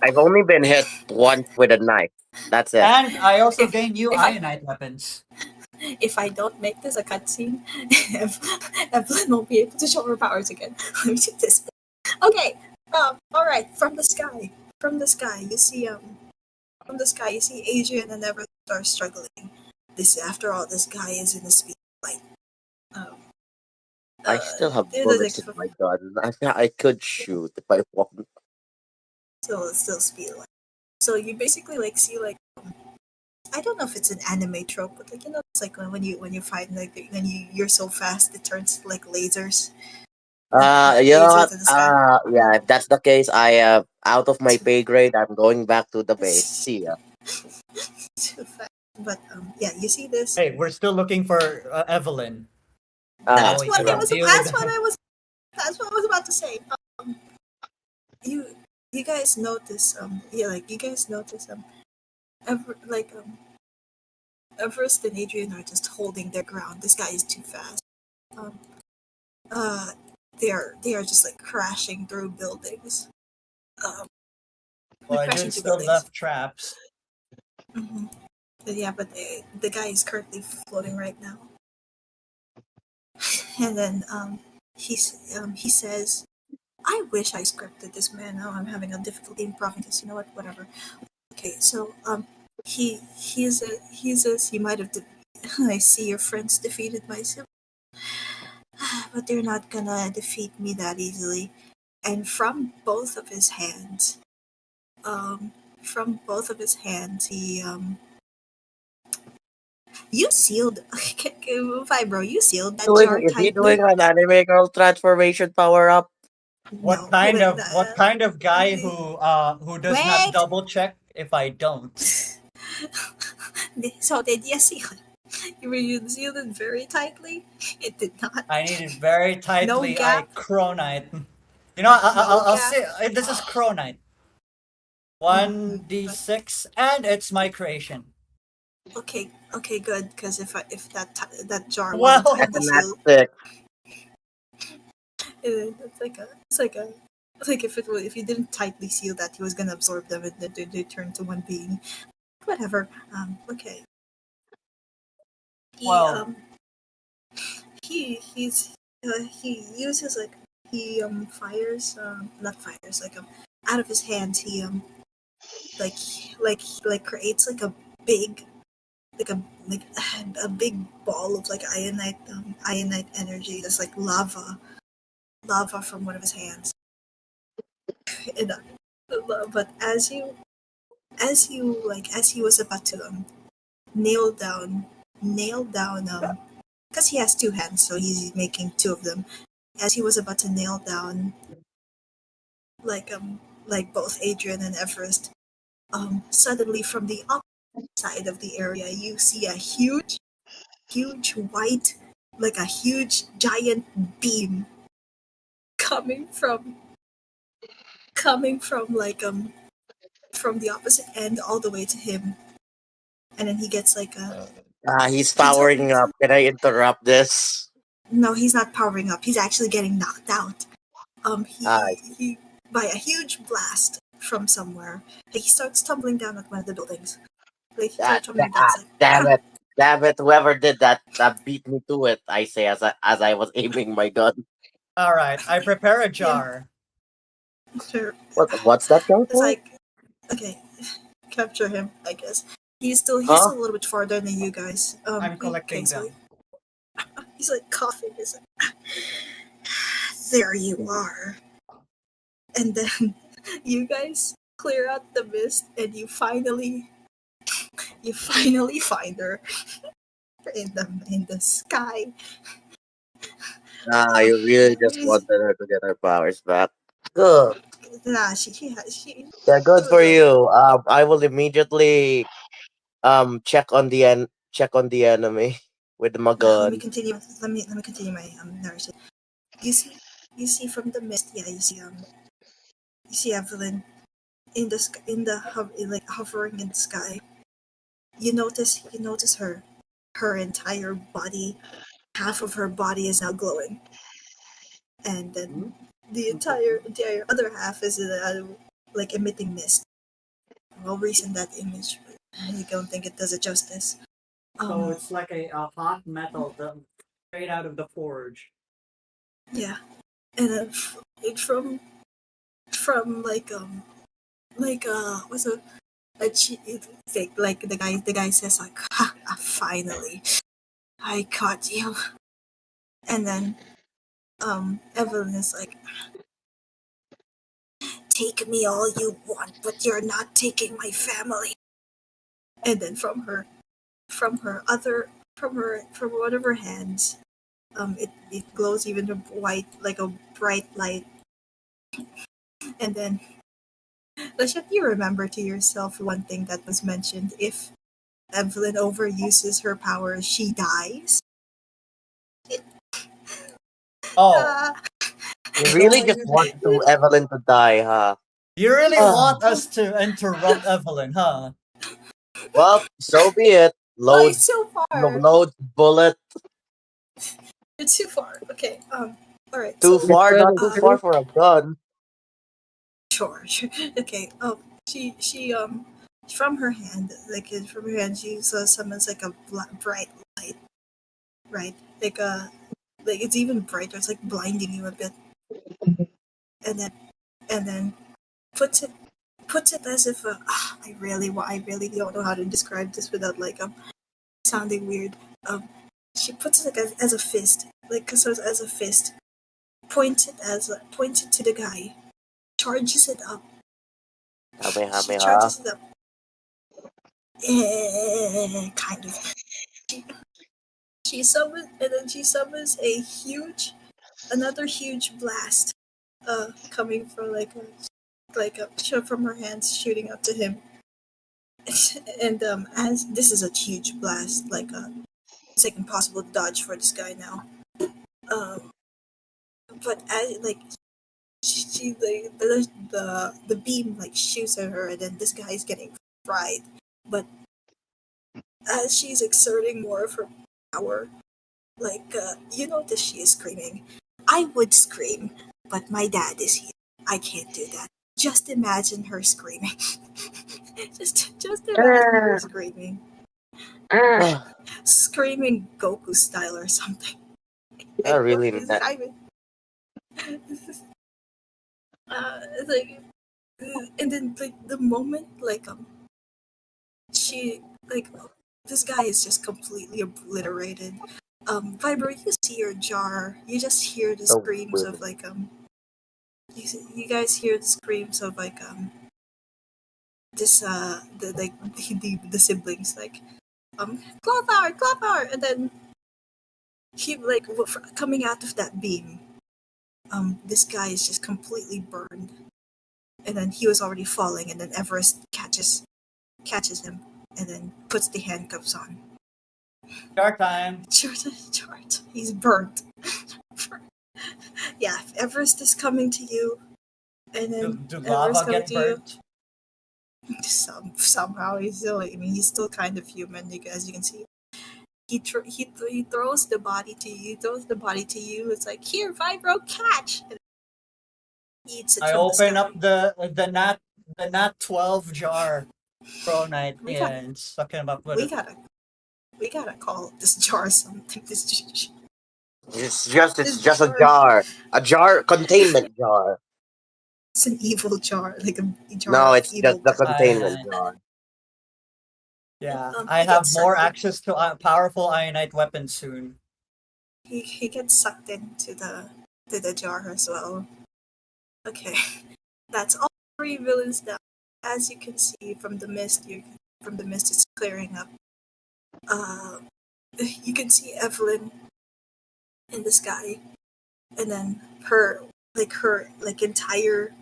I've only been hit once with a knife. That's it. And I also If gained new if I ionite weapons. if I don't make this a cutscene, Evelyn won't be able to show her powers again. Let me do this. Okay. All right. From the sky, you see from the sky, you see Adrian and Everett are struggling. After all, this guy is in the speed of light. Um, I still have there's bullets in my gun. I could shoot if I want. still speed of light. So you basically like see like I don't know if it's an anime trope, but like it's like when you find like when you're so fast it turns like lasers, like You know what? lasers in the sky. Yeah, if that's the case, I out of my pay grade. I'm going back to the base. See ya. too fast. But yeah, you see this. Hey, we're still looking for Evelyn. Ah, Now That's we what I yeah. can was. deal with That's what them. I was. That's what I was about to say. You you guys notice yeah, like you guys notice Everest and Adrian are just holding their ground. This guy is too fast. Um, uh, they are just like crashing through buildings. Um, Well, they're I crashing did through still buildings. left traps. hmm But yeah, but the guy is currently floating right now. And then he says, "I wish I scripted this man. Now I'm having a difficulty improving this. You know what? Whatever. Okay, so he says he might have. I see your friends defeated my sibling, but they're not gonna defeat me that easily." And um, from both of his hands, you sealed, Fibro, you sealed that jar Is he tightly. doing an anime girl transformation power up? No, What kind of guy who does not wait. double check if I don't? So did you seal it? You sealed it very tightly. It did not. I need it very No tightly. I gap. cronite. You know, No I'll gap. say this is cronite. Mm-hmm. One d six, and it's my creation. Okay, okay, good. Because if that jar wasn't Well, That's a tightly nat sealed, 6. it's like if you didn't tightly seal that, he was gonna absorb them and then they turn to one being. Whatever. Okay. He well, um he uses like he fires not fires like out of his hands he like like creates like a big like a like a big ball of like ionite energy that's like lava from one of his hands. And, but as he was about to nail down nail down because he has two hands, so he's making two of them. As he was about to nail down like both Adrian and Everest, suddenly from the opposite side of the area you see a huge white, like a huge giant beam coming from from the opposite end all the way to him. And then he gets like a Ah, he's he took powering up. Can I interrupt this? no, he's not powering up, he's actually getting knocked out. Ah, He by a huge blast from somewhere. Like he starts tumbling down at one of the buildings. Like he starts tumbling down. It's like damn it. Damn it. Whoever did that, beat me to it, I say as I was aiming my gun. all right. I prepare a yeah, jar. sure. What's that gun It's for? like okay, capture him. I guess he's Huh? still a little bit farther than you guys. I'm Okay, collecting so them. he's like coughing. He's like, there you are. And then you guys clear out the mist, and you finally find her in the sky. Ah, Um, you really just wanted her to get her powers back. Good. nah, she has Yeah, she good was for a you. I will immediately check on the enemy with my let me gun. continue. Let me continue my narration. You see you see from the mist. Yeah, you see Evelyn in the like hovering in the sky. You notice her entire body. Half of her body is now glowing, and then the entire other half is like emitting mist. I'll resend that image, but I don't think it does it justice. So Um, it's like a hot metal straight out of the forge. yeah, and then from what's a like the guy says like ha, finally I caught you. And then Evelyn is like, take me all you want, but you're not taking my family. And then from her other from one of her hands, it glows even a white like a bright light. And then Lashat, you remember to yourself one thing that was mentioned. Evelyn overuses her power, she dies. Oh, Uh, You so really just want to you Evelyn to die, huh? you really Ah, want us to interrupt Evelyn, huh? well, so be it. why Load, so far? load, bullet. It's too far. Okay. All right. Too So, Get far, rid not of too uh, far her. for a gun. sure. Okay. She from her hand, from her hand, she summons like a bright light, right? Like it's even brighter. It's like blinding you a bit, and then puts it puts it as if I really don't know how to describe this without sounding weird. Um, she puts it like as a fist, so as a fist, points it to the guy, charges it up. She Kamehameha. charges it up, kind of. She, she summons another huge blast, coming from from her hands shooting up to him. And as this is a huge blast, it's like impossible to dodge for this guy now. Um, but as she the beam like shoots at her, and then this guy is getting fried. But as she's exerting more of her power, you notice she is screaming. I would scream, but my dad is here. I can't do that. Just imagine her screaming. just imagine her Arr, screaming, arr. Ah, screaming Goku style or something. I And really Goku is like, not. I mean, it's like, and then the moment she like this guy is just completely obliterated. Vibro, you see your jar. You just hear the So screams weird. of you guys hear the screams of this the siblings claw power, and then he coming out of that beam. This guy is just completely burned, and then he was already falling, and then Everest catches him, and then puts the handcuffs on. Dark time. Chart, he's burnt. Yeah, if Everest is coming to you, and then Do Everest lava coming get to you, burnt? somehow he's still. I mean, he's still kind of human, as you can see. He throws the body to you. He throws the body to you. It's like, here, Vibro, catch. And he eats it I from the open up sky. the nat 12 jar pro night We got and suck him up with we it. gotta we gotta call this jar something. It's This just a jar. jar. A jar, containment jar. It's an evil jar, like a jar No, of it's just evil the I containment jar. Yeah, I He have gets more sucked in. access to powerful ionite weapons soon. He gets sucked into the jar as well. Okay, that's all three villains down. As you can see from the mist, it's clearing up. Uh, you can see Evelyn in the sky, and then her entire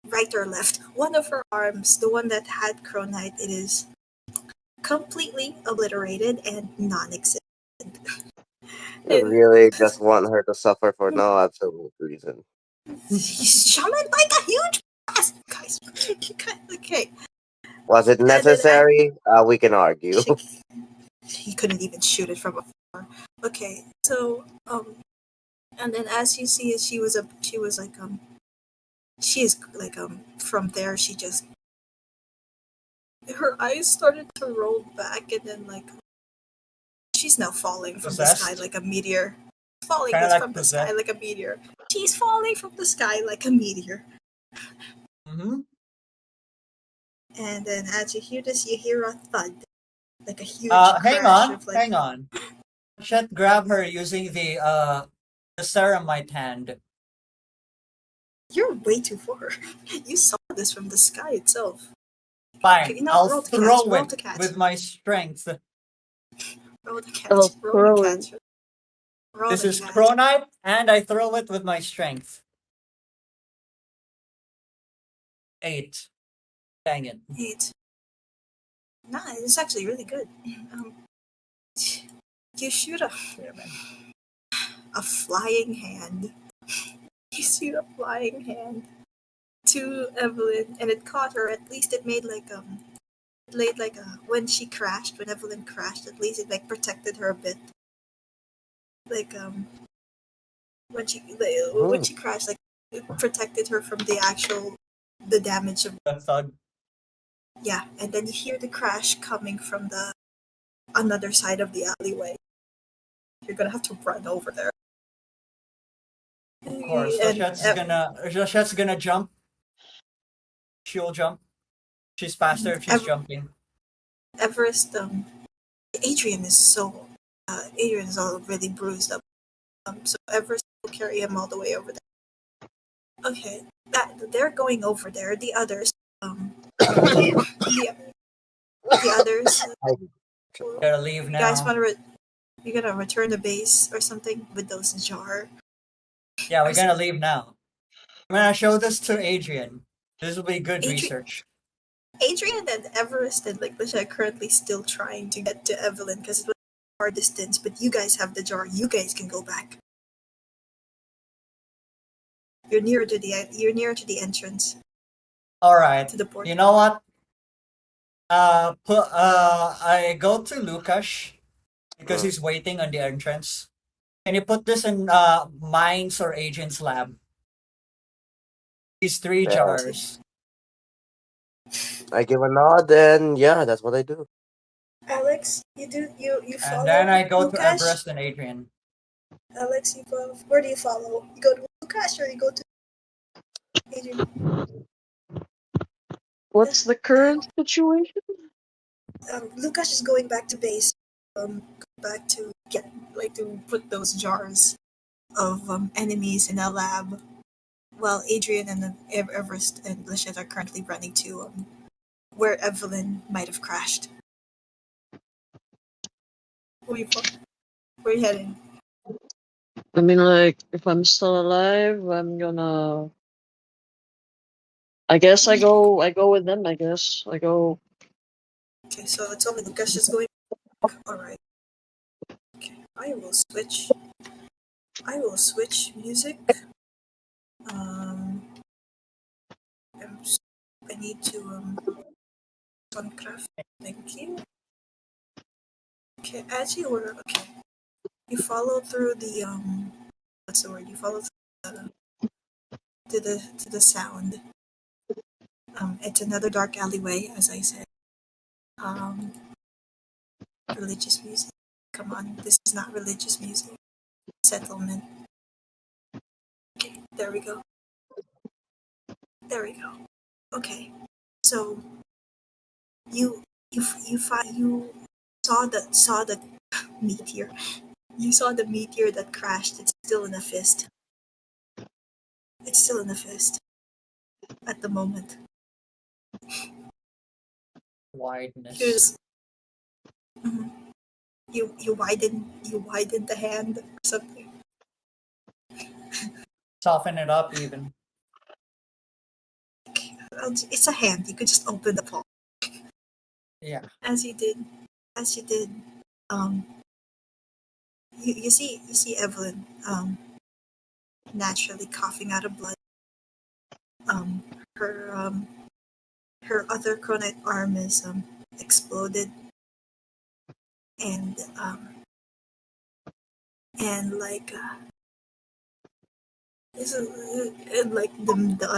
right or left, one of her arms, the one that had Cronite, it is completely obliterated and non-existent. You And really just want her to suffer for no absolute reason. he's summoned like a huge blast, guys. Okay, Was it and then necessary? We can argue. he couldn't even shoot it from afar. Okay, so and then as you see, she was she is from there. She just her eyes started to roll back, and then she's now falling from the sky Possessed? like a meteor. Falling Kind of this like from the sky possessed. like a meteor. She's falling from the sky like a meteor. Mm-hmm. And then as you hear this, you hear a thud, like a huge crash of Hang on. Should grab her using the ceramite hand. you're way too far. You saw this from the sky itself. Okay, Fine, you know, I'll roll to catch, throw it with my strength. roll to catch, I'll roll to throw it. catch, roll This to is catch. Cronite, and I throw it with my strength. 8. Dang it. 8. Nah, it's actually really good. Um, you shoot a flying hand. You shoot a flying hand to Evelyn, and it caught her. At least it made like it laid like a when she crashed. When Evelyn crashed, at least it like protected her a bit. Like when Mhm. she crashed, like it protected her from the damage of The thug. yeah. And then you hear the crash coming from the another side of the alleyway. You're gonna have to run over there. Of course, And Lachette's gonna jump. She'll jump. She's faster if she's jumping. Everest, Adrian is Adrian is all really bruised up. So Everest will carry him all the way over there. Okay, that they're going over there. The others, the, the others, Gotta leave you guys now. want to you're gonna return the base or something with those jar Yeah, or we're gonna leave now. I'm gonna show this to Adrian. This will be good Adrian. research. Adrian and Everest and like Lisha are currently still trying to get to Evelyn because it was a far distance. But you guys have the jar. You guys can go back. You're nearer to the entrance All right. to the port. You know what? I go to Lukash because Mm, he's waiting on the entrance. Can you put this in Mines or Agent's lab? These three yeah. To jars. I give a nod, and yeah, that's what I do. Alex, you And then follow I go to Lukash. Everest and Adrian. Alex, you follow. Where do you follow? You go to Lukash or you go to Adrian? What's the current situation? Lukash is going back to base. Back to get like to put those jars of enemies in a lab. While Adrian and Everest and Lachette are currently running to where Evelyn might have crashed. Where you, where you heading? I mean, like, if I'm still alive, I'm gonna. I guess I go with them. I guess I go. Okay, so it's only Lucas just going. Alright. Okay. I will switch music. Um I'm I need to Suncraft. Thank you. Okay, as you were okay. You follow through the what's the word? You follow through to the sound. It's another dark alleyway, as I said. Um religious music. Come on, this is not religious music. Settlement. Okay, there we go. There we go. Okay. So you saw the meteor. You saw the meteor that crashed. It's still in a fist. It's still in a fist at the moment. Wideness. Here's mhm. you widen the hand or something. Soften it up even. It's a hand. You could just open the palm Yeah. as you did. As you did. Um, you see Evelyn naturally coughing out of blood. Um, her her other chronite arm is exploded and and like is and like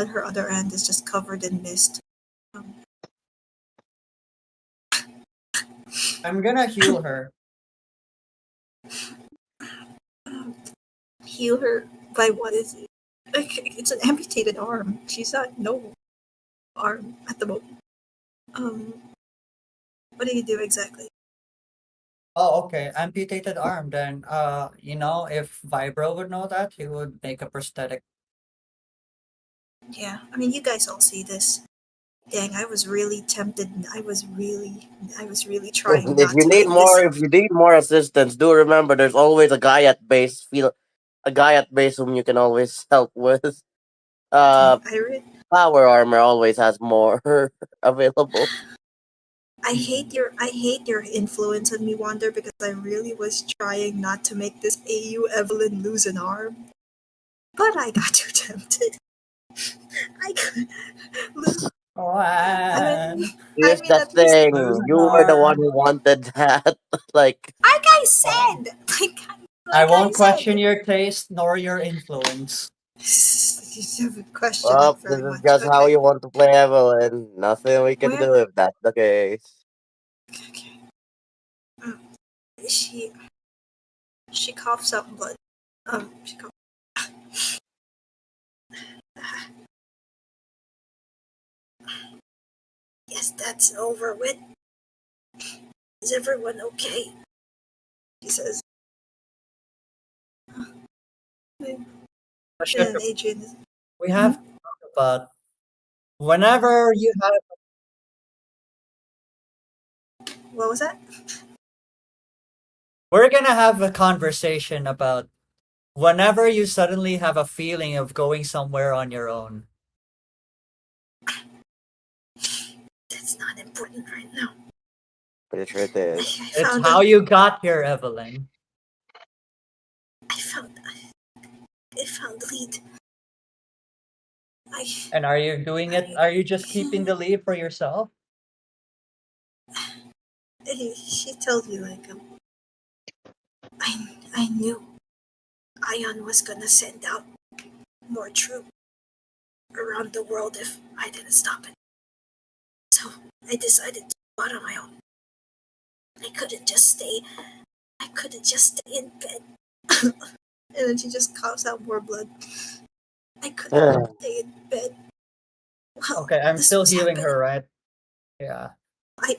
her other end is just covered in mist. Um, I'm gonna heal her. heal her by what is it? Like, it's an amputated arm. She's not no arm at the moment. Um, what do you do exactly? Oh, okay. Amputated arm. Then, if Vibro would know that, he would make a prosthetic. Yeah, I mean you guys all see this. Dang, I was really tempted. I was really trying not to make this. If you need more assistance, do remember there's always a guy at base. Feel a guy at base whom you can always help with. Uh, I re- Power armor always has more available. I hate your influence on me, Wander, because I really was trying not to make this AU Evelyn lose an arm. But I got too tempted. I could lose. I When mean, I Here's mean, the at least, thing. lose an You were the one arm. who wanted that. Like, like I said, like I like I won't question said, your taste nor your influence. you haven't questioned it well, this very is much. just how Okay, you want to play Evelyn. Nothing we can where? do if that's the case. Okay. Um, she she coughs up blood. She coughs. Yes, that's over with. Is everyone okay? She says. And Shit, then Adrian is. we have Mhm. to talk about whenever you have. What was that? We're gonna have a conversation about whenever you suddenly have a feeling of going somewhere on your own. That's not important right now. Pretty sure it I, is. I It's found how a. you got here, Evelyn. I found. I found the lead. I. And are you doing it? I. Are you just keeping the lead for yourself? She tells you like I knew Ion was gonna send out more troops around the world if I didn't stop it. So I decided to go out on my own. I couldn't just stay. I couldn't just stay in bed. And then she just coughs out more blood. I couldn't stay in bed while Okay, I'm this still was healing her, happening. right? Yeah.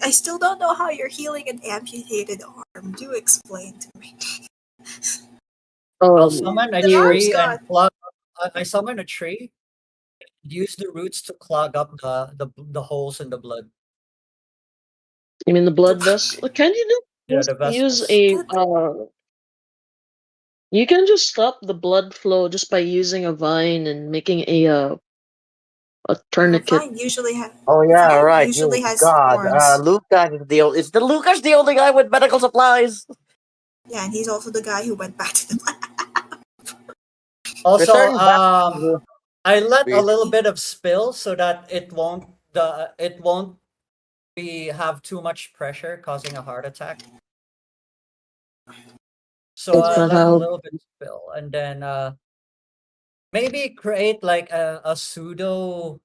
I still don't know how you're healing an amputated arm. Do explain to me. I'll Um, summon a The arm's tree and gone. plug. I summon a tree. Use the roots to clog up the holes in the blood. you mean the The, blood vessel? Can you You know just the use vessels. a the, You can just stop the blood flow just by using a vine and making a tourniquet. Vine usually has Oh yeah, Vine right. usually You has God. thorns. Lucas is the is the Lucas the only guy with medical supplies? Yeah, and he's also the guy who went back to the lab. Also, Return back to I let a the little bit of spill so that it won't be have too much pressure causing a heart attack. So And That's I not then let a how. little bit spill, and then maybe create like a pseudo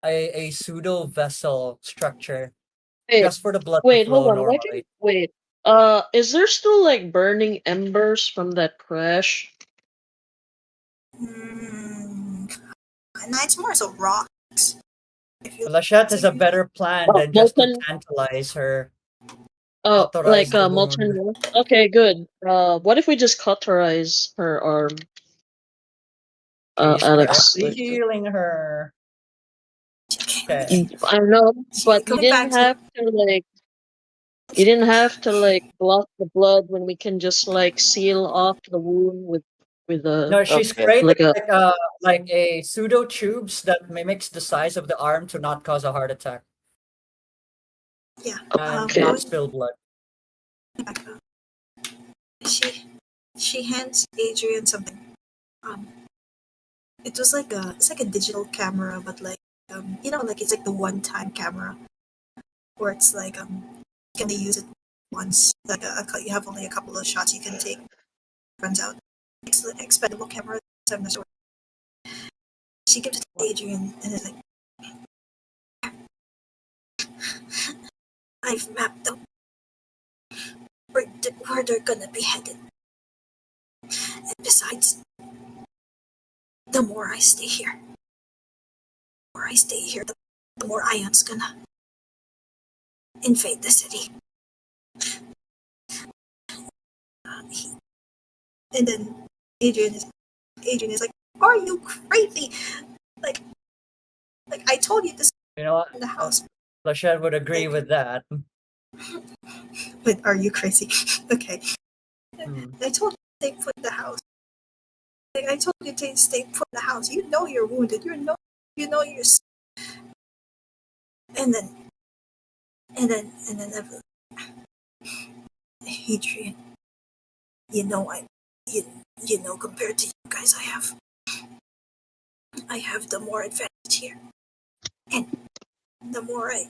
vessel structure Wait, just for the blood to wait, hold flow on. Why can normally. wait? Is there still like burning embers from that crash? mm, and it's more so rocks. If you Lachette so has a if you better plan Oh, than just to molten. tantalize her, Oh, like authorize the molten wound. rust. Okay, good. What if we just cauterize her arm? She's Alex. currently healing her. okay, Okay. I know, she but you coming back didn't to have to like. You didn't have to like block the blood when we can just like seal off the wound with a No, she's okay. created like a. like a pseudo tubes that mimics the size of the arm to not cause a heart attack yeah. and Okay. not Going spill blood. back, she she hands Adrian something. Um, it was like a digital camera, but like like it's like the one time camera where it's like you can only use it once. Like you have only a couple of shots you can take. Runs out. It's the expendable camera. So I'm not sure. She gives it to Adrian and is like, I've mapped out where they're gonna be headed. And besides, the more I stay here, the more Ion's gonna invade the city. He, and then Adrian is like, are you crazy? Like I told you this You know what? in the house. Lachette would agree Like, with that. but are you crazy? Okay. Hmm. I told you to stay put in the house. Like I told you to stay put in the house. You know you're wounded. You know you're. And then And then Adrian, you know you, you know, compared to you guys, I have the more advantage here, and the more I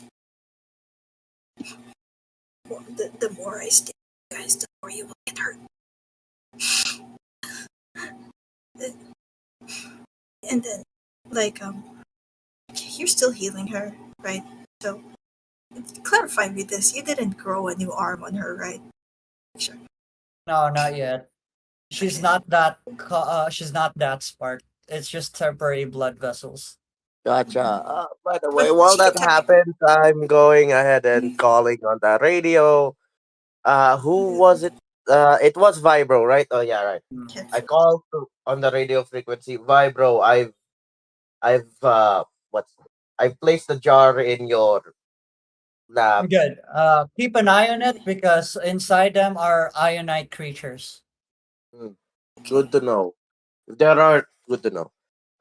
the more I stay with you guys, the more you will get hurt. And then, like, you're still healing her, right? So clarify me this: you didn't grow a new arm on her, right? Sure. No, not yet. She's Okay. not that. She's not that smart. It's just temporary blood vessels. Gotcha. By the way, But while she can that technically. happens, I'm going ahead and calling on the radio. Who was it? It was Vibro, right? Oh yeah, right. Mm. I called on the radio frequency. Vibro, I've what's I've placed the jar in your lab. Good. Keep an eye on it because inside them are ionite creatures. Hmm, good Okay. to know. If there are, good to know.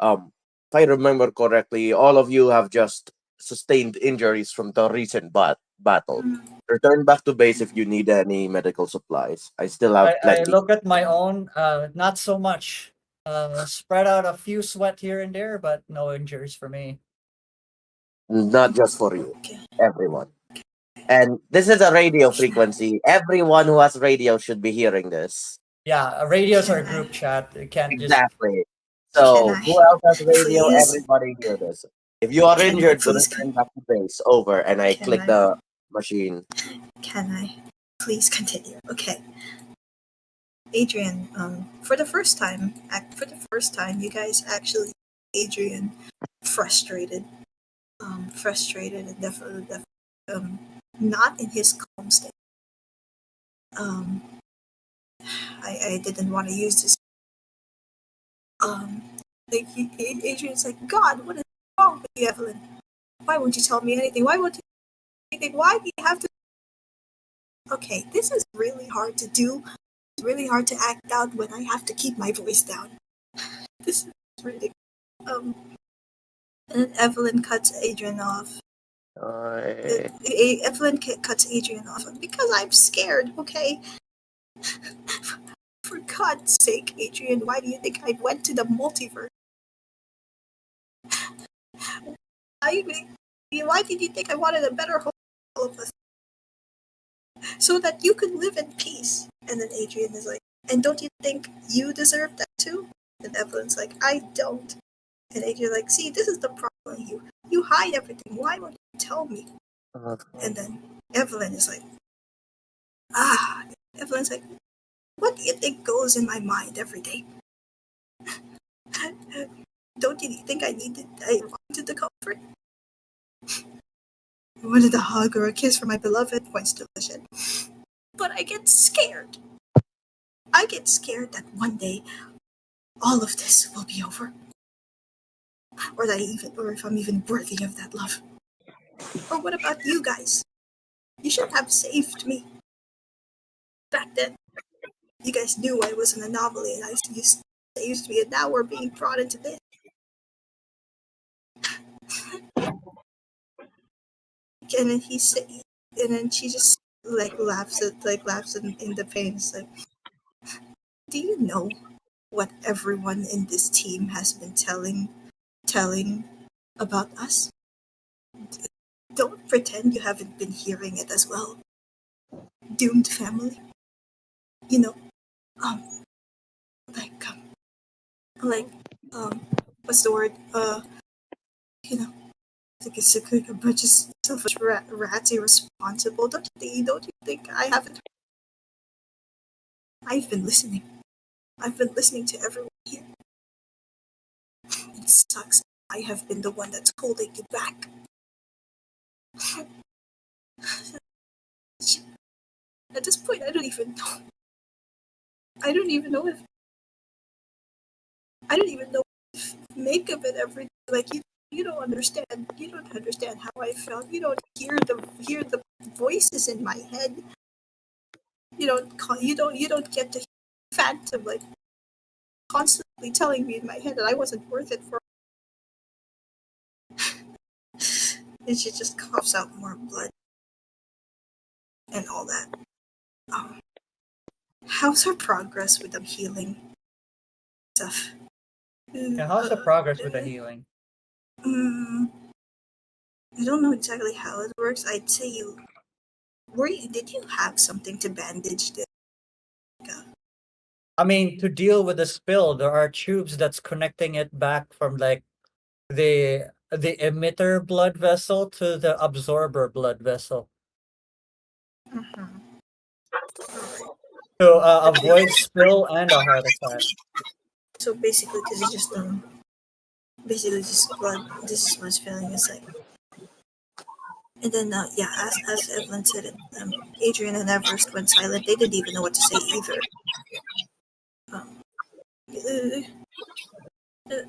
If I remember correctly, all of you have just sustained injuries from the recent battle. Mm, Return back to base if you need any medical supplies. I still have I plenty. look at my own. Not so much. Spread out a few sweat here and there, but no injuries for me. Not just for you, okay. everyone. And this is a radio frequency. Everyone who has radio should be hearing this. Yeah, radios are Can a I? group chat. You can't just. Exactly. Can So, I? who else has radio? Please? Everybody hear this. If you are Can I injured, please? return back to base. Over. And I Can click I? the machine. Can I? Please continue. Okay. Adrian, for the first time, you guys actually, Adrian, frustrated, frustrated, and definitely, um, not in his calm state. Um, I didn't want to use this. Um, Adrian's like, God, what is wrong with you, Evelyn? Why won't you tell me anything? Why won't you tell me anything? Why do you have to? Okay, this is really hard to do. It's really hard to act out when I have to keep my voice down. This is ridiculous. Um, and then Evelyn cuts Adrian off. Uh, Evelyn cuts Adrian off because I'm scared. Okay, for God's sake, Adrian, why do you think I went to the multiverse? I, why did you think I wanted a better home for all of us so that you could live in peace? And then Adrian is like, and don't you think you deserve that too? And Evelyn's like, I don't. And Adrian's like, see, this is the problem. You hide everything. Why won't you tell me? And then Evelyn is like, ah. Evelyn's like, what do you think goes in my mind every day? Don't you think I wanted the comfort? I wanted a hug or a kiss from my beloved, points to the shed. But I get scared. I get scared that one day all of this will be over. Or if I'm even worthy of that love. Or what about you guys? You should have saved me. Back then, you guys knew I was an anomaly and you saved me, and now we're being brought into this. And then and then she just laughs in the pain. It's like, do you know what everyone in this team has been telling about us? Don't pretend you haven't been hearing it as well. Doomed family, you know, um, like, like, um, what's the word? You know, like it's like a bunch of selfish rats, irresponsible. Don't you think I haven't? I've been listening. I've been listening to everyone here. It sucks. I have been the one that's holding you back. At this point, I don't even know. I don't even know if I don't even know if make of it every like you don't understand. You don't understand how I felt. You don't hear the voices in my head. You don't get to hear phantom like constantly telling me in my head that I wasn't worth it for. And she just coughs out more blood. and all that. Um, how's our progress with the healing stuff? Yeah, how's the progress with the healing? Mm, I don't know exactly how it works. I'd say you did you have something to bandage the I mean, to deal with the spill, there are tubes that's connecting it back from like the emitter blood vessel to the absorber blood vessel Mhm. Alright. to But avoid spill and a heart attack. so basically, because you just basically just blood. This is what's feeling is like. And then yeah, as Evelyn said it, Adrian and Everest went silent. They didn't even know what to say either. Um, uh, uh,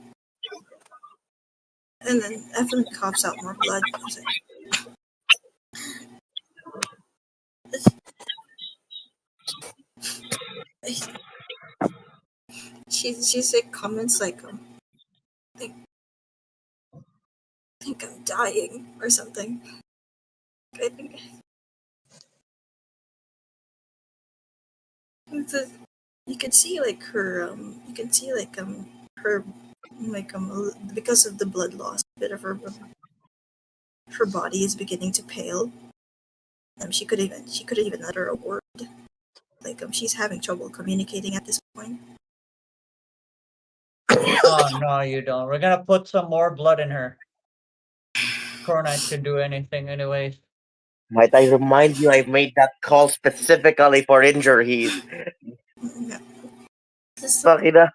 and then Evelyn coughs out more blood. It's like, she's like comments like I think I'm dying or something. I think it's a, you can see like her you can see like her like because of the blood loss, a bit of her body is beginning to pale. She could even utter a word. Like she's having trouble communicating at this point. Oh no, you don't. We're gonna put some more blood in her. Cronite can do anything, anyways. Might I remind you, I made that call specifically for injuries. Yeah. This Makina.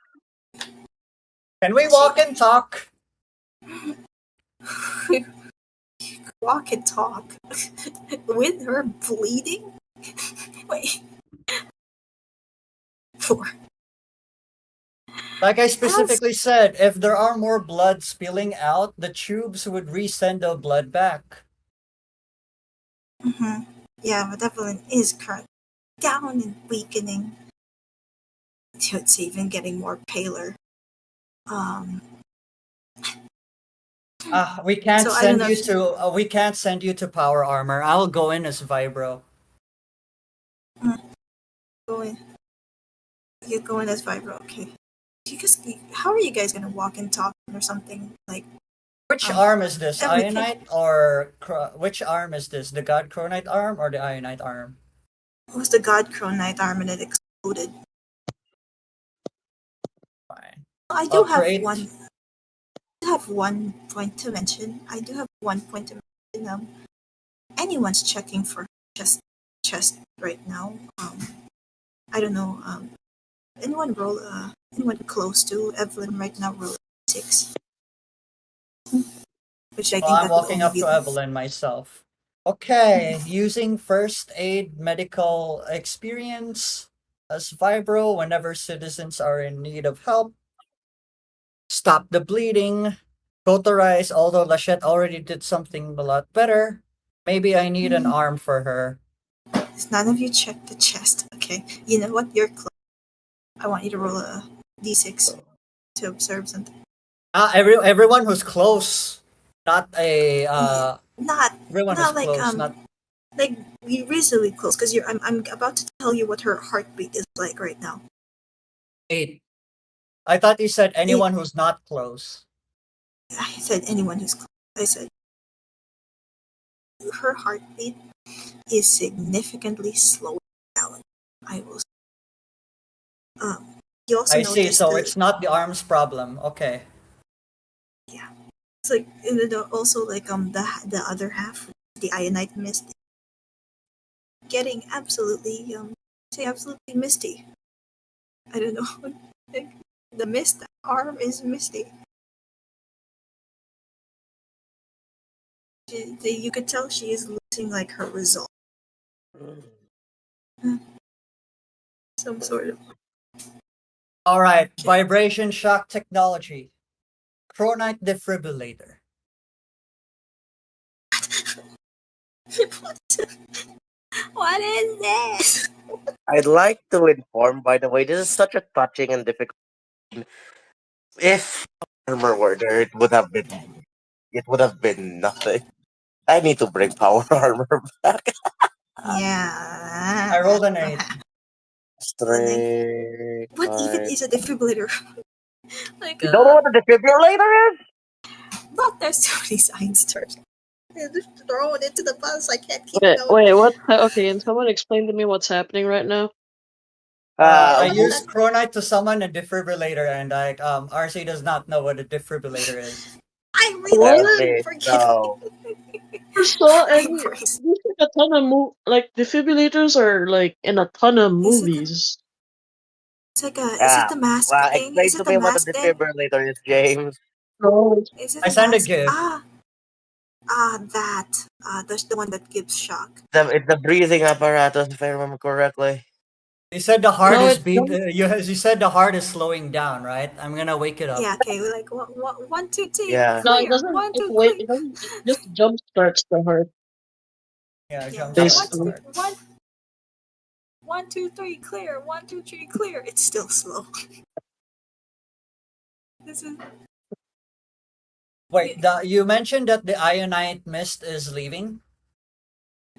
Can we she walk and talk? walk and talk with her bleeding. Wait, for Like I as specifically said, if there are more blood spilling out, the tubes would resend the blood back. hmm yeah, but Evelyn is currently down and weakening. It's even getting more paler. Um, We can't so I don't send know you if to. We can't send you to power armor. I'll go in as Vibro. mm, going. You're going as Vibro, okay? You guys, how are you guys gonna walk and talk or something like Which um arm is this? everything? Ionite or which arm is this? The God Chronite arm or the Ionite arm? It was the God Cronite arm and it exploded. Fine. I do I'll have create. one. I have one point to mention. I do have one point to mention. Anyone's checking for chest right now. I don't know. Anyone close to Evelyn right now roll 6, which I Well, think I'm that would walking only up be to Evelyn myself. Okay, using first aid medical experience as Vibro whenever citizens are in need of help. Stop the bleeding. Cauterize, although Lachette already did something a lot better. Maybe I need an arm for her. none of you check the chest. Okay, you know what? You're close. I want you to roll a d6 to observe something. Everyone who's close. Not a Yeah, not everyone who's not like close, not like we reasonably close because I'm about to tell you what her heartbeat is like right now. 8. I thought you said It, anyone who's not close. I said anyone who's close. I said her heartbeat is significantly slowing down. I will. You also I see, notice so it's not the arms problem. Okay. yeah. It's like also like the other half, the ionite mist, getting absolutely say absolutely misty. I don't know. Like, the mist arm is misty. You could tell she is losing like her resolve. Some sort of. All right, Okay. vibration shock technology. Chronite defibrillator. what? What is this? I'd like to inform, by the way, this is such a touching and difficult. If armor were there, it would have been nothing. I need to bring power armor back. Yeah. I rolled an 8. Like, Straight what even five. is a defibrillator? Like, You don't know what the defibrillator is? not there's so many science terms. Just throw it into the bus. I can't keep going. Wait, what? Okay, and someone explain to me what's happening right now. I What used the? Chronite to summon a defibrillator, and like RC does not know what a defibrillator is. I really What? Sadly, forgive no. me. Never saw I'm any. crazy. There's like a ton of like defibrillators are like in a ton of Is it the? movies. It's like a. Is it Ah, the mask well, thing? explain Is to it the me what a mask thing? defibrillator is, James. No, Is it I the sent a mask? GIF. That. That's the one that gives shock. It's the breathing apparatus, if I remember correctly. You said the heart no, is it beat. jump. You said the heart is slowing down, right? I'm gonna wake it up. Yeah. Okay. We're like one, two, three, Yeah. No, it clear. doesn't. One, It two, wait. clear. It doesn't. It just jump starts the heart, Yeah, Yeah. jump No. start basically. start. One, two, three, clear. One, two, three, clear. It's still slow. This is. Wait, you mentioned that the ionite mist is leaving.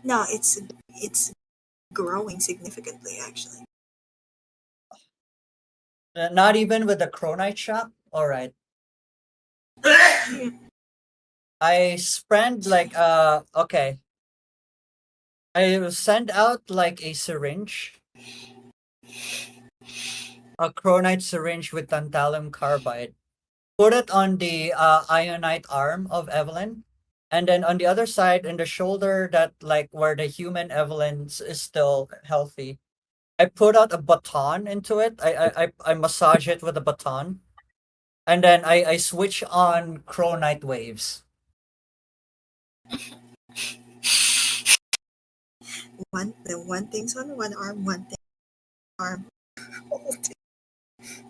No. It's growing significantly actually. Not even with the Chronite shop. All right. Yeah. I spend like okay. I send out like a syringe, a Chronite syringe with tantalum carbide. Put it on the ionite arm of Evelyn, and then on the other side, in the shoulder that like where the human Evelyn is still healthy. I put out a baton into it. I massage it with a baton, and then I switch on Chronite waves. One thing's on one arm, one thing arm. Hold it.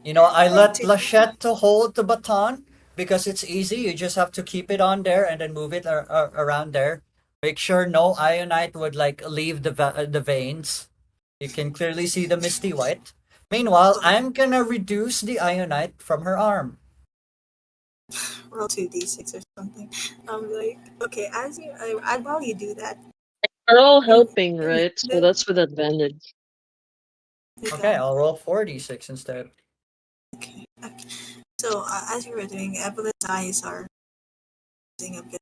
You know, I One, let two. Lachette to hold the baton because it's easy. You just have to keep it on there and then move it around there. Make sure no ionite would like leave the veins. You can clearly see the misty white. Meanwhile, Okay. I'm gonna reduce the ionite from her arm. Roll 2d6 or something. I'm like, okay, while you do that, They're all in helping, in right? So the that's with advantage. Okay, I'll roll 4d6 instead. okay, okay. So as you were doing, Evelyn's eyes are using a bit.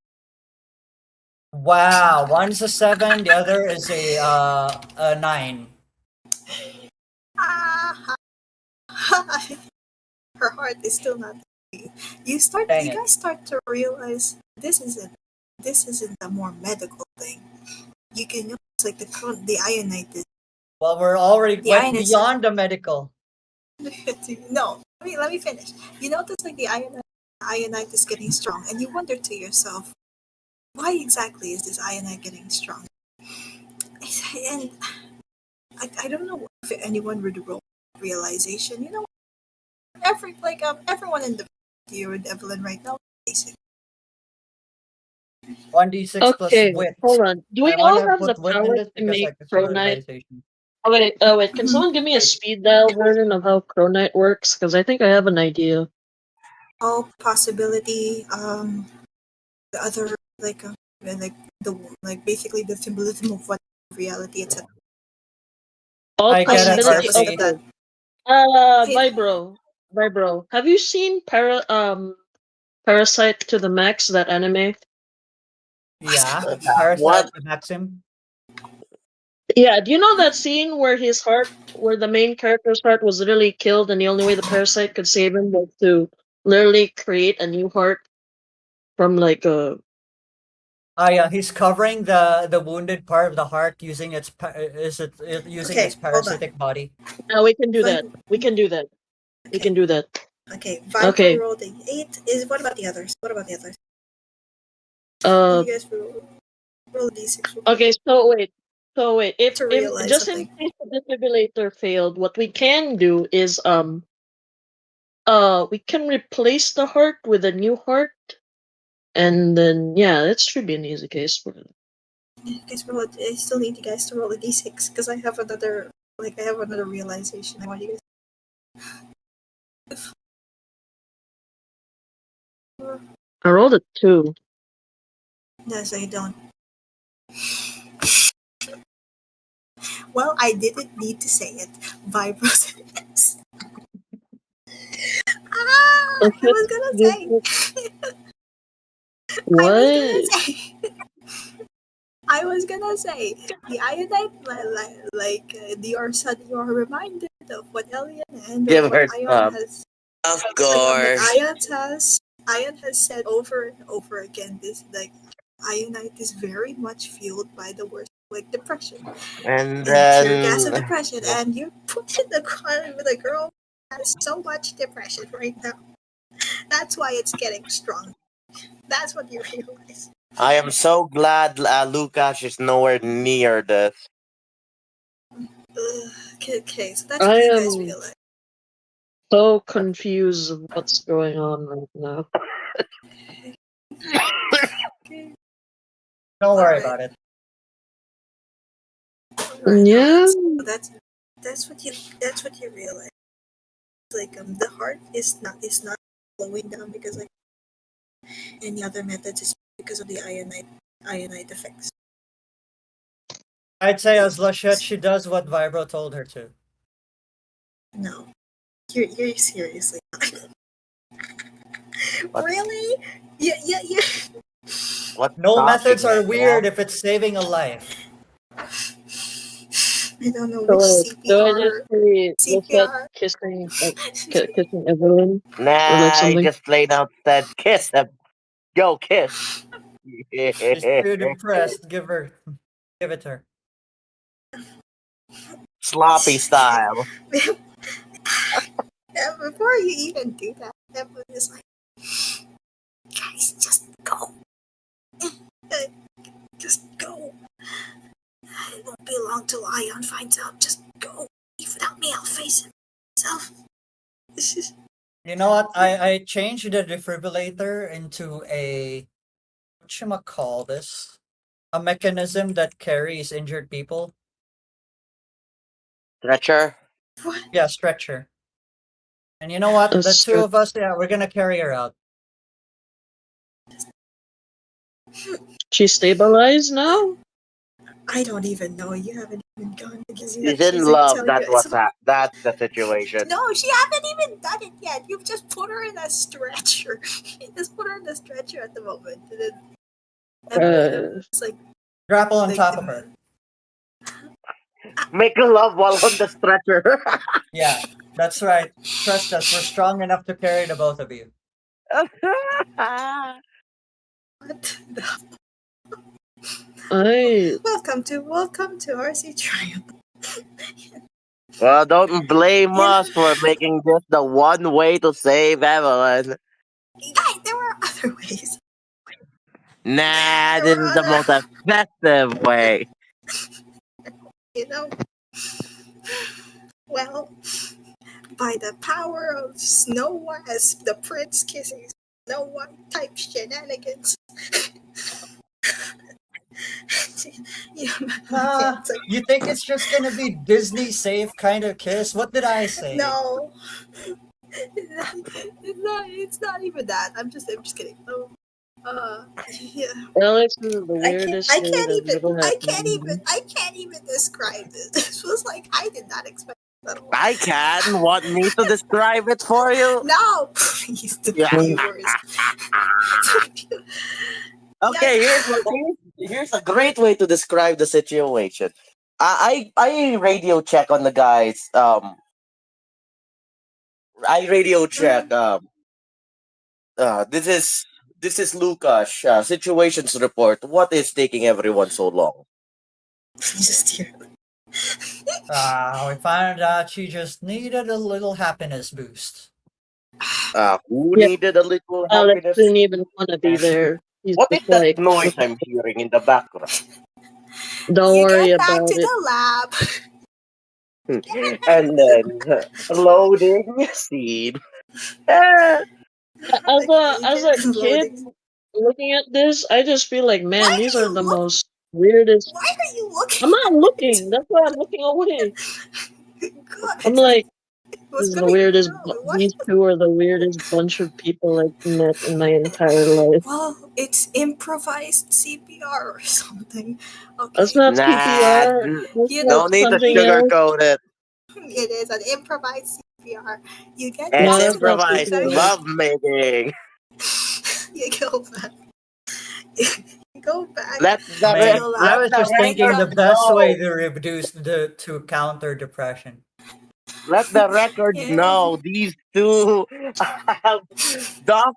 Wow, one's a 7, the other is a 9. Ah, her heart is still not. Dang You it. guys start to realize this isn't a more medical thing. You can it's like the ionite is Well, we're already the went ion is beyond the medical. no. Let me finish. You notice like the ionite is getting strong, and you wonder to yourself, why exactly is this ionite getting strong? And I don't know if anyone would roll realization. You know, everyone in the here with Evelyn right now, basic. 1d6 plus Okay, wit. hold on. Do we I want all to have the put wit in power this to because make like it's a Chronite? realization. Oh wait, can Mhm. someone give me a speed dial version of how Chronite works? Because I think I have an idea. All possibility. The other like the like basically the symbolism of what reality, etc. All I get it, Ionite's the possibility. opposite of RC. that. Okay. Wait, Bye bro. Have you seen Parasite to the Max, that anime? Yeah, What? Parasite with Maxim. Yeah, do you know that scene where where the main character's heart was literally killed, and the only way the parasite could save him was to literally create a new heart from like a. Ah, yeah, he's covering the wounded part of the heart using using its okay, hold on. parasitic body. No, we can do that. Vi- We can do that. We okay, can do that. okay. Viper Okay. rolled a 8. Is what about the others? What about the others? Uh. You guys roll a d6 real quick Okay. So wait. to If realize just in something. case the defibrillator failed, what we can do is we can replace the heart with a new heart, and then yeah, that should be an easy case for it. Guys, I still need you guys to roll a d6 because I have another realization. I want you guys. I rolled a 2. No, so you don't. Well, I didn't need to say it. Vibros. Oh I shit! was gonna This say. is- I was gonna What? say. I was gonna say the iodine, you are reminded of what Elian and of Give what her Ion some. has, Of that course. Ion has said over and over again. This like ionite is very much fueled by the worst, like depression And and pure gas of then depression, and you put in the car with a girl who has so much depression right now. That's why it's getting strong. That's what you realize. I am so glad Lucas is nowhere near this. Okay, so that's I what you guys am realize. so confused of what's going on right now. Okay. Don't All worry right. about it. All Yeah. right. So that's what you realize. Like the heart is not slowing down because like any other methods is because of the ionite effects. I'd say as Lachette, Yes. she does what Vibro told her to. No, you're seriously What really? Yeah. what's No stopping methods are her weird now? if it's saving a life. I don't know which So I just CPR see Lisette CPR. kissing, like, kissing Evelyn, or like Nah, I something. just plain out said kiss him. Go kiss. She's too depressed. Give it her. Sloppy style. Before you even do that, Evelyn is like, guys, just go. Uh, Just go. It won't be long till Ion finds out. Just go. If without me, I'll face him myself. This is You know what? I changed the defibrillator into a call this? A mechanism that carries injured people. Stretcher. what? Yeah, stretcher. And you know what? A The two stretch. of us, yeah, we're gonna carry her out. She stabilized now? I don't even know. You haven't even gone because She's yet. in She's like love. telling you That's it's what's that's the situation. no. She haven't even done it yet. You've just put her in a stretcher. You just put her in a stretcher at the moment, and then Uh, Evelyn's like Grapple on like top of her. Make love while on the stretcher. Yeah, that's right. Trust us, we're strong enough to carry the both of you. what? I Welcome to RC Triumph. Well, don't blame You know, us for making this the one way to save Evelyn. guys, there were other ways. Nah, There this were is the other, most effective way. you know. Well, by the power of Snow White, as the prince kissing Snow White type shenanigans. Yeah, Nah, it's like you think it's just gonna be Disney safe kind of kiss? What did I say? no, it's not even that. I'm just kidding. Yeah. Alex this is the I can't. weirdest I thing can't I've even. ever I can't even. happened. I can't even describe this. This was like I did not expect that at all. I can. Want me to describe it for you? No, please, the Yeah. viewers. Yeah, Okay, here's a great way to describe the situation. I radio check on the guys. I radio check. This is Lucas. Situations report. What is taking everyone so long? just here. We found out she just needed a little happiness boost. Who Yeah, needed a little Alex happiness? didn't even want to be there. He's What is just that like, noise okay, I'm hearing in the background? don't You worry get back about to it. the lab. And then loading scene. Eh, As a Okay, kid loading. looking at this, I just feel like, Why man, these are are you the look? most weirdest. Why are you I'm looking not at it? looking. That's why I'm looking away. I'm Good. like, This was is the coming from weirdest. your own. What? These two are the weirdest bunch of people I've met in my entire life. Well, it's improvised CPR or something. That's Okay. not Nah, CPR. That's You like no know, need to something else. sugarcoat it. it is an improvised CPR. You get It's No, back that's to the not improvised military. CPR. love making. You go back. You go back I to mean, the I lab. was The just Wake thinking record the up. best way know. to reduce the to counter depression. Let the record Yeah. know these two have doc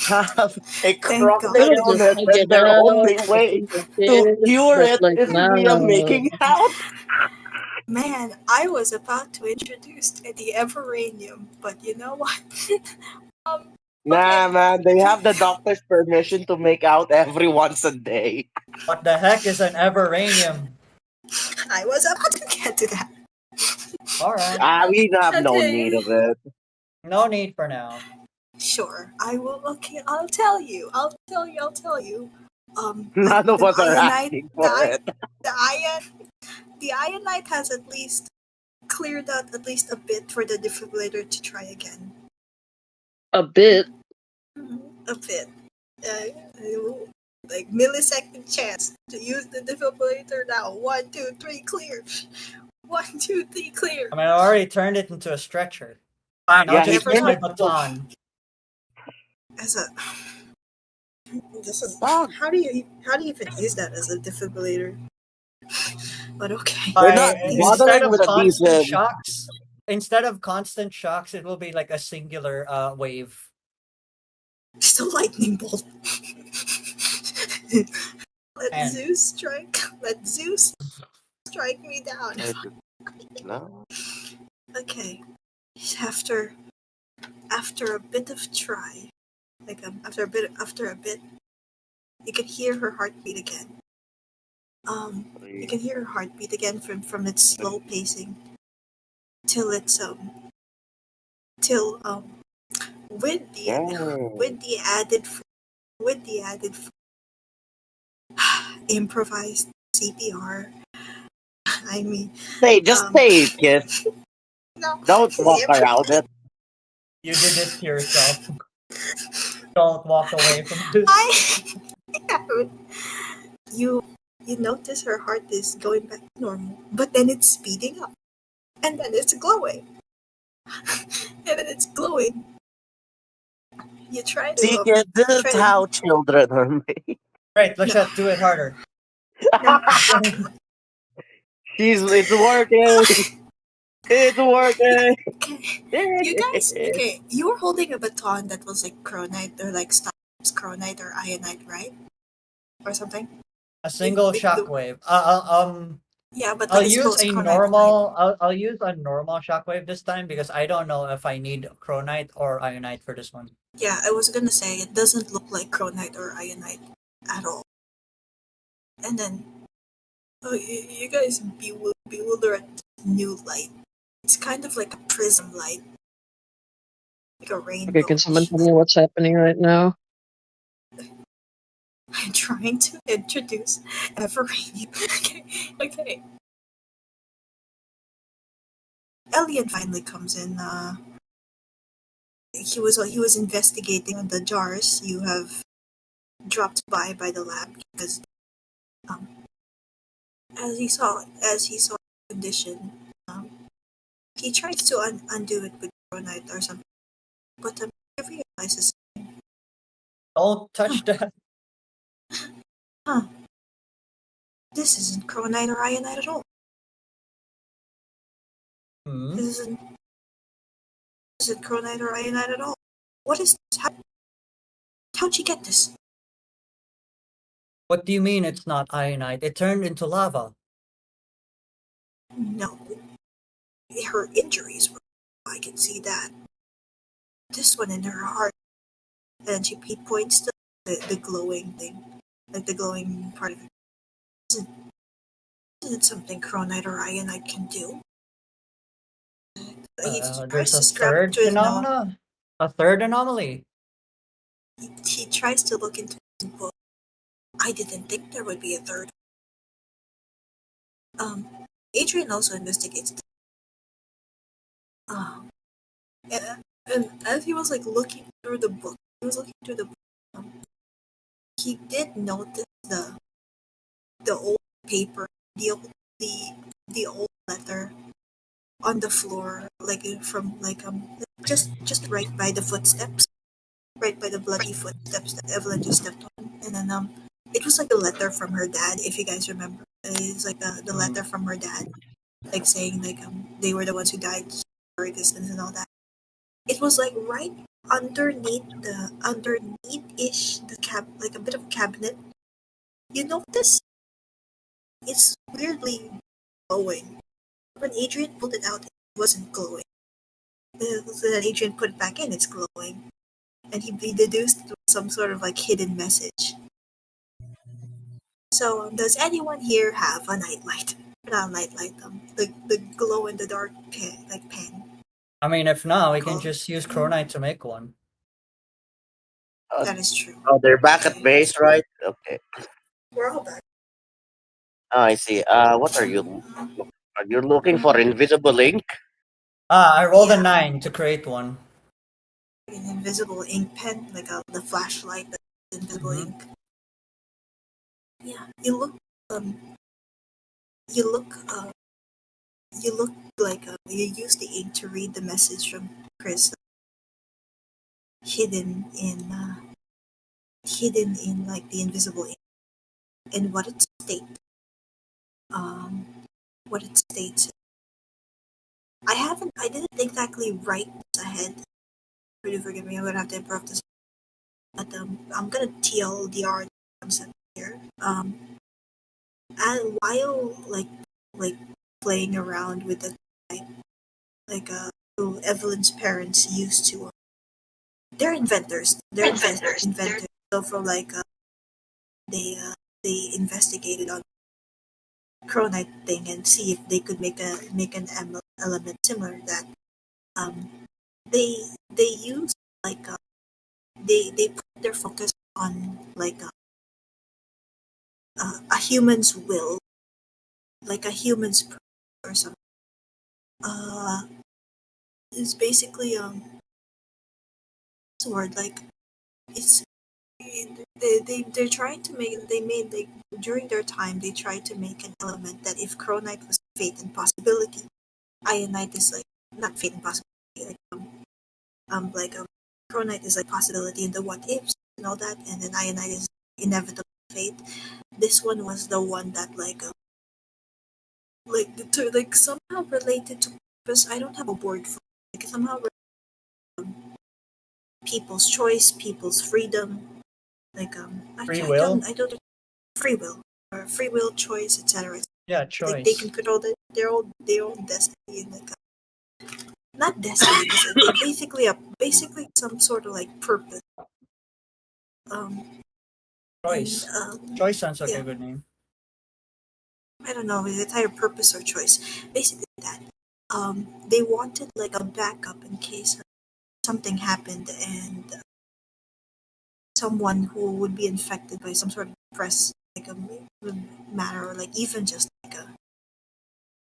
have a Thank chronic Could God. have just illness, hug and it their out, only a way simple to kiss, cure but it like is via no. making out. Man, I was about to introduce the Everanium, but you know what? um, Nah, okay. man, they have the doctor's permission to make out every once a day. What the heck is an everanium? I was about to get to that. All right, Ah, we have no need Okay. of it. no need for now. Sure, I will. Okay, I'll tell you. I'll tell you. I'll tell you. Like None of the us are ionite, asking the for it. the the ionite has at least cleared out at least a bit for the defibrillator to try again. A bit. A bit. Like millisecond chance to use the defibrillator now. 1, 2, 3, clear. 1, 2, 3, clear. I mean, I already turned it into a stretcher. Fine, I'll Yeah, he just use turned my it Everything to baton. as a. This a is dog. how do you even use that as a defibrillator? But okay, They're By not instead bothering of with a constant decent. shocks, instead of constant shocks, it will be like a singular wave. just a lightning bolt. Let And Zeus strike. Let Zeus strike me down. No. Okay, after after a bit of try, after a bit, you can hear her heartbeat again. You can hear her heartbeat again from its slow pacing till it's till with the Yeah. with the added with the added improvised CPR. I mean, Just um, say it, kiss. no, Don't walk around it. you did this to yourself. Don't walk away from this. I you you notice her heart is going back to normal, but then it's speeding up, and then it's glowing, and then it's glowing. You try to See, kid, this is try to how children are made. Right, no Lachette, do it harder. no. It's working. It's working. Okay, you guys. Okay, you were holding a baton that was like chronite or like stops chronite or ionite, right? Or something. A single The shockwave. yeah, but I'll like it's use both a chronite and ionite. normal. I'll use a normal shockwave this time because I don't know if I need chronite or ionite for this one. Yeah, I was gonna say it doesn't look like chronite or ionite at all. And then, oh, you guys bewilder at new light. It's kind of like a prism light, like a Okay, can rainbow. someone tell me what's happening right now? I'm trying to introduce Everanium. Okay, okay. Elliot finally comes in. He was investigating on the jars you have dropped by the lab because um as he saw the condition, he tries to undo it with chronite or something, but he realizes, Don't huh, touch that. huh, this isn't chronite or ionite at all. Hmm. This isn't chronite or ionite at all. What is this? How'd she get this? What do you mean it's not ionite? It turned into lava. No, her injuries were. I can see that. This one in her heart, and he points to the glowing thing, like the glowing part of it. Isn't, isn't it something chronite or ionite can do? He There's tries a to scrap third to his nose. phenomena. A third anomaly. He tries to look into his book. I didn't think there would be a third. Um, Adrian also investigates. And as he was like looking through the book, he was looking through the book. He did notice the old paper, the old the the old letter on the floor, like from just right by the footsteps, right by the bloody footsteps that Evelyn just stepped on, and then it was like a letter from her dad, if you guys remember. It's like the Mm. letter from her dad, like saying like they were the ones who died for existence and all that. It was like right underneath ish the like a bit of a cabinet. You notice it's weirdly glowing. When Adrian pulled it out, it wasn't glowing. So then Adrian put it back in, it's glowing. And he deduced it was some sort of like hidden message. So, does anyone here have a nightlight? Not a nightlight, the glow in the dark pen, like pen. I mean, if not, we can Called. just use Cronite to make one. Uh, That is true. oh, they're back at Okay, base, right? Okay. we're all back. I see. What are you? Are you looking for invisible ink? Ah, I rolled a Yeah, 9 to create one. an invisible ink pen, like the flashlight, the invisible Hmm. ink. Yeah, um, you look, you look like you use the ink to read the message from Chris, hidden in, uh, hidden in like the invisible ink, and um, what it states. I didn't exactly write this ahead. Really forgive me. I'm gonna have to improv this, but I'm gonna TLDR the concept here. And while like playing around with the like who Evelyn's parents used to, they're inventors. They're inventors. So from like they they investigated on Cronite thing and see if they could make an element similar to that. Um, they use like they put their focus on like a human's will, like a human's or something. Uh, it's basically what's the word like it's they're trying to make they made like during their time they tried to make an element that if Cronite was fate and possibility, Ionite is like not fate and possibility like Cronite is like possibility in the what ifs and all that, and then Ionite is inevitable fate. This one was the one that like to like somehow related to purpose. I don't have a word for it. Like somehow people's choice, people's freedom. Like Free actually will? I don't free will or free will choice, etc. Yeah, Like they can choice. control their own destiny and like not destiny, but like basically some sort of like purpose. Um and Choice. Choice sounds like a yeah, good name. I don't know, is it either purpose or choice? Basically that. They wanted like a backup in case something happened and someone who would be infected by some sort of press like a matter or like even just like a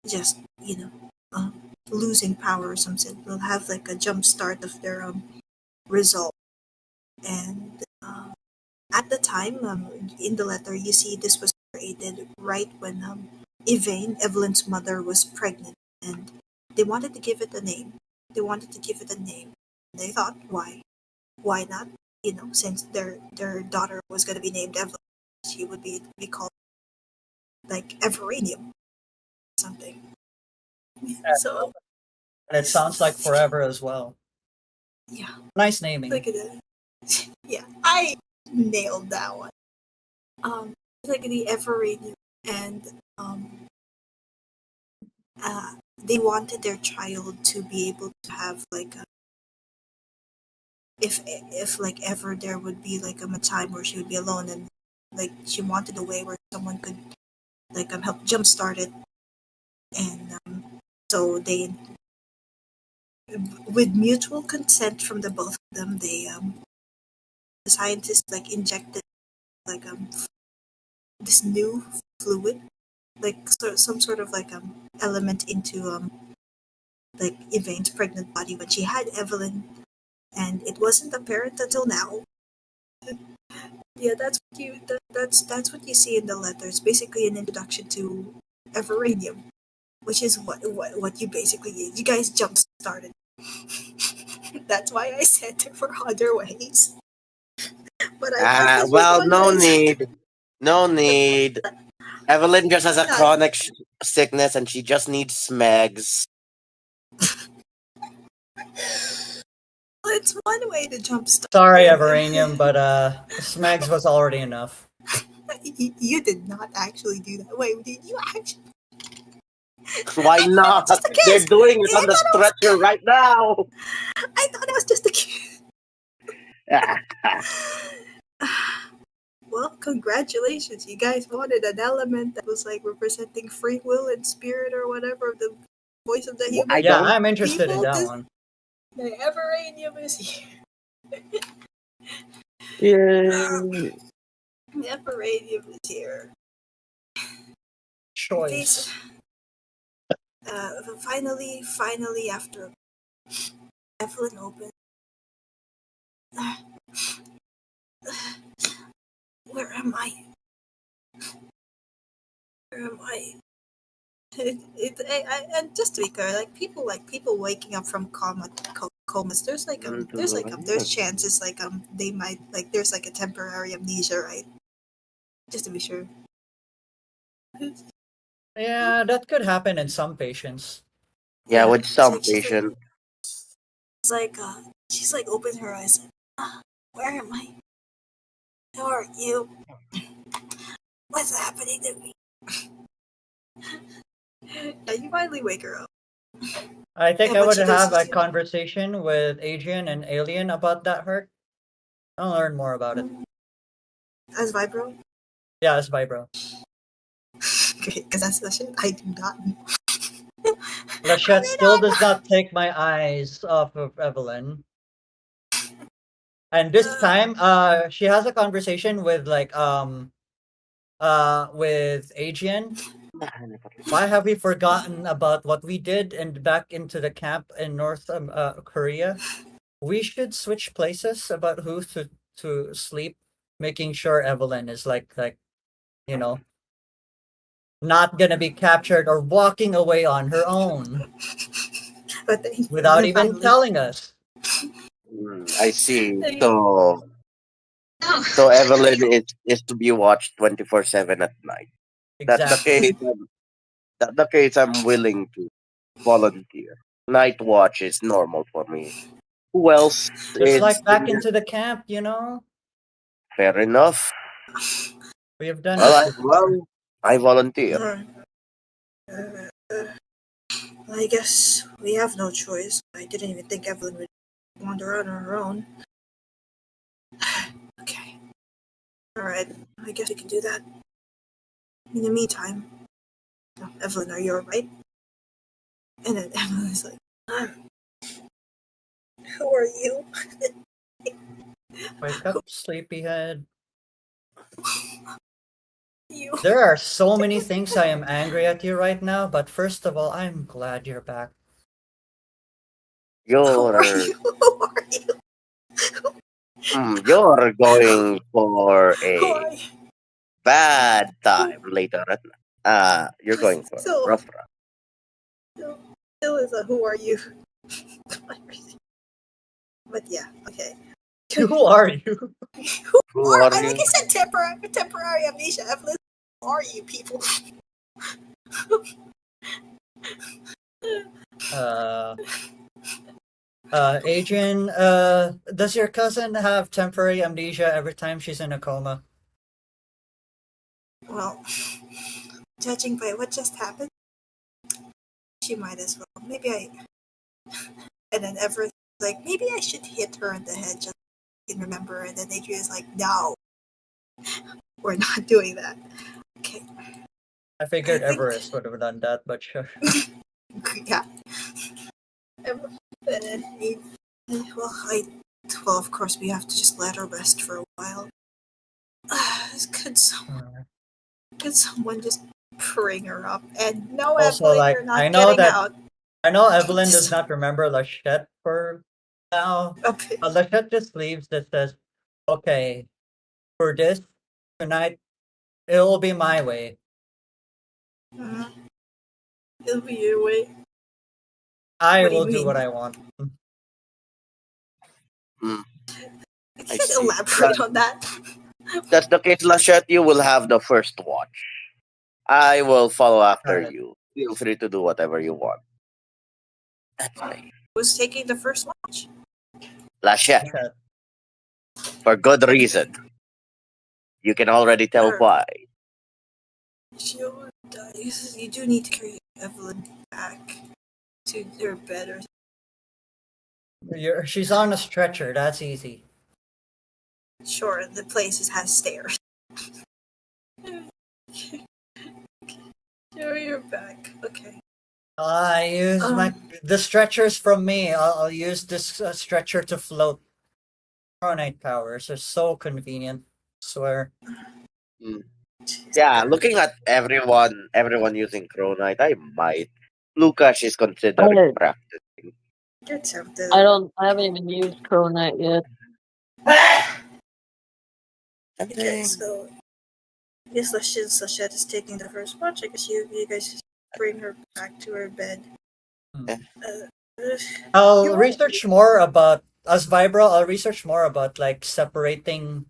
just uh, losing power or something will have like a jump start of their result and at the time in the letter you see this was created right when Evelyn's mother was pregnant and they wanted to give it a name they thought why not since their daughter was going to be named Evelyn she would be called like Everanium something so And it sounds like forever as well. yeah Nice naming. look at that yeah I nailed that one like the Everanium and um they wanted their child to be able to have like if like ever there would be like a time where she would be alone and like she wanted a way where someone could like help jumpstart it and so they with mutual consent from the both of them they the scientists like injected like this new fluid like some sort of like element into like Yvain's pregnant body when she had Evelyn, and it wasn't apparent until now. Yeah, that's what you see in the letters. Basically, an introduction to Everanium, which is what you basically did. You guys jump started. That's why I said there were other ways. But I thought this was Well, one no way. need. No need. Evelyn just has a Not. chronic sickness and she just needs smegs. Well, it's one way to jumpstart. Sorry, Everanium, but Smegs was already enough. You did not actually do that. Wait, did you actually? Why I thought it not? was just a They're kiss. doing it Yeah, on the stretcher right now. I thought it was just a kiss. Well, congratulations. You guys wanted an element that was like representing free will and spirit or whatever of the voice of the I human Yeah, don't. I'm interested in people. that This one. the Everanium is here. Yay. The Everanium is here. These, Choice. finally, after Evelyn opened, where am I? Where am I? And just to be clear, like people waking up from comas, there's chances they might like there's like a temporary amnesia, right? Just to be sure. Yeah, that could happen in some patients. Yeah, Yeah, with it's some like she's like patient. it's like she's like opens her eyes. Like, where am I? Who are you? What's happening to me? Yeah, you finally wake her up. I think Yeah, I but would she does. have a conversation with Adrian and Alien about that hurt. I'll learn more about it. As Vibro. Yeah, it's Vibro. Great, because that's the shit I do not know. Lachette I still don't does know. not take my eyes off of Evelyn. And this time, she has a conversation with with Adrian. Why have we forgotten about what we did and back into the camp in North Korea? We should switch places about who to sleep, making sure Evelyn is you know not gonna be captured or walking away on her own But thankfully, without your even family. telling us. I see. Thank- So Evelyn is to be watched 24/7 at night. That's the Exactly. case. That's the case. I'm willing to volunteer. Night watch is normal for me. Who else Just is like back there? into the camp. Fair enough. We have done Well, this I, before. well, I volunteer. Uh, uh, I guess we have no choice. I didn't even think Evelyn would wander out on her own. Okay. Alright. I guess we can do that. In the meantime, Evelyn, are you alright? And then Evelyn's like, who are you? Wake up, sleepyhead. You. There are so many things I am angry at you right now, but first of all, I'm glad you're back. Who are You're you? Who are you? you're going for Who a are you? bad Who? time later. You're going for a Still, rough ride. still, still is a who are you? But yeah, okay. Who are you? Who are Like you? I said, temporary amnesia. Evelyn, who are you people? Uh, Adrian, does your cousin have temporary amnesia every time she's in a coma? Well, judging by what just happened, she might as well. Maybe I. And then Everett like, maybe I should hit her in the head just so I can remember. And then Adrian's like, no, we're not doing that. Okay, I I figured think, Everest would have done that, but sure. yeah. And then well, well, of course, we have to just let her rest for a while. Could could someone just bring her up? And no, Also, Evelyn, like, you're I not know getting that out. I know Evelyn does Just- not remember Lachette for now. okay. Lachette just leaves that says, okay, for this tonight, it will be my way. Mhm. It'll be your way. I What do you will do what mean? I want. Mm, Can I you see. elaborate on that? That's the case, Lachette. You will have the first watch. I will follow after Alright. you. Feel free to do whatever you want. That's me. Who's taking the first watch? Lachette, Lachette. for good Okay. reason. You can already tell Alright. why. You do need to carry Evelyn back to her bed or She's on a stretcher, that's easy. sure the place has stairs. Carry her back. Okay. I use the stretchers from me. I'll use this stretcher to float. Chronite powers are so convenient. Swear. Mm. Jeez, Yeah, girl. looking at everyone using Chronite, I might. Lucas is considering I practicing. You're tempted I already. don't. I haven't even used Cronite yet. Okay, Something. so I guess Lachette is taking the first watch. I guess you guys just bring her back to her bed. Hmm. Eh, Uh, uh, I'll you want research more about as Vibra. I'll research more about like separating,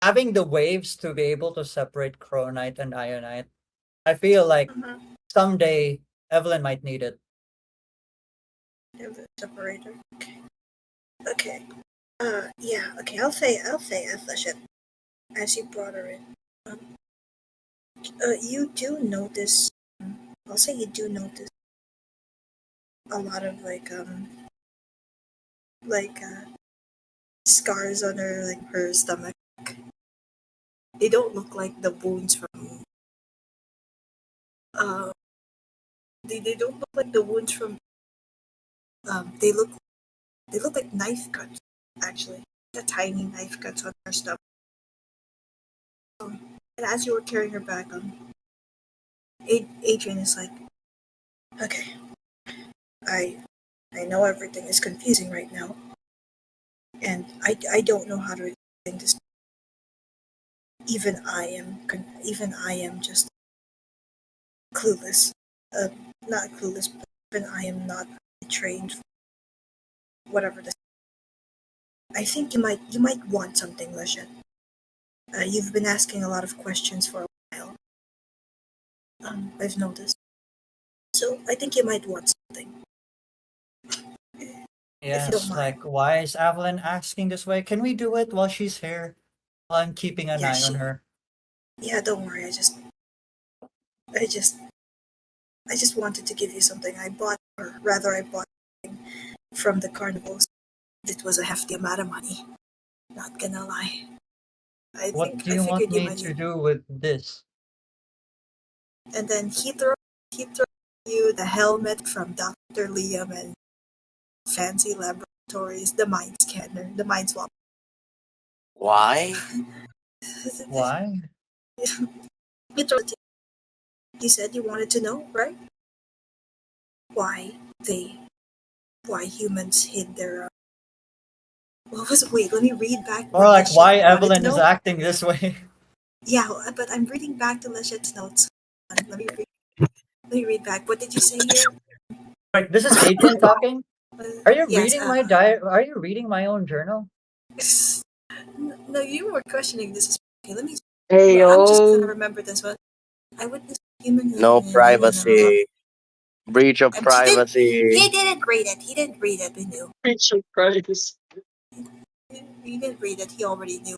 having the waves to be able to separate chronite and ionite. I feel like uh-huh. someday Evelyn might need it. Have the separator. Okay. Okay. Yeah. Okay. I'll say Lachette as you brought her in. Um, you do notice. I'll say you do notice a lot of like scars on her stomach. They don't look like the wounds from uh they don't look like the wounds from they look like knife cuts actually. The tiny knife cuts on her stomach. And as you were carrying her back, Adrian is like, okay, I I know everything is confusing right now, and I don't know how to explain this. Even I am just clueless. Uh, not clueless, but even I am not trained. Whatever this. I think you might want something, Lesha. You've been asking a lot of questions for a while. I've noticed. So I think you might want something, if you don't Yes, mind. like why is Evelyn asking this way? Can we do it while she's here? While I'm keeping an Yeah, eye on her. yeah, don't worry. I just, I just wanted to give you something. Or rather, I bought something from the carnivals. It was a hefty amount of money. Not gonna lie. What do I you want figured you me might to need. do with this? And then he threw you the helmet from Dr. Liam and fancy laboratories, the mind scanner, the mind swap. Why? Why? He threw it to you. You said you wanted to know, right? Why they, why humans hid their. What was? Wait, let me read back More what like Lachette why wanted to Evelyn is know. acting this way. Yeah, but I'm reading back to Lachette's notes. Let me read back. What did you say here? Like this is Adrian talking? Are you Yes. reading my diet? Are you reading my own journal? No, you were questioning this. Okay, let me. Hey I'm just gonna yo, remember this one. I witnessed a human No human. privacy. Breach of He didn't. privacy. He didn't read it. He didn't read it. We knew. preacher Christ. He didn't read it. He already knew.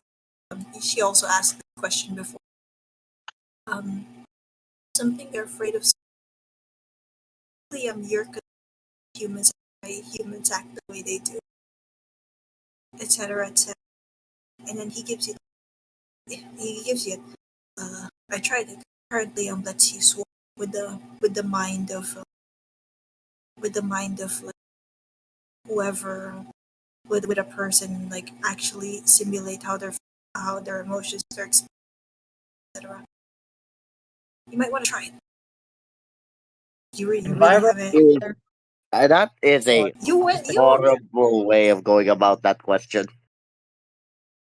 She also asked the question before. Um, something they're afraid of. You're humans. Why humans act the way they do, etc., etc. And then he gives you. I tried it. Apparently, lets you swap with the mind of like, whoever with a person, like actually simulate how their emotions are, etc. You might want to try it. You And really Vibra have it. Mm. there? That is What? a You went. You horrible way of going about that question.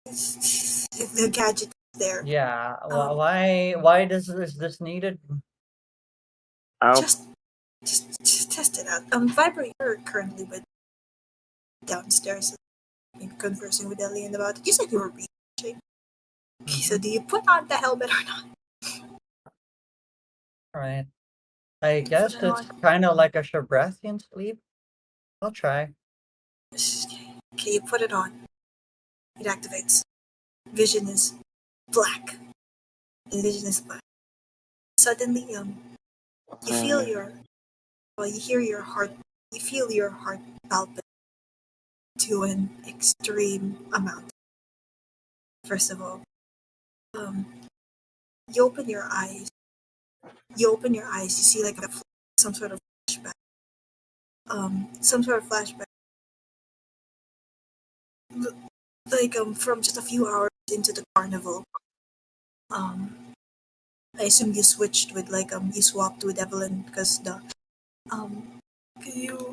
if the gadget is there. Yeah. Um, Why does is this needed? Um, just just test it out. Viber, you're currently with downstairs, maybe conversing with Elian about it. You said you were researching. Okay, so Mm-hmm. do you put on the helmet or not? Right. I You put guess it it's on. kind of like a Shabrathian sleep. I'll try. Okay, you put it on. It activates. Vision is black. The vision is black. Suddenly, you feel your, well, you hear your heart, you feel your heart palpitate to an extreme amount. First of all, um, you open your eyes. You open your eyes. You see like some sort of flashback. Some sort of flashback. Like from just a few hours into the carnival. Um, I assume you switched with you swapped with Evelyn because the um you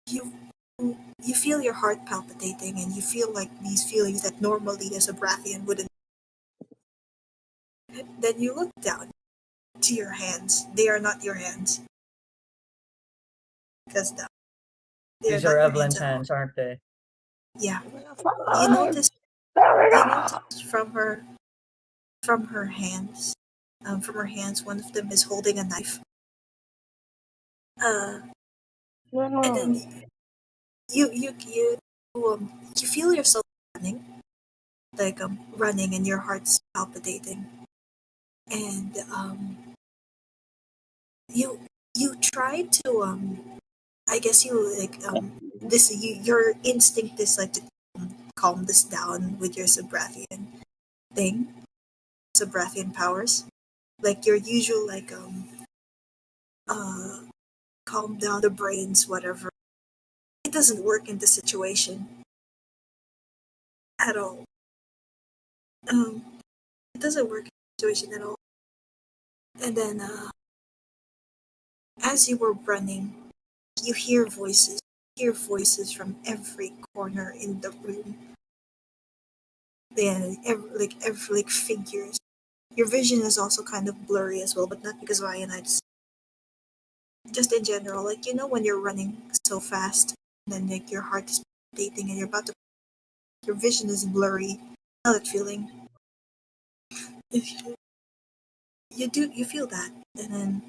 you you feel your heart palpitating and you feel like these feelings that normally as a Brathian wouldn't. Then you look down to your hands. They are not your hands because they are These are not your hands Evelyn's at all. hands, aren't they? Yeah, you notice you notice from her hands, from her hands, one of them is holding a knife. Uh, and then you feel yourself running, running, and your heart's palpitating, and you you try to I guess you this your instinct is like to calm this down with your Sabrathian thing, Sabrathian powers, like your usual uh calm down the brains, whatever. It doesn't work in this situation at all. Um, it doesn't work in this situation at all. And then as you were running, you hear voices from every corner in the room. Then every like figures. Your vision is also kind of blurry as well, but not because of ionites. Just in general, like when you're running so fast, and then like your heart is beating and you're about to, your vision is blurry. Know that feeling. You feel that, and then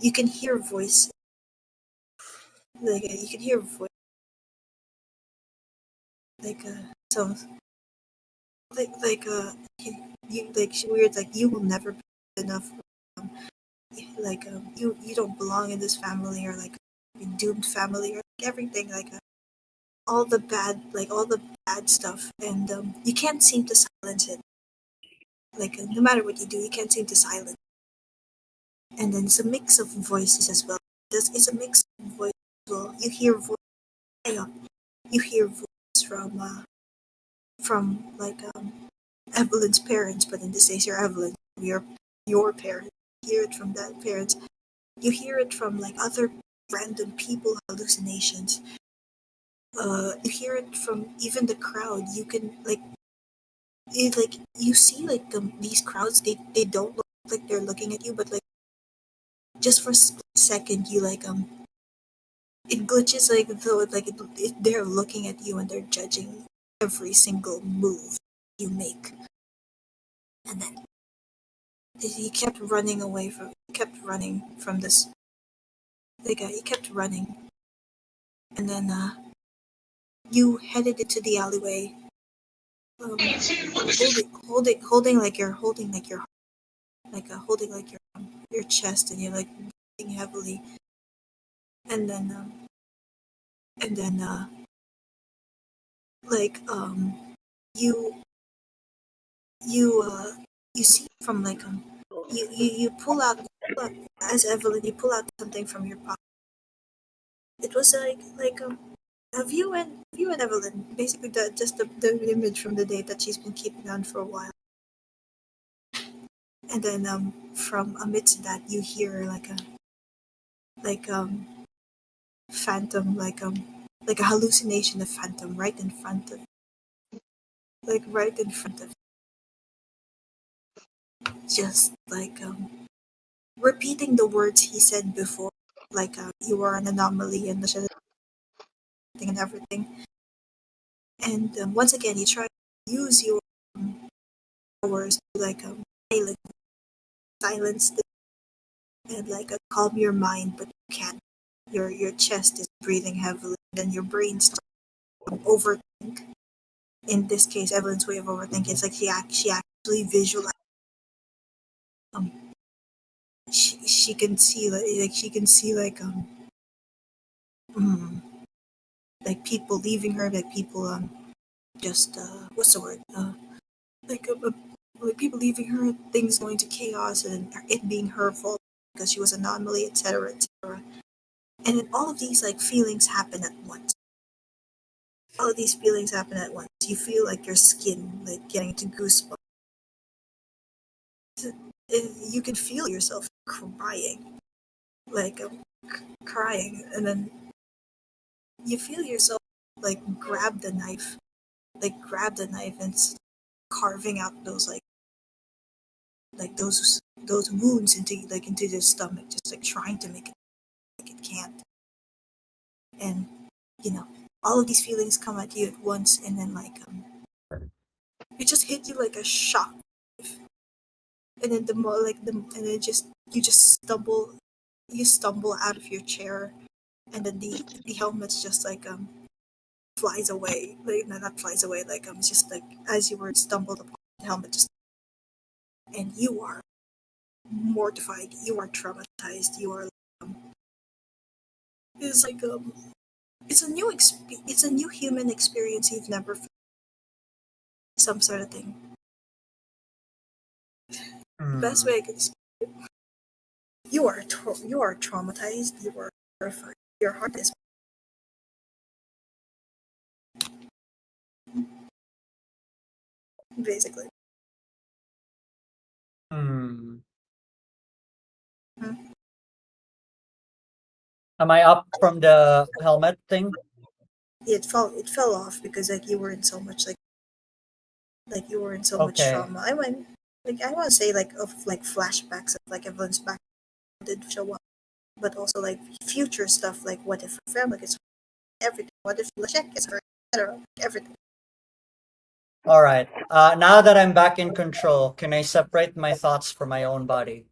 you can hear voice, you can hear voice like so you like weird like you will never be good enough. Um, you don't belong in this family or like a doomed family or like everything all the bad stuff, and you can't seem to silence it. No matter what you do, you can't seem to silence. And then it's a mix of voices as well. It's a mix of voices as well. You hear voices from Evelyn's parents, but in this case, you're Evelyn. Your parents. You hear it from that parents. You hear it from like other random people hallucinations. You hear it from even the crowd. You can you see these crowds. They don't look like they're looking at you, but like just for a split second, you it glitches like though they're looking at you and they're judging every single move you make. And then he kept running away from. He kept running from this. He kept running, and then you headed into the alleyway, holding like your chest, and you're like breathing heavily, and then and then like you you you see from you pull out as Evelyn, you pull out something from your pocket. It was have you and Evelyn basically just the image from the date that she's been keeping on for a while. And then from amidst that you hear like phantom, like a hallucination of phantom right in front of, like right in front of, just like repeating the words he said before, like you are an anomaly and and everything. And once again, you try to use your powers to silence, silence the, and calm your mind, but you can't. Your chest is breathing heavily, and then your brain starts to overthink. In this case, Evelyn's way of overthinking is like she actually visualized. Um, she can see she can see mm, like people leaving her, like people just what's the word like uh, uh, like people leaving her, things going to chaos, and it being her fault because she was an anomaly, etc., etc. And then all of these feelings happen at once. All of these feelings happen at once. You feel like your skin getting into goosebumps. You can feel yourself crying, like crying, and then you feel yourself grab the knife and carving out those those wounds into their stomach, just trying to make it like it can't. And you know, all of these feelings come at you at once, and then it just hit you like a shock, and then the more and then just you just stumble out of your chair, and then the helmet's just flies away, like no, not flies away, it's just as you were stumbled upon, the helmet just, and you are mortified, you are traumatized, you are it's it's a new human experience you've never felt, some sort of thing. The best Hmm. way I could describe, you are traumatized, you are terrified, your heart is basically. Hmm. Mhm. Am I up from the helmet thing? It fell off because you were in so much you were in so much Okay. trauma. I want to say of flashbacks of everyone's back did show up, but also future stuff, like what if her family gets hurt, everything, what if Lashek gets hurt, etc., everything. All right. Now that I'm back in control, can I separate my thoughts from my own body?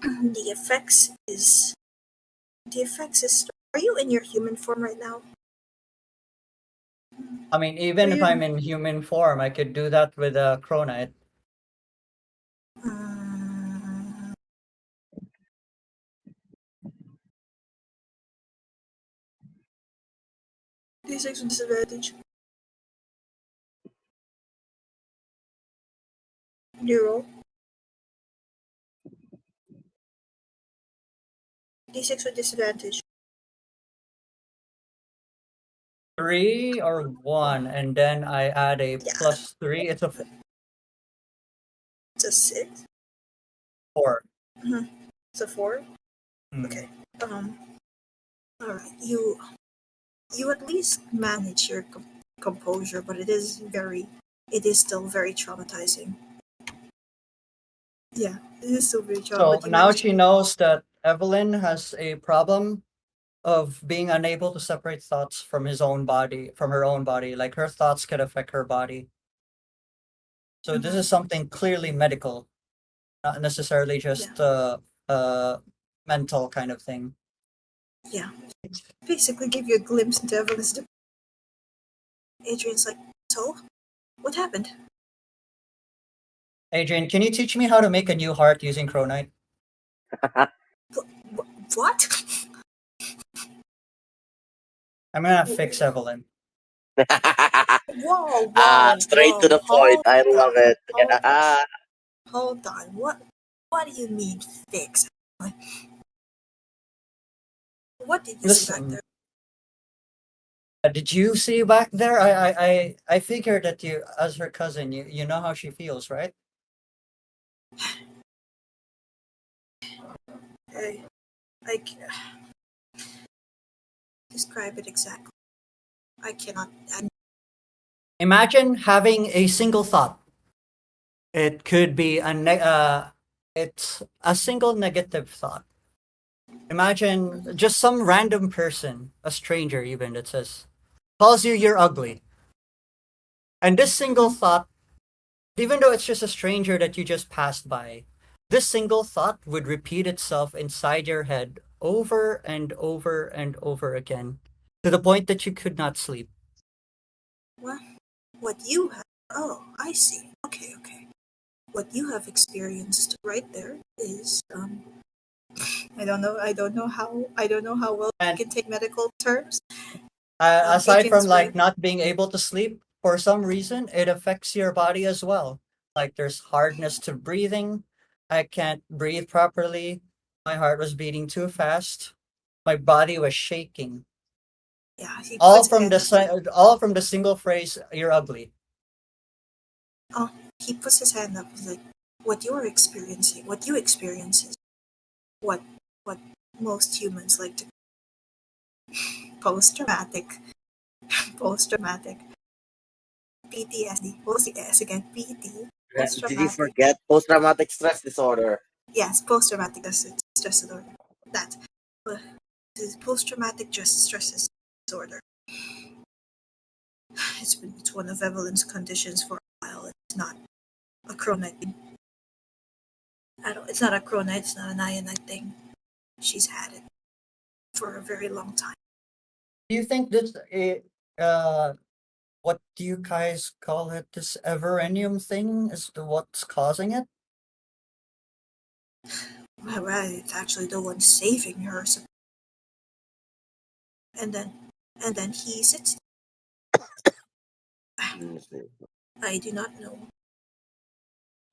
the effects is the effects is are you in your human form right now? I mean, Are even if I'm you in human form, I could do that with a chronite. um, D6 with disadvantage? New roll. D6 with disadvantage. 3 or 1, and then I add a Yeah, +3. It's a it's a 6. 4. Mhm. It's a 4. Hmm. Okay. Um. All right. You at least manage your composure, but it is still very traumatizing. Yeah, it is still very traumatizing, So but you now managed to she keep calm. knows that Evelyn has a problem of being unable to separate thoughts from her own body. Like her thoughts could affect her body. So this is Mhm. something clearly medical, not necessarily Yeah, just a mental kind of thing. yeah. Basically, give you a glimpse into Evelyn's. Adrian's like, so what happened? Adrian, can you teach me how to make a new heart using chronite? What? I'm gonna fix Evelyn. Whoa, whoa, Straight to whoa! the point. I love On, it. hold on, Yeah. hold on. What do you mean fix? Like, what did you see back Listen, there? did you see back there? I figured that you, as her cousin, you know how she feels, right? Hey, like, describe it exactly. I cannot. Imagine having a single thought. It could be it's a single negative thought. Imagine just some random person, a stranger even, that says, calls you you're ugly. And this single thought, even though it's just a stranger that you just passed by, this single thought would repeat itself inside your head over and over and over again to the point that you could not sleep. What? What you have? Oh, I see. Okay, okay. What you have experienced right there is I don't know how well you And can take medical terms. aside from Agents like were not being able to sleep, for some reason, it affects your body as well. Like there's hardness to breathing. I can't breathe properly. My heart was beating too fast. My body was shaking. yeah, he puts his hand up like All from the single phrase "you're ugly." oh he puts his hand up like what you're experiencing, what you experience is what what most humans like to post traumatic post traumatic PTSD. We'll see S again. PT post Did you traumatic. forget post-traumatic stress disorder? Yes, post traumatic stress disorder. That uh, post traumatic stress disorder. It's one of Evelyn's conditions for a while. It's not a chronic. I don't. It's not a chronic. It's not an ionite thing. She's had it for a very long time. Do you think this? Uh, what do you guys call it? This everenium thing is what's causing it? Well, it's actually the one saving her. So, and then, and then he sits. Mm, see. I do not know.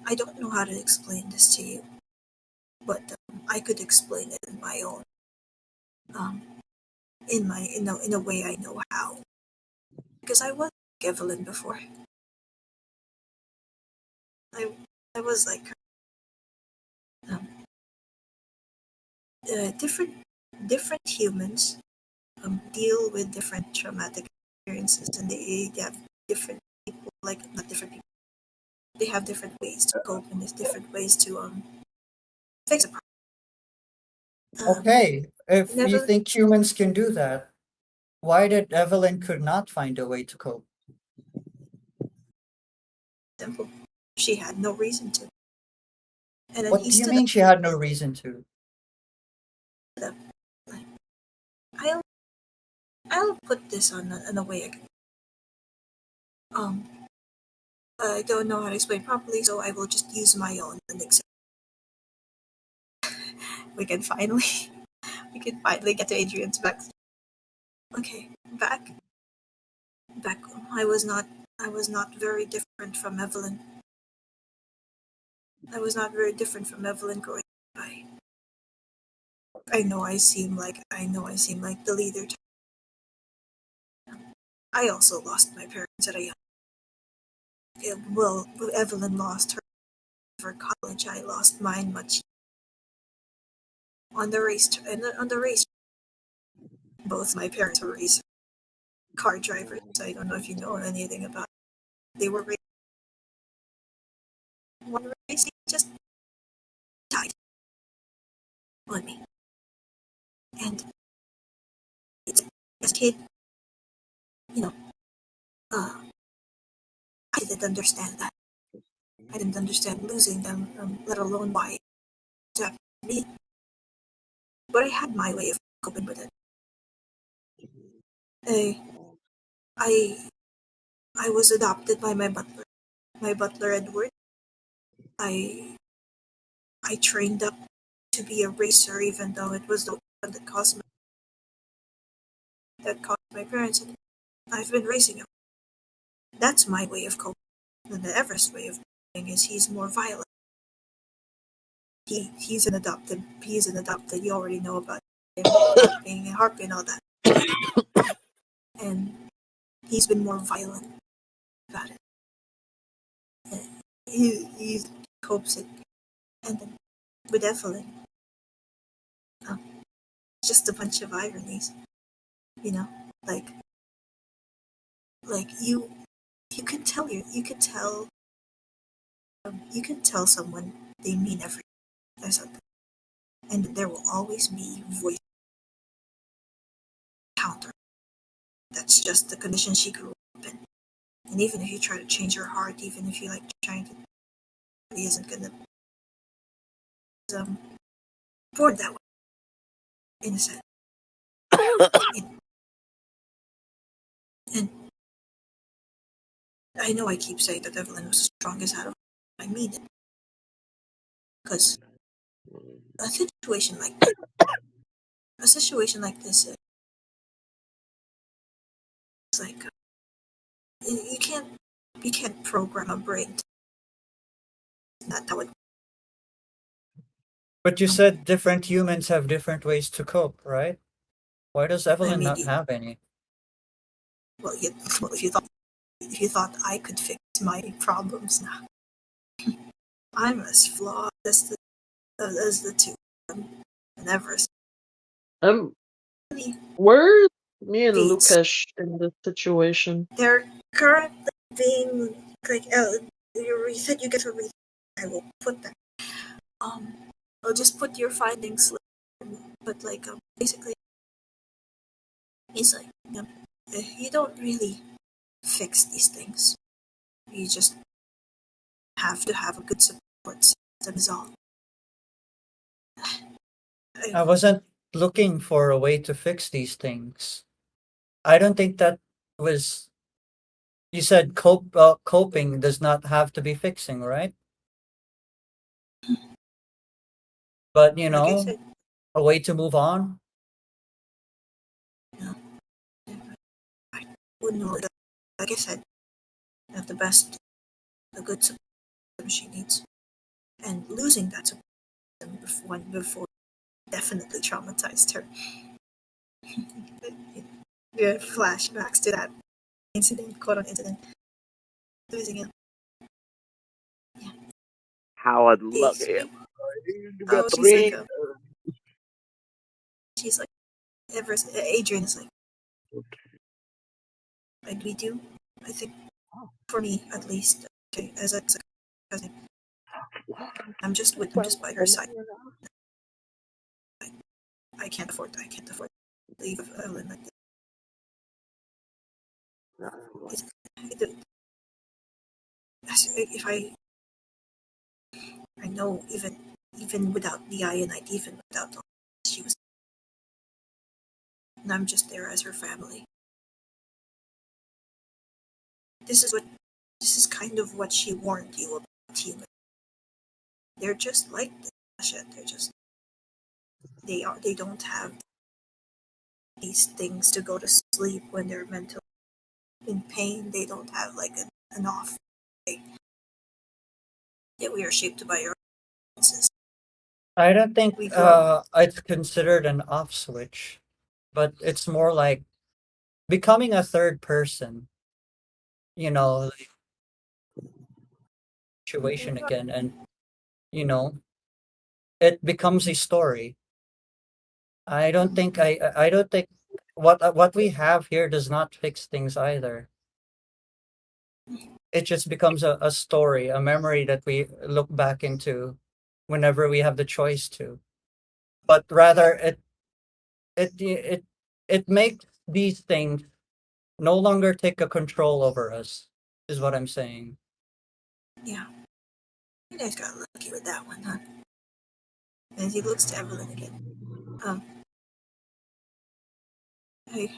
I don't know how to explain this to you, but I could explain it in my own, um, in a way I know how. Because I was like Evelyn before. I I was like her. Um, different humans deal with different traumatic experiences, and they have different people like not different people. They have different ways to cope, and there's different ways to fix a problem. Okay, if you Never think humans can do that, why did Evelyn could not find a way to cope? simple. She had no reason to, and then What he do you stood up. mean she had no reason to? Stood up. Like, I'll I'll put this on a way. Um, I don't know how to explain properly, so I will just use my own an example. We can finally we can finally get to Adrian's back. Okay, back. I was not very different from Evelyn. I was not very different from Evelyn growing up. I know I seem like the leader. I also lost my parents at a young. Well, Evelyn lost her for college. I lost mine much on the race and on the race. Both my parents were race car drivers. I don't know if you know anything about. They were one race. They just died on me, and it's as a kid, you know, uh, I didn't understand that. I didn't understand losing them, let alone why it happened to me. But I had my way of coping with it. I, I, I was adopted by my butler Edward. I, I trained up to be a racer, even though it was the one that caused my parents. And I've been racing him. That's my way of coping. And the Everest way of coping is he's more violent. He's an adopted. You already know about him not being a harpy and all that. And he's been more violent about it. He copes it. And then with Evelyn, um, just a bunch of ironies. You know, like like you can tell you can tell someone they mean everything or something, and there will always be voice counter. That's just the condition she grew up in. And even if you try to change her heart, even if you like trying to, he isn't gonna um born that way in a sense. And, and I know I keep saying that Evelyn was the strongest out of. I mean it because a situation like this, a situation like this is like you can't program a brain. Not how it. But you said different humans have different ways to cope, right? Why does I Evelyn mean, not have any? well, well, if you thought I could fix my problems now, I'm as flawed as the two of them and ever. Um, Really where me and dates. Lukash in this situation? They're currently being like you said you get a read. I will put that. Um, I'll just put your findings. But like basically, he's like, you don't really fix these things. You just have to have a good support system. Is all. I, I wasn't looking for a way to fix these things. I don't think that was. You said coping does not have to be fixing, right? But like I said, a way to move on. you know, I would know that. Like I said, have the best, a good support system she needs, and losing that support system before definitely traumatized her. Yeah, flashbacks to that incident, quote on incident, losing it. Yeah, How unlucky am basically. I? Oh, Betrayed. she's like, ever Adrian is like, like we do. I think for me at least, okay, as a cousin, I'm just with, I'm just by her side. I can't afford to leave Evelyn like this. If I know even without the ironite, even without all, she was, and I'm just there as her family. This is what this is kind of what she warned you about humans. They're just like this. They're just they don't have these things to go to sleep when they're mentally in pain. They don't have like an off day. Yet we are shaped by our influences. I don't think We grow. it's considered an off switch, but it's more like becoming a third person. Like situation again, and you know, it becomes a story. I don't think what we have here does not fix things either. It just becomes a story, a memory that we look back into whenever we have the choice to. But rather, it it makes these things no longer take a control over us. Is what I'm saying. Yeah, you guys got lucky with that one, huh? And he looks to Evelyn again. Um, I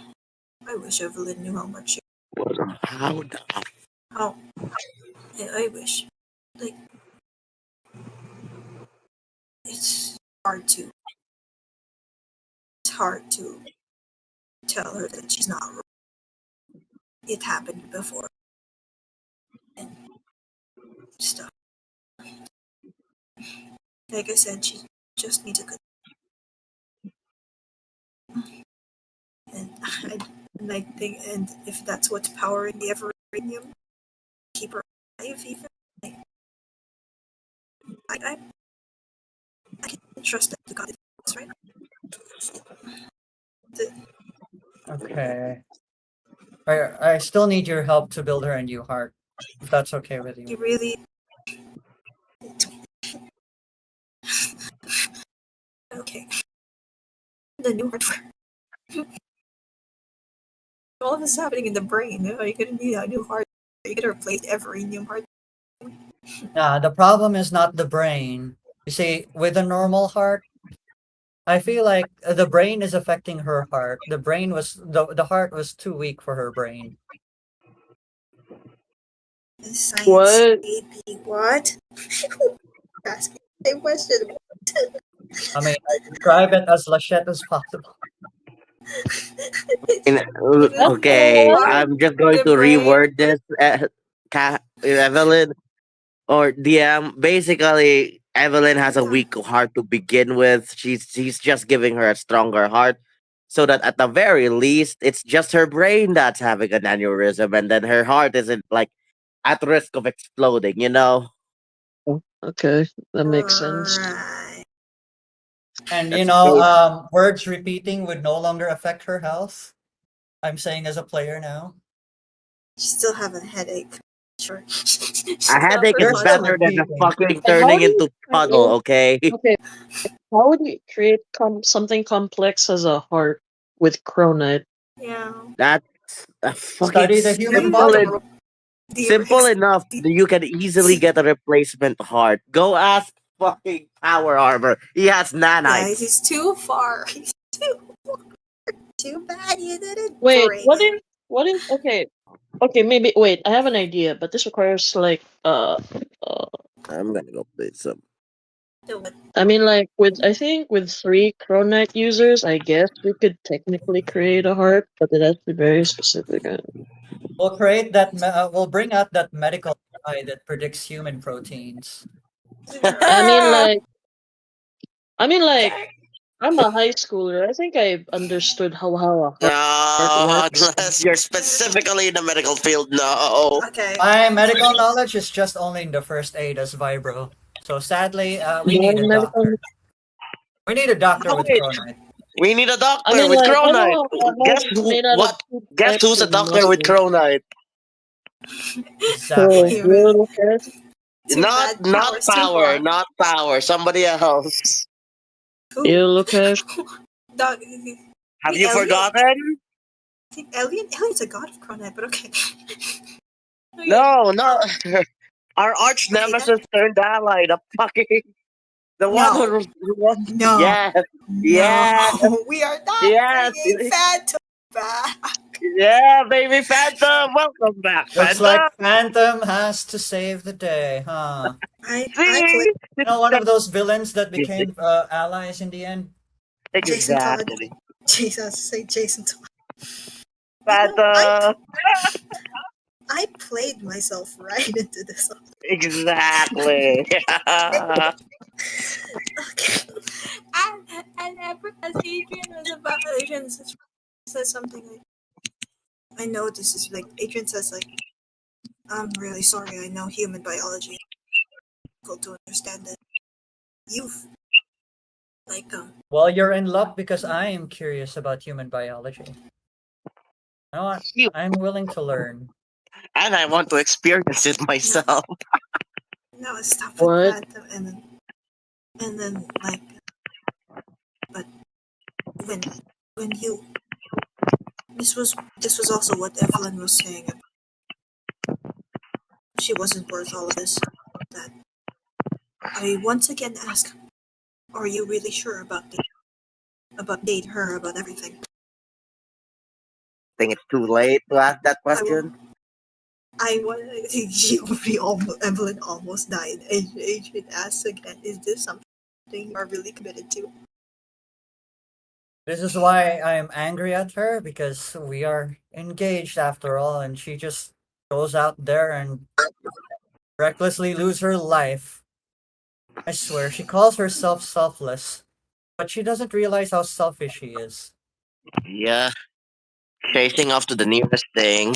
I wish Evelyn knew how much How how I wish. Like it's hard to it's hard to tell her that she's not wrong. It happened before and stuff. Like I said, she just needs a good and and I think and if that's what's powering the Everinium, keep her alive even. I I, I can trust that the God is right. The, Okay. I still need your help to build her a new heart, if that's okay with you. You really okay? The new hardware. All of this is happening in the brain. You're gonna need a new heart. You're gonna replace every new heart. The problem is not the brain. You see, with a normal heart, I feel like the brain is affecting her heart. The heart was too weak for her brain. Science What? AP. What? Asking the same question. I mean, I describe it as lachette as possible. It's gonna Okay, heart I'm just going the to brain. reword this, Evelyn or DM. Basically, Evelyn has a weak heart to begin with. She's just giving her a stronger heart, so that at the very least, it's just her brain that's having an aneurysm, and then her heart isn't like at risk of exploding. You know, Oh, okay, that makes sense. Right. And that's basic. words repeating would no longer affect her health. I'm saying as a player now. You still have a headache. Sure. A She's not headache is You're still better than a repeating. fucking And how turning do you into puddle. create? Okay, Okay, how would you create something complex as a heart with Cronite? Yeah. that's a fucking Study the Do human you simple. want a body. ro- do you Simple enough. do, You can easily get a replacement heart. Go ask fucking Power Armor. He has Yeah, nanites. he's too far. He's too bad you didn't Wait, bring what him. if? What if? Okay, okay, maybe. Wait, I have an idea, but this requires like uh I'm gonna go play some. Do it. I mean, like with I think with 3 Cronite users, I guess we could technically create a heart, but it has to be very specific. We'll bring out that medical eye that predicts human proteins. I mean, Ah! like, I mean, like, I'm a high schooler. I think I understood how a heart works. Unless you're specifically in the medical field, no. Okay. My medical knowledge is just only in the first aid as vibro. So sadly, we need a doctor. Biomedical. We need a doctor Oh, with wait, chronite. we need a I doctor mean, with like, I Cronite. know a heart Guess is who? made out of What? two Guess types who's a of doctor with muscles. Cronite? So, Exactly. You really you okay? too Not bad. not Power's too power, far. not power. Somebody else. Who? You okay? Dog. Have The you alien? forgotten? I think alien. Alien's a god of Cronite, but okay. Okay. No, no. Our arch Okay. nemesis turned ally. The fucking the one No. who was. No. Yes, No. yes, We are not yes. bringing Phantom back. Yeah, baby Phantom. Welcome back, Looks Phantom. like Phantom has to save the day, huh? I play See? One of those villains that became allies in the end. Jason Todd. Exactly. Jesus, say Jason Todd. You know, Phantom. I played myself right into this. Exactly. Okay. And ever as Adrian was about Adrian says something like, I know this is like Adrian says like, I'm really sorry. I know human biology is difficult to understand it. You've like Well, you're in luck because I am curious about human biology. You know what? You- I'm willing to learn. and I want to experience it no myself. no stop with What? that and then like but when you this was also what Evelyn was saying. She wasn't worth all of this. That I once again ask, are you really sure about dating her about everything? Think it's too late to ask that I will. question. I want. She almost Evelyn almost died. Adrian asks again, "Is this something you are really committed to?" This is why I'm angry at her because we are engaged after all, and she just goes out there and recklessly lose her life. I swear, she calls herself selfless, but she doesn't realize how selfish she is. Yeah, chasing off to the nearest thing.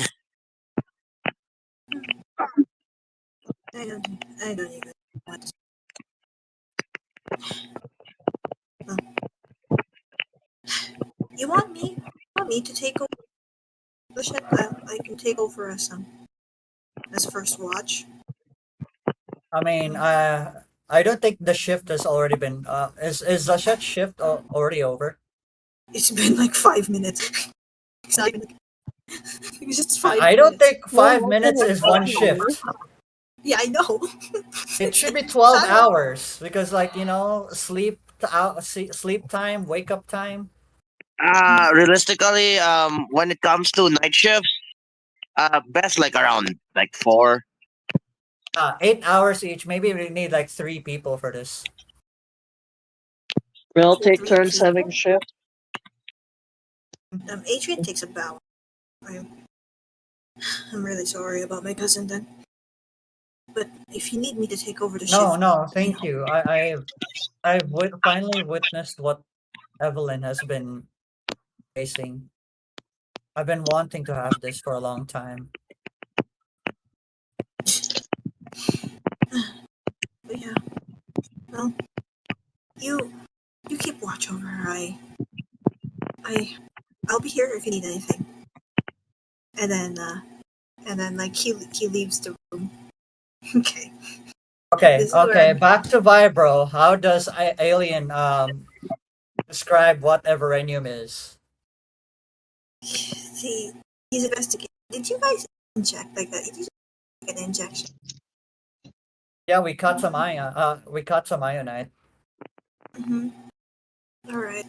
I don't. I don't even want to. Uh, you want me? me to take over the ship, I can take over as first watch. I mean, Um, I don't think the shift has already been. Is the shift already over? it's been like 5 minutes. It's not even. It's just I 5 don't minutes. think Well, five nothing minutes like is one that. shift. Yeah, I know. It should be 12 Saturday. hours because, like, sleep time, wake up time. Realistically, when it comes to night shift, best like around like 4. 8 hours each. Maybe we need like 3 people for this. We'll For take three turns having people. shift. Adrian takes a bow. I'm, I'm really sorry about my cousin then. But if you need me to take over the No, shift, no, you thank know, you. I've finally witnessed what Evelyn has been facing. I've been wanting to have this for a long time. but yeah, well, you you keep watch over her. I I'll be here if you need anything. And then like he leaves the room. Okay, Okay, this is where okay. I'm. Back to Vibro. How does Alien describe what Everenium is? See, he's investigating. Did you guys inject like that? Did you get an injection? Yeah, we caught some ion. We caught some ionite. Mm-hmm. All right.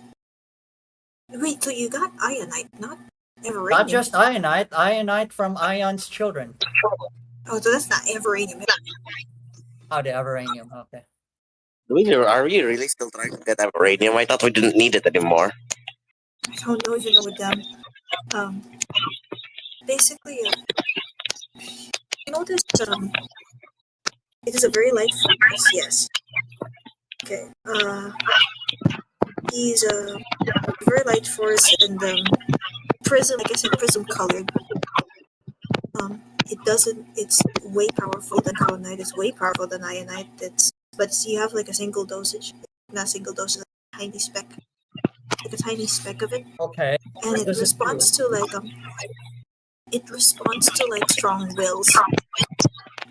Wait, so you got ionite, not Not everanium? just ionite. Ionite from Ion's children. Oh, so that's not everanium. Oh, the Everenium. Okay. Are we really still trying to get that uranium? I thought we didn't need it anymore. I don't know if you know with them. Um, basically, you notice it is a very light focus. Yes. Okay. He's a very light force and prism. Like I said, prism colored. It doesn't. It's way powerful than carbonite. It's way powerful than ionite. But you have like a single dosage, not single dosage, like a tiny speck of it, Okay. and What does it do? it responds to like strong wills.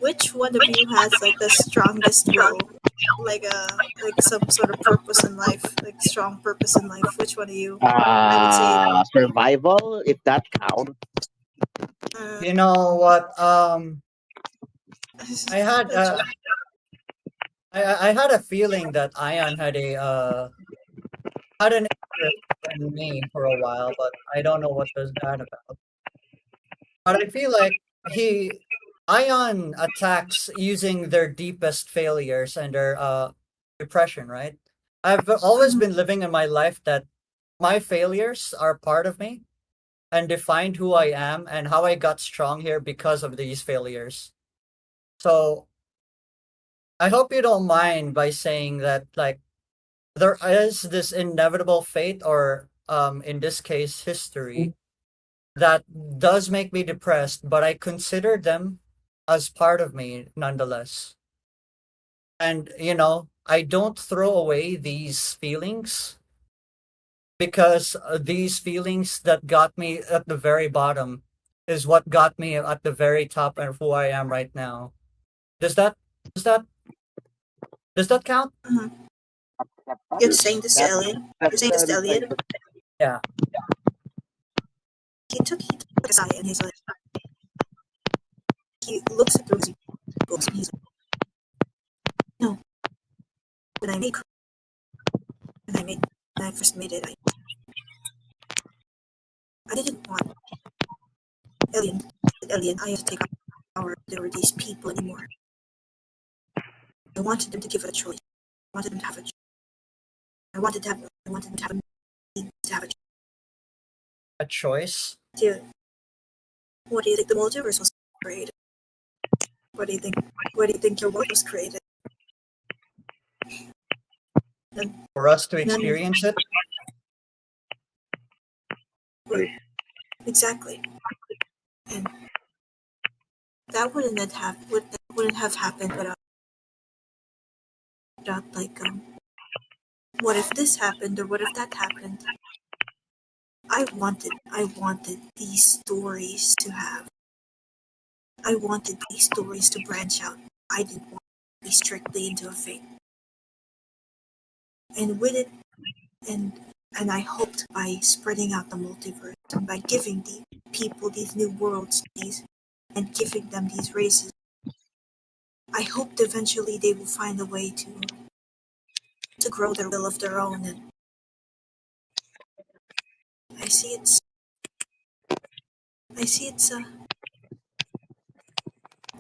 Which one of you has like the strongest will? Like some sort of purpose in life, like strong purpose in life. Which one of you? I would say. Survival, if that counts. Uh, You know what? I had that's I had a feeling that Ion had an interest in me for a while, but I don't know what was that about. But I feel like he Ion attacks using their deepest failures and their depression, right? I've always mhm. been living in my life that my failures are part of me and defined who I am and how I got strong here because of these failures. So I hope you don't mind by saying that, like, there is this inevitable fate, or in this case history, that does make me depressed, but I consider them as part of me nonetheless. And I don't throw away these feelings because these feelings that got me at the very bottom is what got me at the very top of who I am right now. Does that does that does that count? Mhm. You're saying this to Elliot. You're saying this to Elliot. Yeah. He took a sigh and he's like, he looks at the rosy books and he's like, no, when I made, when I made, when I first made it, I didn't want alien, I had to take power. There were these people anymore. I wanted them to give it a choice. I wanted them to have a, I wanted them to have a need to have a A choice. choice. What do you think the multiverse was created? What do you think? Where do you think your world was created? And For us to then, experience it. well, exactly. And that wouldn't have happened without like what if this happened or what if that happened? I wanted these stories to have. I wanted these stories to branch out. I didn't want to be strictly into a fate. And with it, and and I hoped by spreading out the multiverse and by giving the people these new worlds, these and giving them these races, I hoped eventually they will find a way to grow their will of their own. And I see it's I see it's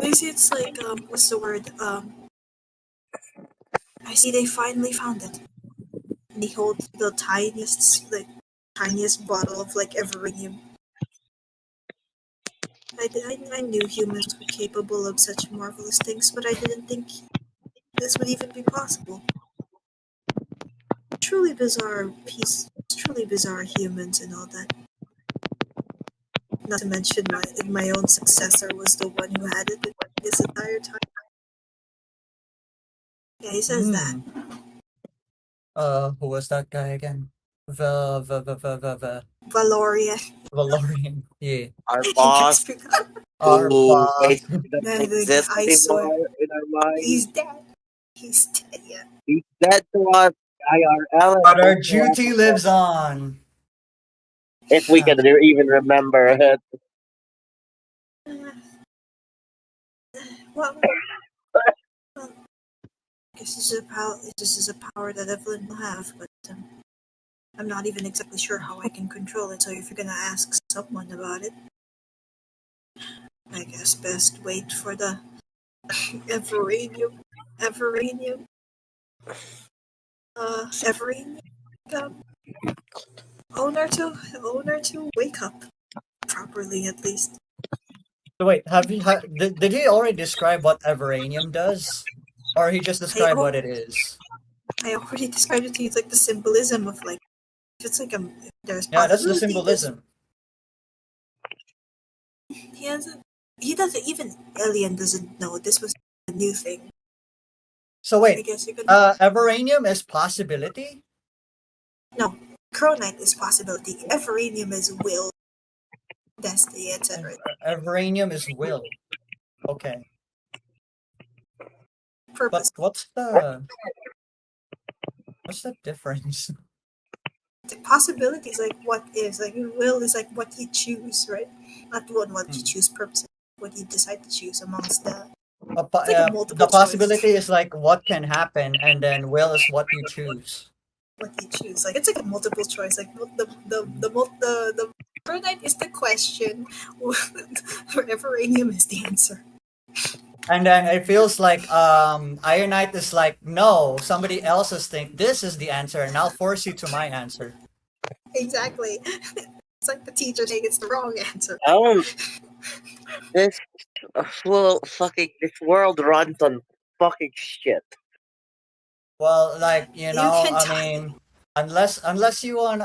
I see it's like what's the word I see they finally found it. And they hold the tiniest bottle of like everinium. I knew humans were capable of such marvelous things, but I didn't think this would even be possible. Truly bizarre humans and all that. Not to mention my own successor was the one who had it this entire time. Yeah, he says that. Hmm. Who was that guy again? The Valoria. Valorian. Yeah. Our He gets boss, forgot. Our who boss. basically doesn't exist I swear, anymore in our minds. he's dead. He's dead. Yeah. He's dead to us, IRL, and But our also as duty a lives boss, on. if we Ah, can even remember it. Uh, well, well, I guess this is a power that Evelyn will have, but I'm not even exactly sure how I can control it. So if you're gonna ask someone about it, I guess best wait for the Everanium, Everanium, um, owner to wake up properly at least. so wait, did he already describe what Everanium does? Or he just I described what oh, it is? I already described it to you. It's like the symbolism of like if it's like if there's Yeah, that's the possibility. This symbolism. he hasn't. He doesn't even Alien doesn't know this was a new thing. So I wait, guess you could Everanium is possibility? no. Cronite is possibility. Everanium is will, destiny, etc. Everanium is will. Okay. But Purpose. what's the difference? The possibilities like what is like will is like what you choose, right? Not what you Hmm. choose. Purpose, what you decide to choose amongst the. It's like a The multiple choice. possibility is like what can happen, and then will is what you choose. What you choose, like it's like a multiple choice. Like the Cronite is the question, wherever Uranium is the answer. And then it feels like Ironite is like, no, somebody else's think this is the answer, and I'll force you to my answer. Exactly. It's like the teacher saying it's the wrong answer. Um, this this world runs on fucking shit. Well, like, You can I tell. mean, unless you want,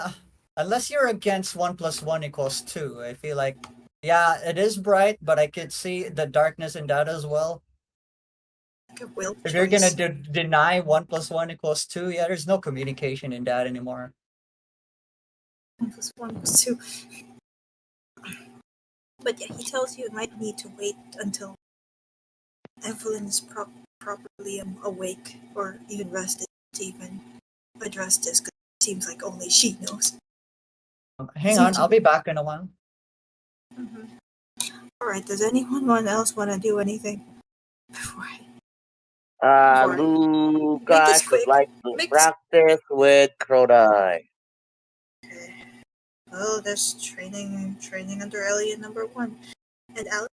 unless you're against 1 + 1 = 2, I feel like, yeah, it is bright, but I could see the darkness in that as well. Like a will If you're gonna choice. deny 1 + 1 = 2, yeah, there's no communication in that anymore. 1 + 1 = 2. But yeah, he tells you might need to wait until Evelyn is properly awake or even rested to even address this because it seems like only she knows. Hang on, Seems I'll like. be back in a while. Mhm. Alright, does anyone else want to do anything before before I make this Lucas would quick? like to Make this. practice with Crodai. Oh, there's training under alien number one. And Alex,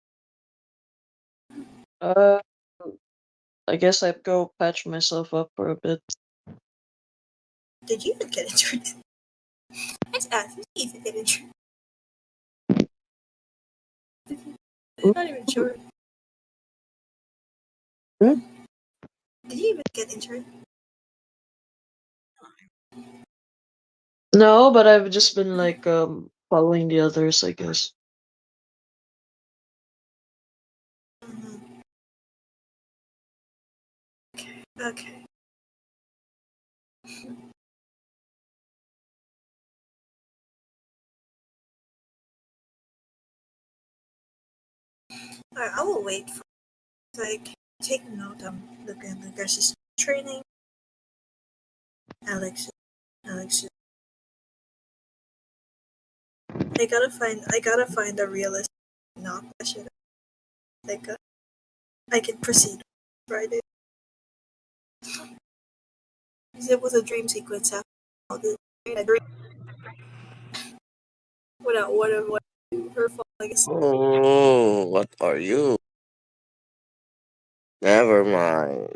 Uh, I guess I'd go patch myself up for a bit. did you even get injured? Let's ask, did you even get injured? I'm not even sure. Hmm? Did you even get injured? No, but I've just been like following the others, I guess. Mhm. Okay. I will wait for like take note. The guys training. Alex, Alex. I gotta find a realistic knock that shit. Like I can proceed Friday. It was a dream sequence after all this. A dream without what her fault. I guess. Oh, what are you? Never mind.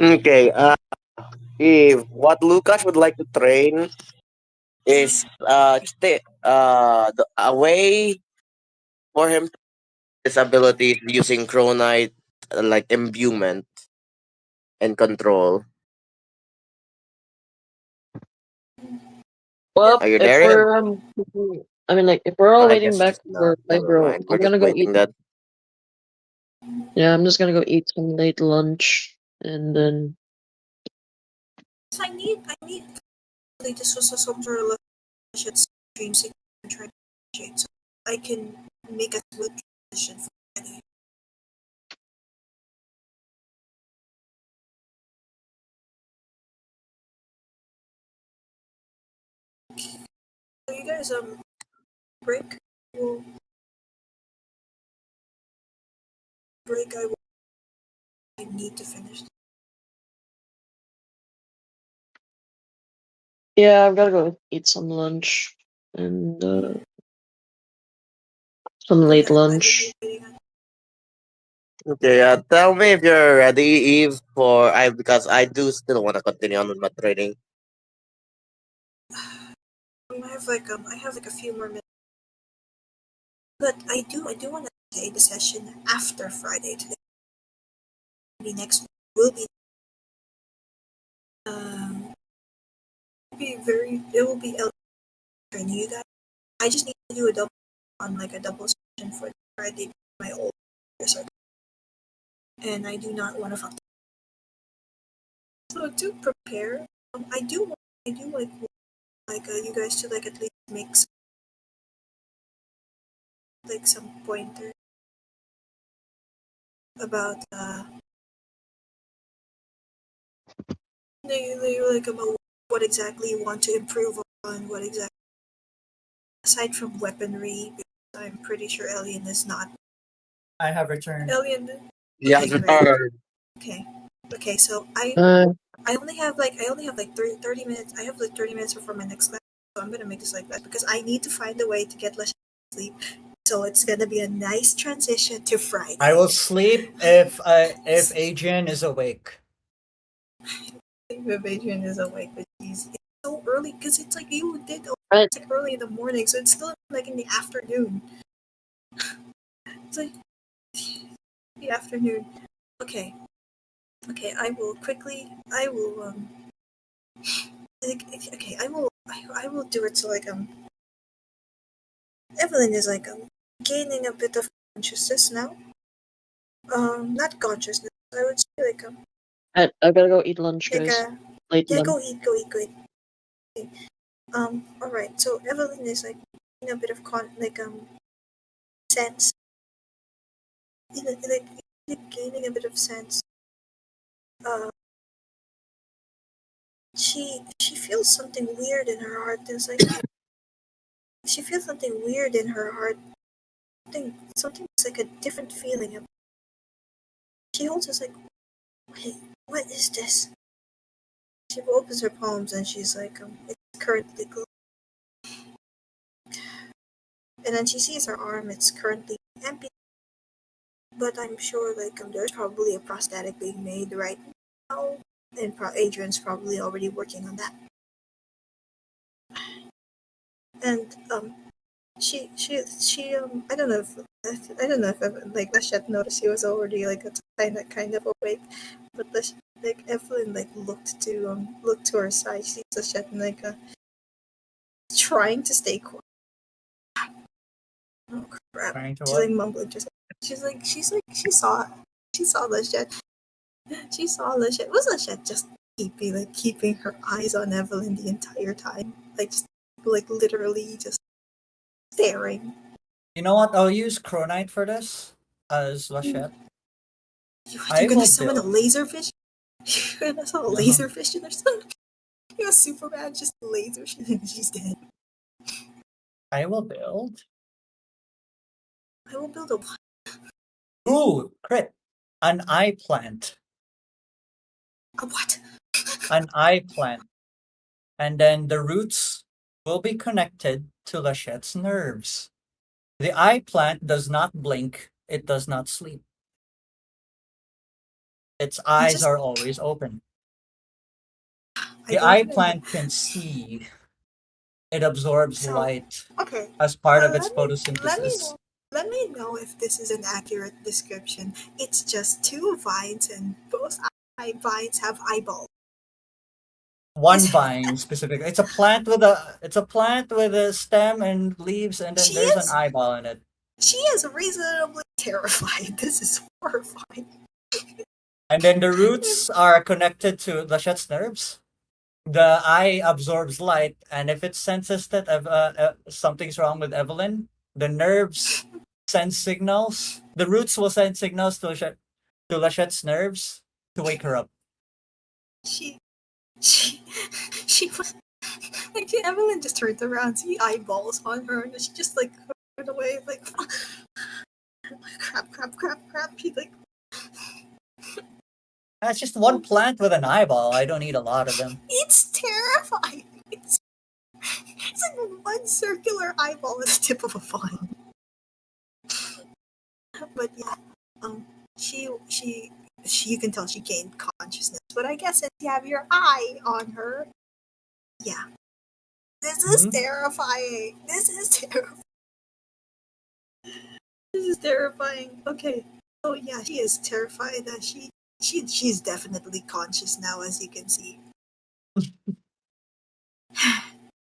Okay, if what Lucas would like to train is a way for him to his abilities using Chronite like imbuement and control. Yeah. Well, Are you if there, Ian? we're I mean, like, if we're all I waiting guess back he's not. for Never Pedro, mind. We're I'm just gonna go eat. waiting that. Yeah, I'm just gonna go eat some late lunch, and then I need like this was some sort of shit dream sequence I'm trying to change so I can make a smooth transition for Friday. So you guys break. Will break. I need to finish. yeah, I've gotta go eat some lunch and some So late yeah, I will be lunch. waiting on. Okay, tell me if you're ready, Eve, for I because I do still want to continue on with my training. I have like a few more minutes, but I do want to say the session after Friday today. Maybe next week will be um it will be training you guys. I just need to do a double on like a double session for Friday my old circle, and I do not want to fuck. So to prepare, I do like you guys to like at least make like some pointer about like about what exactly you want to improve on, what exactly aside from weaponry. Because I'm pretty sure Alien is not I have returned. Alien. Yes, Okay, great. Okay, okay. So Uh, I only have like 30 minutes. I have like 30 minutes before my next class, so I'm gonna make this like that because I need to find a way to get less sleep. So it's gonna be a nice transition to I will Friday. sleep if Adrian is awake. If Adrian is awake, but it's so early because it's like you did right. it's like early in the morning, so it's still like in the afternoon. It's like the afternoon. Okay, okay. I will okay. I will do it so like Evelyn is like gaining a bit of consciousness now. Not consciousness. I would say I gotta go eat lunch, like guys. a Late yeah. lunch. Go eat. Okay. All right. So Evelyn is like gaining a bit of sense. Gaining a bit of sense. Uh, she feels something weird in her heart. It's like she feels something weird in her heart. Something's like a different feeling. She holds us like, wait, what is this? She opens her palms and she's like, it's currently glowing. And then she sees her arm, it's currently empty. But I'm sure like there's probably a prosthetic being made right now, and Adrian's probably already working on that. And I don't know if like Lachette noticed he was already like a kind of awake, but like Evelyn like looked to her side. She sees Lachette and like trying to stay quiet. Oh crap! Trying to She's like what? mumbling. She saw Lachette. She saw Lachette. Was Lachette just keeping her eyes on Evelyn the entire time, like literally just staring. You know what? I'll use Cronite for this as Lachette. You're I gonna will summon a build. laserfish. You're gonna summon a Uh-huh. laserfish in her son. You know, Superman just laser shit and she's dead. I will build. I will build a Ooh, crit. An eye plant. what? An eye plant. And then the roots will be connected to Lachette's nerves. The eye plant does not blink. It does not sleep. Its I eyes just are always open. I The don't eye know. plant can see. It absorbs So light okay, as part of its let me photosynthesis. know. Let me know if this is an accurate description. It's just two vines, and both vines have eyeballs. One Is vine specifically. It's a plant with a stem and leaves, and then she there's an is eyeball in it. she is reasonably terrified. This is horrifying. And then the roots are connected to Lachette's nerves. The eye absorbs light, and if it senses that something's wrong with Evelyn, the nerves send signals. The roots will send signals to Lachette's nerves to wake her up. She she she was like Evelyn just turned around, see eyeballs on her, and she just like turned away like crap, crap, crap, crap. She like That's just one plant with an eyeball. I don't need a lot of them. it's terrifying. It's like one circular eyeball at the tip of a vine. But yeah, um, she you can tell she gained consciousness. But I guess since you have your eye on her, yeah, this is Mhm. terrifying. This is terrifying. This is terrifying. Okay. Oh yeah, she is terrified that she's definitely conscious now, as you can see.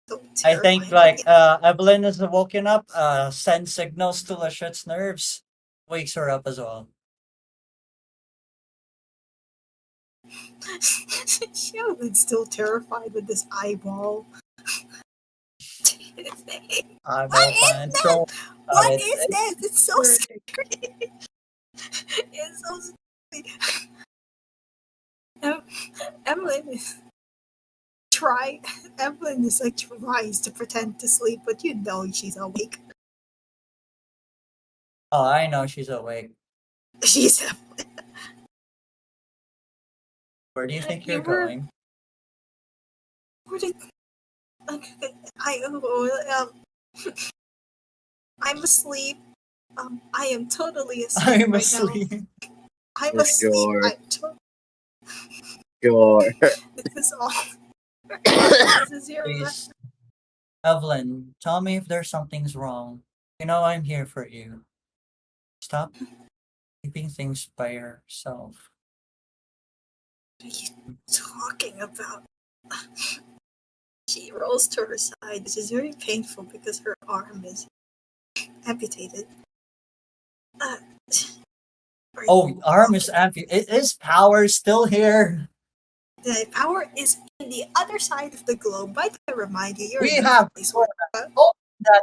So I think terrifying. But like yeah. Evelyn is woken up, sends signals to Lachette's nerves, wakes her up as well. Sheldon's still terrified with this eyeball. What Eyeball is plant. that? Don't about What it. is this? It's so scary. It's so scary. Em- Evelyn is try. Evelyn is like tries to pretend to sleep, but you know she's awake. Oh, I know she's awake. She's Where do you think you're you were. going? Where did I? I'm asleep. I am totally asleep I'm right now. asleep. I'm asleep. Sure, sure. This is all. This is your. Please, Evelyn, tell me if there's something's wrong. You know I'm here for you. Stop keeping things by yourself. What are you talking about? She rolls to her side. This is very painful because her arm is amputated. Uh, are you Oh, arm is walking? empty. Is power still here? The power is in the other side of the globe. By the way, remind you, you're We in the have place where oh, that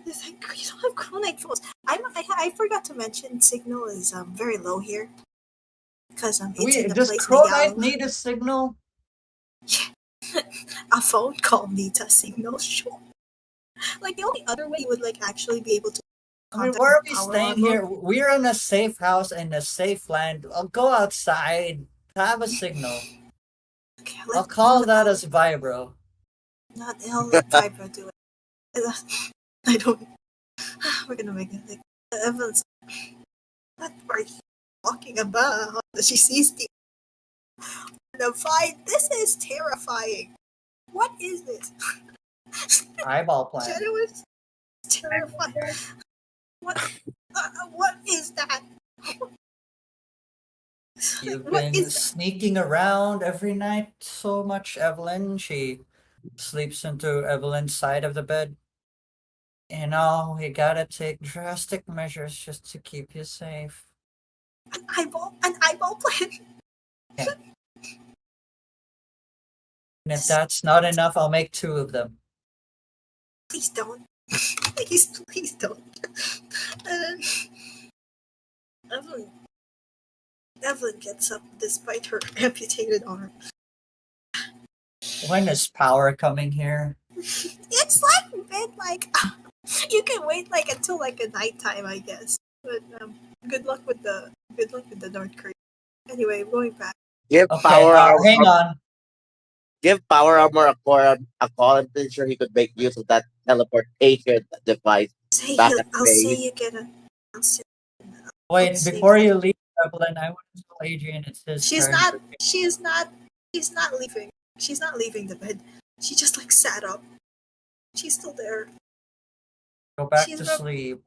it's like you don't have chronic phones. I forgot to mention signal is very low here because it's we in a does place in the Cronite Yao. need a signal? A phone call needs a signal. Sure. Like the only other way you would like actually be able to I mean, contact why the are we power staying level. here? We're in a safe house in a safe land. I'll go outside, have a signal. Okay, I'll call that as vibro. I'll let Vibro do it. I don't. We're gonna make it like Evelyn's. What are you talking about? She sees the fight. This is terrifying. What is this? Eyeball plant. Shadow is terrifying. What? What is that? You've What been is that? sneaking around every night so much, Evelyn. She sleeps into Evelyn's side of the bed. You know, we gotta take drastic measures just to keep you safe. An eyeball plant. Yeah. And if that's not enough, I'll make two of them. Please don't. Please don't. And Evelyn, Evelyn gets up despite her amputated arm. When is power coming here? It's like midnight. You can wait like until like a nighttime, I guess. But good luck with the North Korea. Anyway, going back. Give Okay, power armor, hang on. give power armor a call. I'm pretty sure he could make use of that teleportation device back at I'll say base. you get a. I'll say. Wait, Say before get you a, leave, Evelyn, I want to tell Adrian it's his she's turn. not. She is not. She's not leaving. She's not leaving the bed. She just like sat up. She's still there. Go back She's to rub- sleep.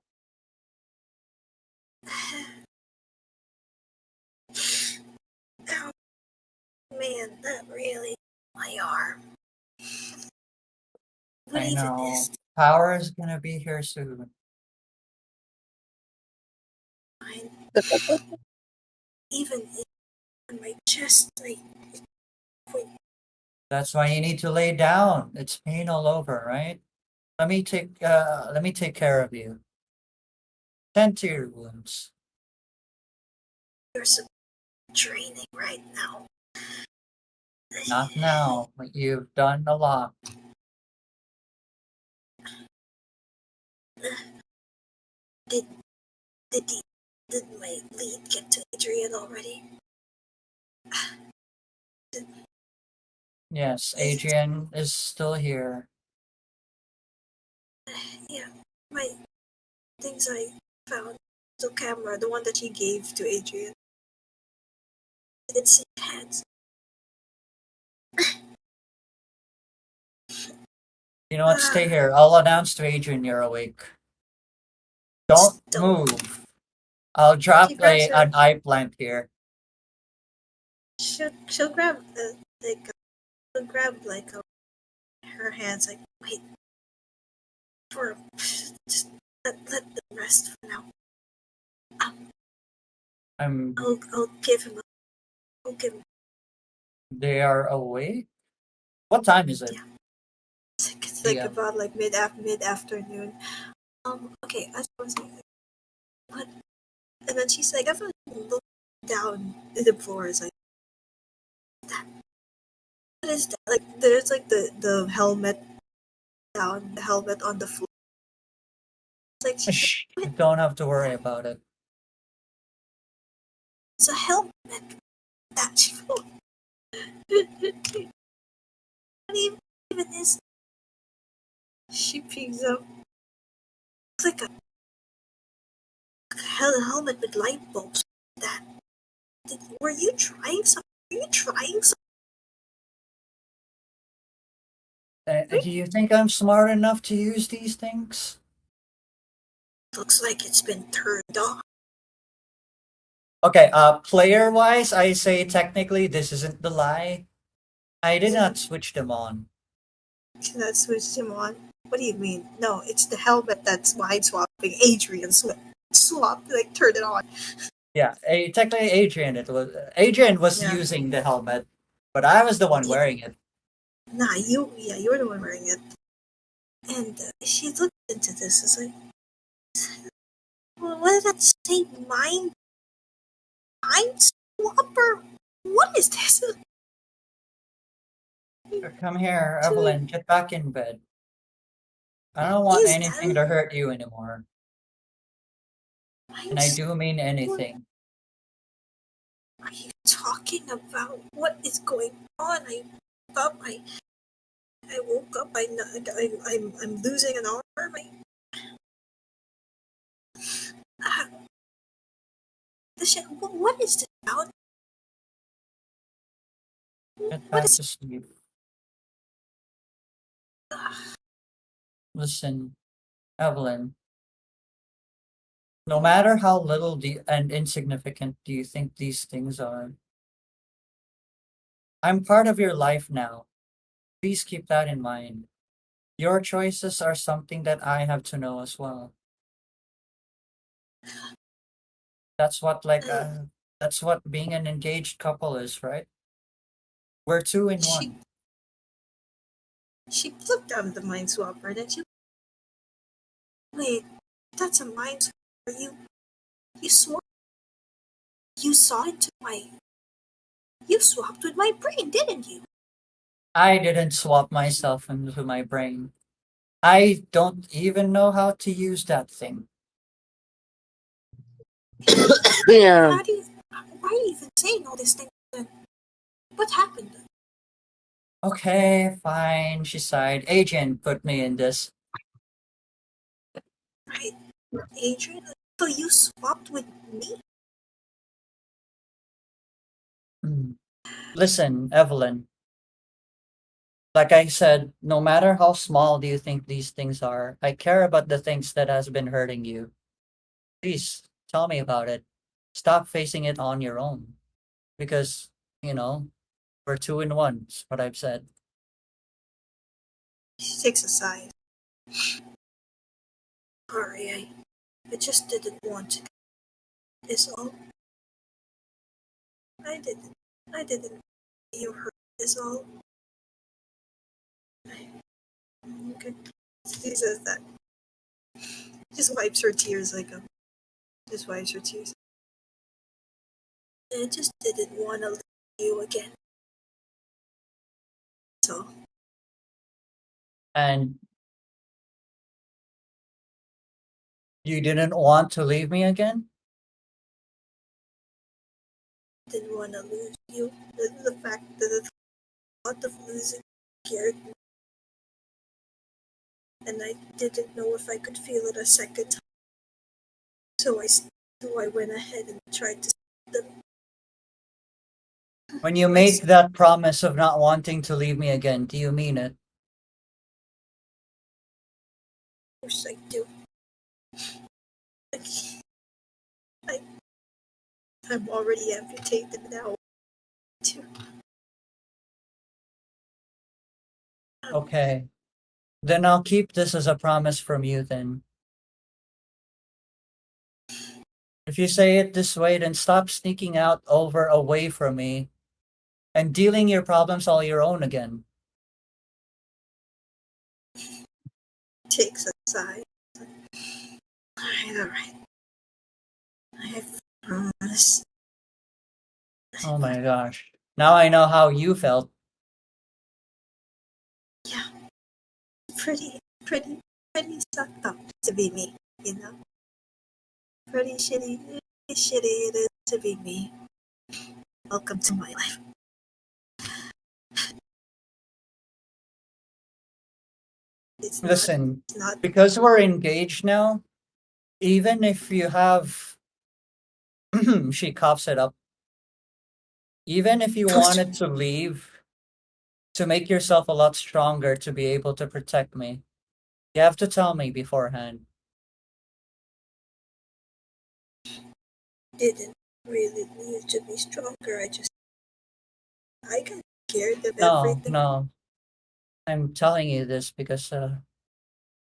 Ow, man, that really my arm. What I even know. is Power is gonna be here soon. mine? Even in my chest, like wait, That's why you need to lay down. It's pain all over, right? Let me take care of you. Tend to your wounds. you're so draining right now. Not now, but you've done a lot. Did did the, did my lead get to Adrian already? Yes, Adrian is still here. Yeah, my things I found. The camera, the one that she gave to Adrian. It's in hands. You know what? Stay here. I'll announce to Adrian you're awake. Don't Don't. move. I'll She drop grabs her. an eye plant here. She'll grab like she'll grab like her hands like wait for just let them rest for now. I'm. I'll give him. I'll give him. They are awake. What time is it? Yeah, it's like PM. about like mid afternoon. Okay, as I was saying, what? And then she's like, I've looked down at the floor. Is like that. What is that? Like there's like the helmet down, the helmet on the floor. It's like she's Shh. like, You what? don't have to worry about it. It's a helmet that she. What even is? She picks up. It's like a helmet with light bulbs. That. Were you trying something? Were you trying something? Do you think I'm smart enough to use these things? Looks like it's been turned off. Okay, player wise, I say technically this isn't the lie. I did not switch them on. That switched him on. What do you mean? No, it's the helmet that's mind swapping. Adrian swapped, like turned it on. Yeah, technically Adrian was Yeah, using the helmet, but I was the one yeah. wearing it. Nah, you're the one wearing it. And she looked into this. It's like, well, what did that say? Mind swapper? What is this? Come here, So, Evelyn, get back in bed. I don't want is anything that to hurt you anymore. And mind I do mean What anything. are you talking about? What is going on? I thought I woke up. I'm losing an arm. Uh, what is this about? Get What back is? to sleep. Uh, Listen, Evelyn, no matter how little and insignificant do you think these things are, I'm part of your life now. Please keep that in mind. Your choices are something that I have to know as well. That's what that's what being an engaged couple is, right? We're two in she one. She looked down at the mind swapper, then she wait, that's a mind swapper. You swore you saw into my you swapped with my brain, didn't you? I didn't swap myself into my brain. I don't even know how to use that thing. Yeah. How do you why are you even saying all these things then? What happened? Okay, fine, she sighed. Agent put me in this. Right, Adrian? So you swapped with me? Hmm. Listen, Evelyn, like I said, no matter how small do you think these things are, I care about the things that has been hurting you. Please tell me about it. Stop facing it on your own. Because, you know, we're two in one, is what I've said. She takes a sigh. Sorry, I just didn't want to. Is all. I didn't. I didn't. You hurt. Is all. Okay. She says that. Just wipes her tears like a. Just wipes her tears. I just didn't want to leave you again. So And you didn't want to leave me again? I didn't want to lose you. The fact that the thought of losing scared me, and I didn't know if I could feel it a second time. So I went ahead and tried to save them. When you I make that promise of not wanting to leave me again, do you mean it? course I do. I, I, I'm already amputated now. Too. Okay. Then I'll keep this as a promise from you then. If you say it this way, then stop sneaking out over away from me and dealing your problems all your own again. Takes a sigh. Alright. I promise. Oh my gosh. Now I know how you felt. Yeah, pretty, pretty, pretty sucked up to be me, you know? Pretty shitty it is to be me. Welcome to my life. Listen, It's not, because we're engaged now, even if you have, she coughs it up, even if you post wanted to leave to make yourself a lot stronger to be able to protect me, you have to tell me beforehand. didn't really need to be stronger. I got scared of No, everything. no, I'm telling you this because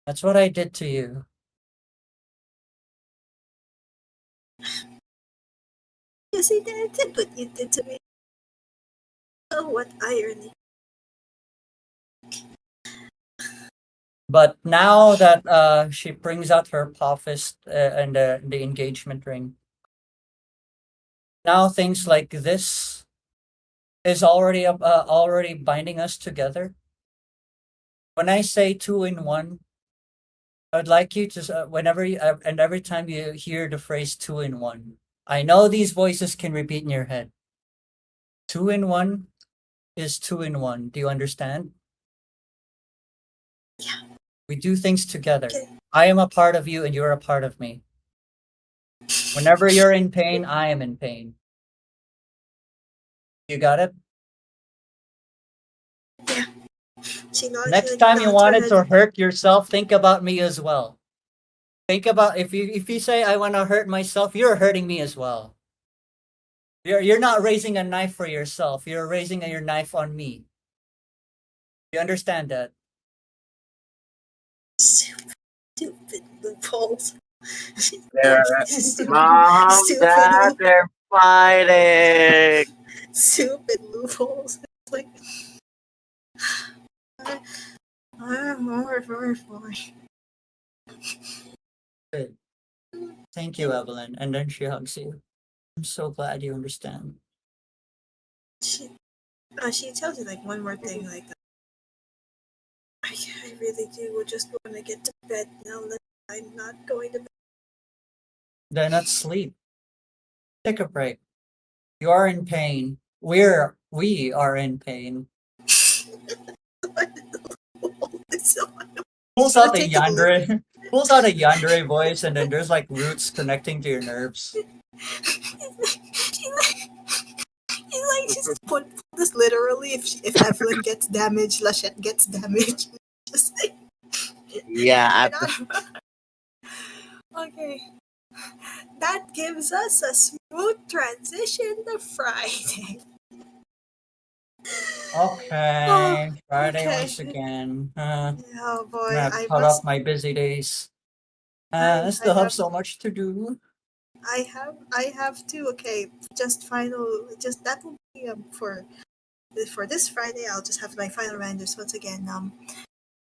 that's what I did to you. You see, that did what you did to me. Oh, what irony. But now that she brings out her paw fist and the engagement ring, now things like this is already binding us together. When I say two in one, I'd like you to whenever you, and every time you hear the phrase two in one, I know these voices can repeat in your head. Two in one is two in one. Do you understand? Yeah, We do things together. okay. I am a part of you and you're a part of me. Whenever you're in pain, I am in pain. You got it? Yeah. She Next time you nods her wanted head. to hurt yourself, think about me as well. Think about if you say I want to hurt myself, you're hurting me as well. You're not raising a knife for yourself. You're raising your knife on me. You understand that? Stupid loopholes. They're mom, Stupid, dad, they're fighting. stupid loopholes. It's like More. Good. Thank you, Evelyn. And then she hugs you. I'm so glad you understand. She, she tells you like one more thing, like I really do just want to get to bed now. That I'm not going to Then let's sleep. Take a break. You are in pain. We are in pain. bed. So I'm Pulls gonna out a take a look. yandere, pulls out a yandere voice, and then there's like roots connecting to your nerves. She like, she's put this literally. If Evelyn gets damaged, Lachette gets damaged. Just like Yeah, you're not okay. That gives us a smooth transition to Friday. Oh, Okay, Friday once okay. again. Oh I'm boy, gonna I cut off must. my busy days. I I still have have. so much to do. I have to. Okay, just final. Just that will be for this Friday. I'll just have my final renders once again.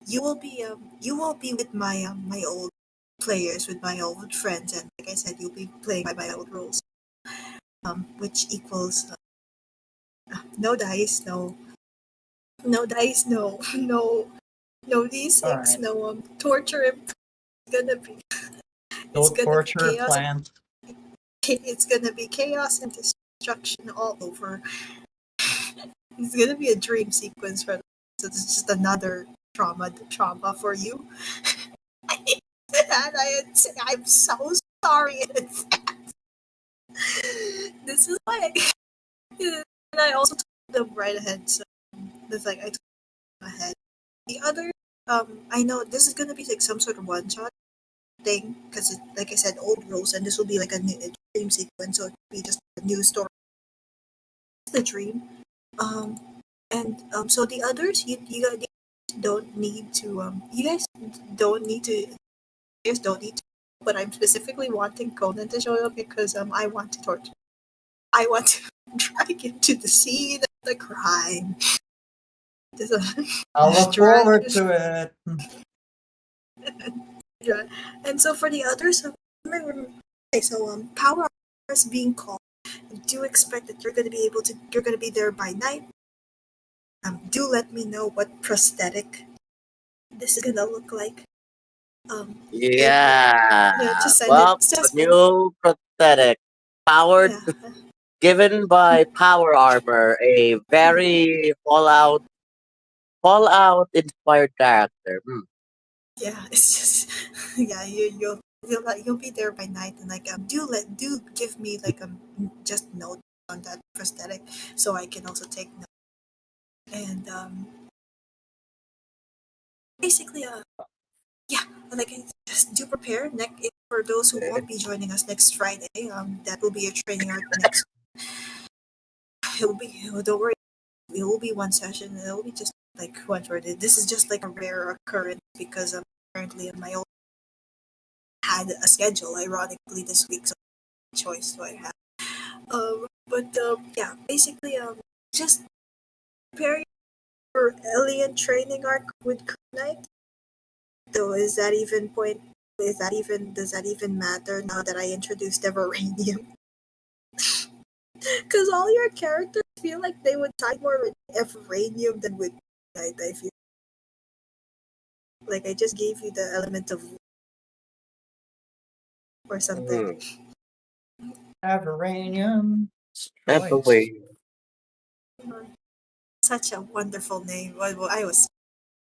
You will be with my old players, with my old friends, and like I said, you'll be playing by my old rules. Which equals no dice, no dice, no All d6, right, no torture. Gonna be it's don't gonna be torture a chaos. plant. It's gonna be chaos and destruction all over. It's gonna be a dream sequence for them. So it's just another trauma for you. And I'm so sorry. This is why and I also told them right ahead. So it's like I told them ahead. The other I know this is gonna be like some sort of one shot thing because like I said, old rules, and this will be like a dream sequence, so it will be just a new story. It's the dream. Um, and so the others, you don't need to you guys don't need to you guys don't need to. But I'm specifically wanting Conan to show up because I want to torture. I want to drag him to the scene of the crime. I'll Just look drag, forward just to it. drag. And so for the others, okay, so power is being called. Do expect that you're gonna be there by night. Do let me know what prosthetic this is gonna look like. It yeah. just send it. Well, the Just send. new prosthetic, powered, Yeah, given by Power Armor, a very Fallout inspired character. Hmm. yeah. It's just yeah. You'll be there by night, and like do give me like just note on that prosthetic so I can also take note. And basically yeah, like just do prepare next for those who Okay. won't be joining us next Friday. That will be a training arc next. It will be. Don't worry. It will be one session. It will be just like one for it. This is just like a rare occurrence because currently my old had a schedule. Ironically, this week, so choice do I have. But yeah, basically just prepare for alien training arc with Crew Knight. Though is that even point? Is that even does that even matter now that I introduced Everanium? Because all your characters feel like they would tie more with Everanium than with Knight. I feel like I just gave you the element of or something. Hmm. Averanium choice. Everywhere. Such a wonderful name. I was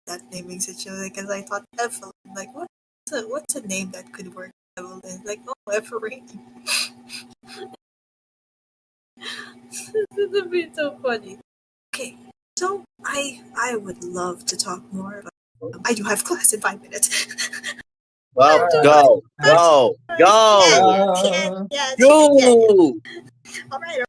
that naming situation because I thought Evelyn. Like what's a name that could work? Evelyn. Like oh Everanium. This would be so funny. Okay, so I would love to talk more. But I do have class in 5 minutes. I Well, do Alright. have go, class. go, Yes, go, yes, Go. yes, yes. go. All right,